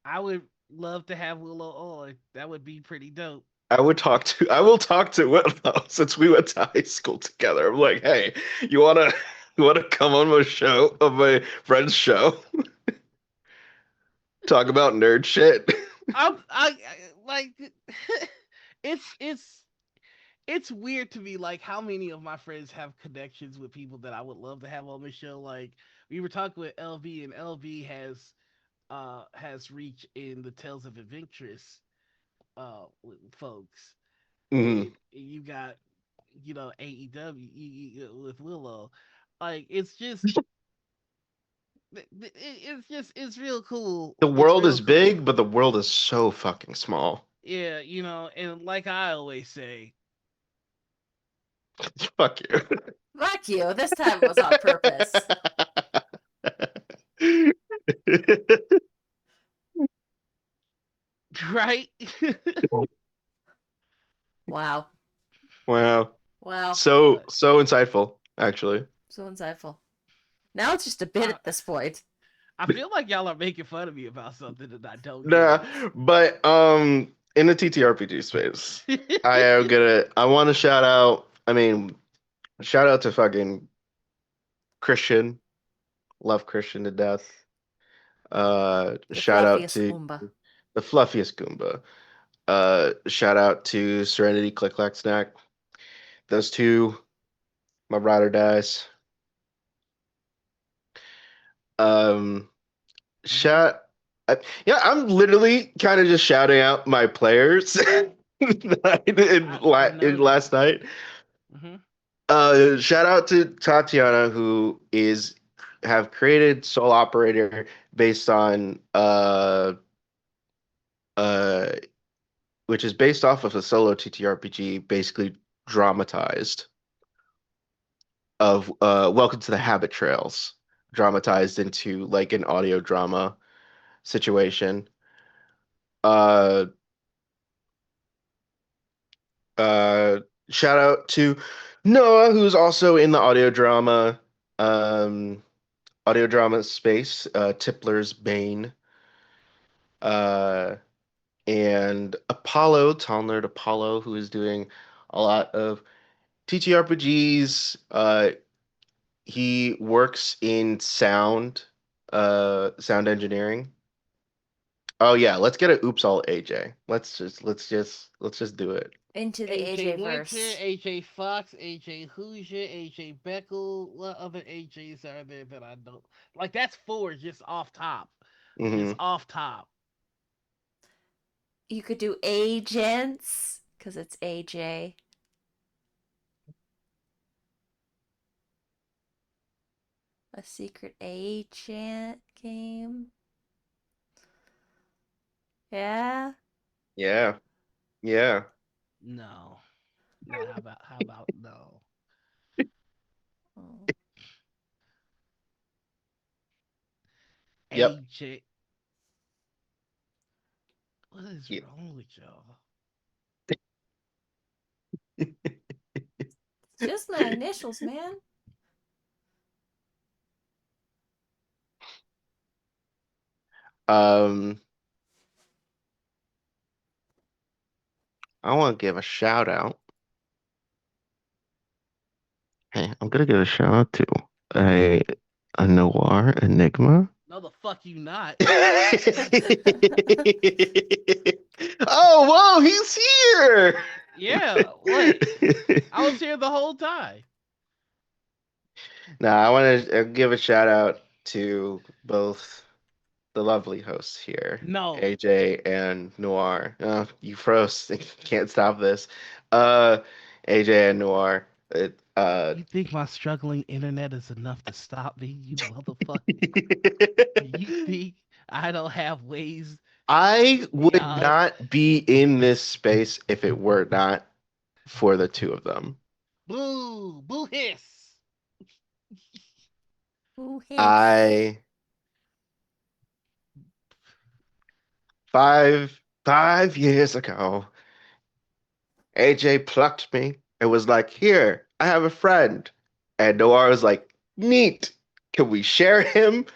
I would love to have Willow on. That would be pretty dope. I will talk to Willow since we went to high school together. I'm like, hey, you wanna come on my friend's show? Talk about nerd shit. I like it's weird to me like how many of my friends have connections with people that I would love to have on the show. Like we were talking with LB, and LB has reach in the Tales of Adventurous with folks. Mm-hmm. You got AEW with Willow. Like it's real cool. The world is big, but the world is so fucking small. Yeah, and like I always say, fuck you. Fuck you. This time it was on purpose. Right? Wow. Wow. So insightful, actually. So insightful. Now it's just a bit at this point. I feel like y'all are making fun of me about something that I don't Nah, but in the TTRPG space, I want to shout out to fucking Christian. Love Christian to death. Shout out to Goomba. the fluffiest Goomba. Shout out to Serenity Click Clack Snack. Those two, my ride or dies. I'm literally kind of just shouting out my players that I did last night. Mm-hmm. Shout out to Tatiana, who have created Soul Operator based on uh which is based off of a solo TTRPG, basically dramatized, of Welcome to the Habit Trails, dramatized into like an audio drama situation. Uh uh Shout out to Noah, who's also in the um audio drama space, Tipler's Bane. Uh and Apollo, Tall Nerd Apollo, who is doing a lot of TTRPGs. He works in sound engineering. Oh yeah, let's get a oops all AJ. Let's just do it. Into the AJ AJ Winter, verse. AJ Fox, AJ Hoosier, AJ Beckel. What other AJs are there that I don't like? That's 4 just off top. Just Mhm. off top. You could do agents because it's AJ. A secret agent game. Yeah. Yeah. Yeah. No. No, how about no? Oh. Yep. AJ. What is Yep. wrong with y'all? It's just my initials, man. Um, I want to give a shout out. Hey, I'm gonna give a shout out to a Noir Enigma. No, the fuck you not. Oh, whoa, he's here. Yeah, what? I was here the whole time. Now, I want to give a shout out to both the lovely hosts here, No. AJ and Noir. Oh, you froze. Can't stop this. Uh, AJ and Noir. You think my struggling internet is enough to stop me, you motherfucker? You think I don't have ways I would beyond? not be in this space if it were not for the two of them. Boo! Boo hiss! Boo hiss. I 5 years ago, AJ plucked me and was like, "Here, I have a friend." And Noir was like, "Neat. Can we share him?"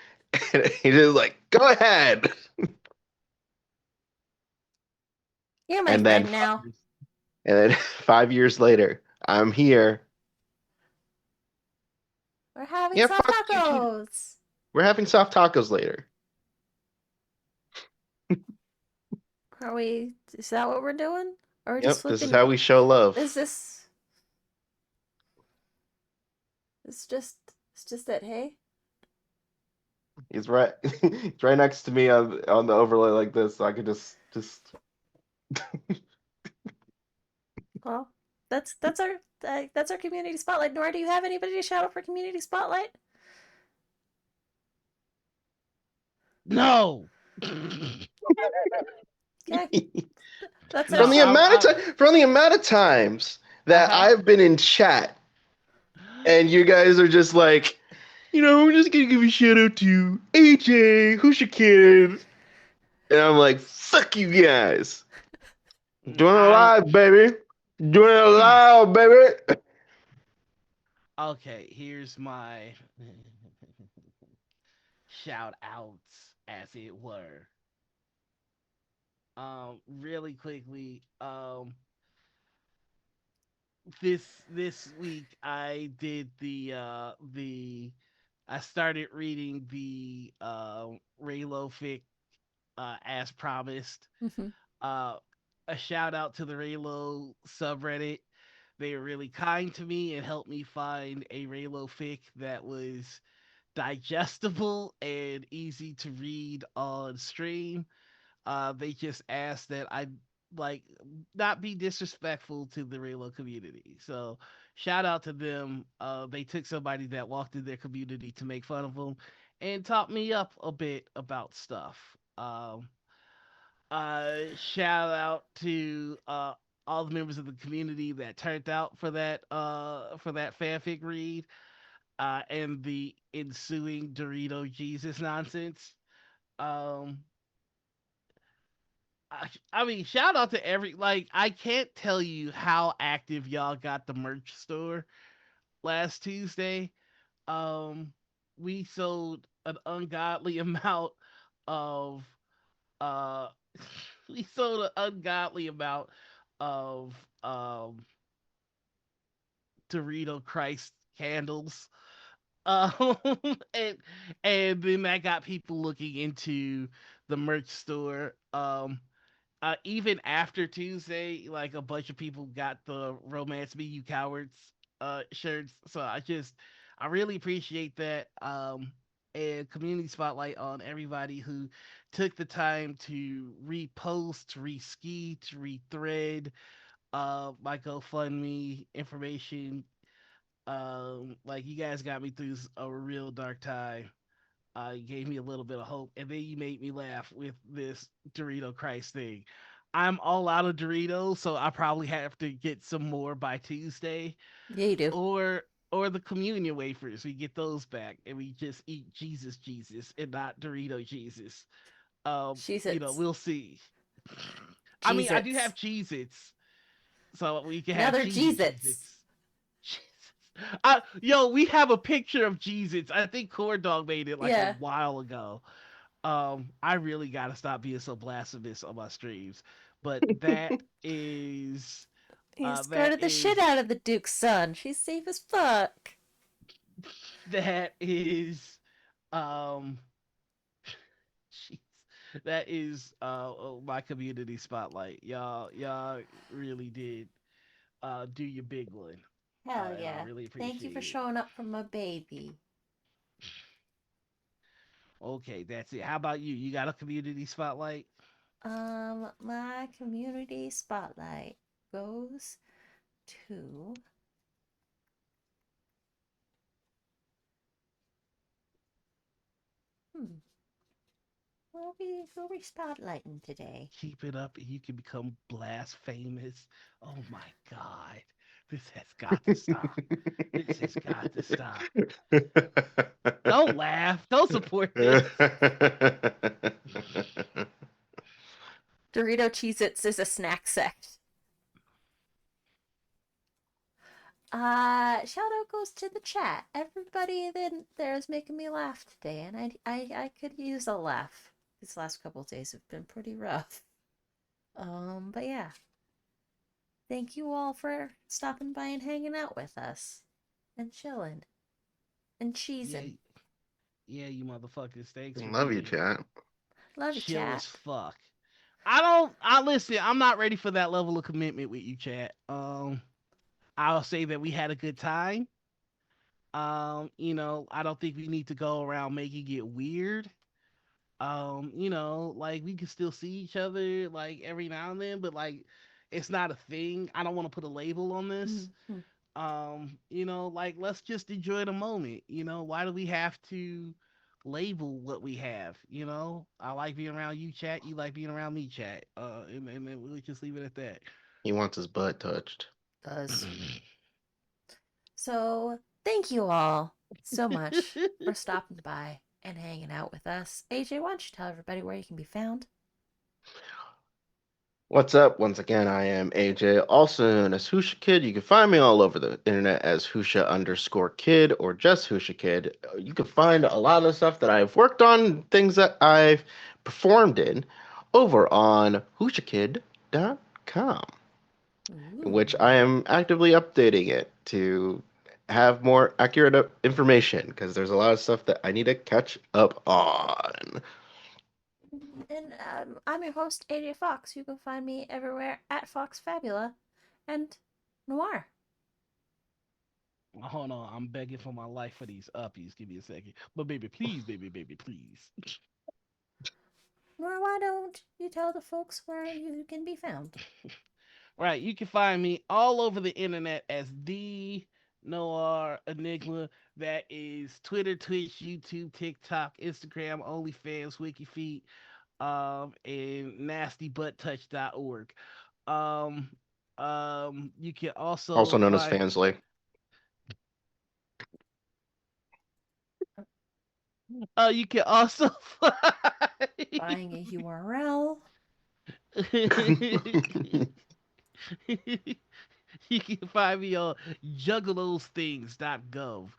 And he was like, "Go ahead." You're my And friend then now. and then 5 years later, I'm here. We're having Yeah, soft fuck you, tacos. We're having soft tacos later. Are we? Is that what we're doing? Or are we just Yep, this is flipping? how we show love. Is this? It's just that. Hey. He's right. He's right next to me on the overlay like this, so I could just. Well, that's our community spotlight. Nora, do you have anybody to shout out for community spotlight? No. Yeah. That's From the amount of times that I've been in chat, and you guys are just like, we're just gonna give a shout out to AJ, who's your kid? And I'm like, fuck you guys. Doing it live, baby. Doing it live, baby. Okay, here's my shout outs, as it were. Really quickly, this week I did I started reading the Raylo fic as promised. Mhm. A shout out to the Raylo subreddit. They were really kind to me and helped me find a Raylo fic that was digestible and easy to read on stream. They just asked that I like not be disrespectful to the Raylo community. So shout out to them. They took somebody that walked in their community to make fun of them and taught me up a bit about stuff. Shout out to all the members of the community that turned out for that fanfic read and the ensuing Dorito Jesus nonsense. Um, I mean, shout out to I can't tell you how active y'all got the merch store last Tuesday. Um, we sold an ungodly amount of uh we sold an ungodly amount of Dorito Christ candles. Um and then that got people looking into the merch store. Even after Tuesday, like a bunch of people got the Romance Me You Cowards shirts. So I really appreciate that. And community spotlight on everybody who took the time to repost, reskeet, rethread my GoFundMe information. Like you guys got me through a real dark time. You gave me a little bit of hope, and then you made me laugh with this Dorito Christ thing. I'm all out of Doritos, so I probably have to get some more by Tuesday. Yeah, you do. Or the communion wafers. We get those back, and we just eat Jesus, and not Dorito Jesus. We'll see. I mean, I do have Cheez-Its, so we can have Cheez-Its. We have a picture of Jesus. I think Cord Dog made it a while ago. I really gotta stop being so blasphemous on my streams. But that is he scared the shit out of the Duke's son. She's safe as fuck. That is that is my community spotlight. Y'all really did do your big one. Hell yeah. I really appreciate Thank you for showing up for my baby. Okay, that's it. How about you? You got a community spotlight? My community spotlight goes to Who are we spotlighting today? Keep it up and you can become blasphemous. Oh my god. This has got to stop. This has got to stop. Don't laugh. Don't support this. Dorito Cheez-Its is a snack sect. Shout out goes to the chat. Everybody there is making me laugh today, and I could use a laugh. These last couple of days have been pretty rough. But yeah. Thank you all for stopping by and hanging out with us. And chilling. And cheesing. Yeah, you motherfuckers. Thanks. Love you, chat. Love you, Chill chat. as fuck. Listen, I'm not ready for that level of commitment with you, chat. I'll say that we had a good time. I don't think we need to go around making it weird. We can still see each other every now and then, but it's not a thing. I don't want to put a label on this. Mm-hmm. Let's just enjoy the moment. Why do we have to label what we have? I like being around you, chat. You like being around me, chat. And we'll just leave it at that. He wants his butt touched. Does. So, thank you all so much for stopping by and hanging out with us. AJ, why don't you tell everybody where you can be found? What's up? Once again, I am AJ, also known as Husha Kid. You can find me all over the internet as Husha_Kid or just Husha Kid. You can find a lot of the stuff that I've worked on, things that I've performed in, over on HushaKid.com, in which I am actively updating it to have more accurate information, because there's a lot of stuff that I need to catch up on. And I'm your host, AJ Fox. You can find me everywhere at Fox Fabula and Noir. Hold on, I'm begging for my life for these uppies. Give me a second. But baby, please, baby, please. Noir, why don't you tell the folks where you can be found? Right. You can find me all over the internet as the Noir Enigma. That is Twitter, Twitch, YouTube, TikTok, Instagram, OnlyFans, WikiFeet, and NastyButtTouch.org. You can Also known as Fansly. You can also buying a URL. You can find me on jugglethosethings.gov.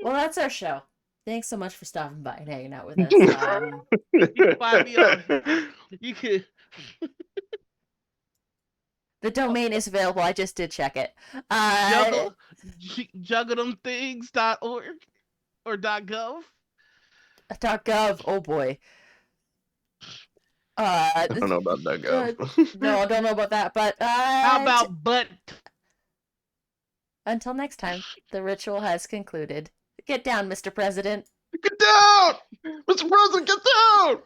Well, that's our show. Thanks so much for stopping by and hanging out with us. You can find me on. You can. The domain is available. I just did check it. Jugglethemthings.org or .gov. .gov. Oh boy. I don't know about .gov. No, I don't know about that. But how about but? Until next time, the ritual has concluded. Get down, Mr. President. Get down, Mr. President. Get down.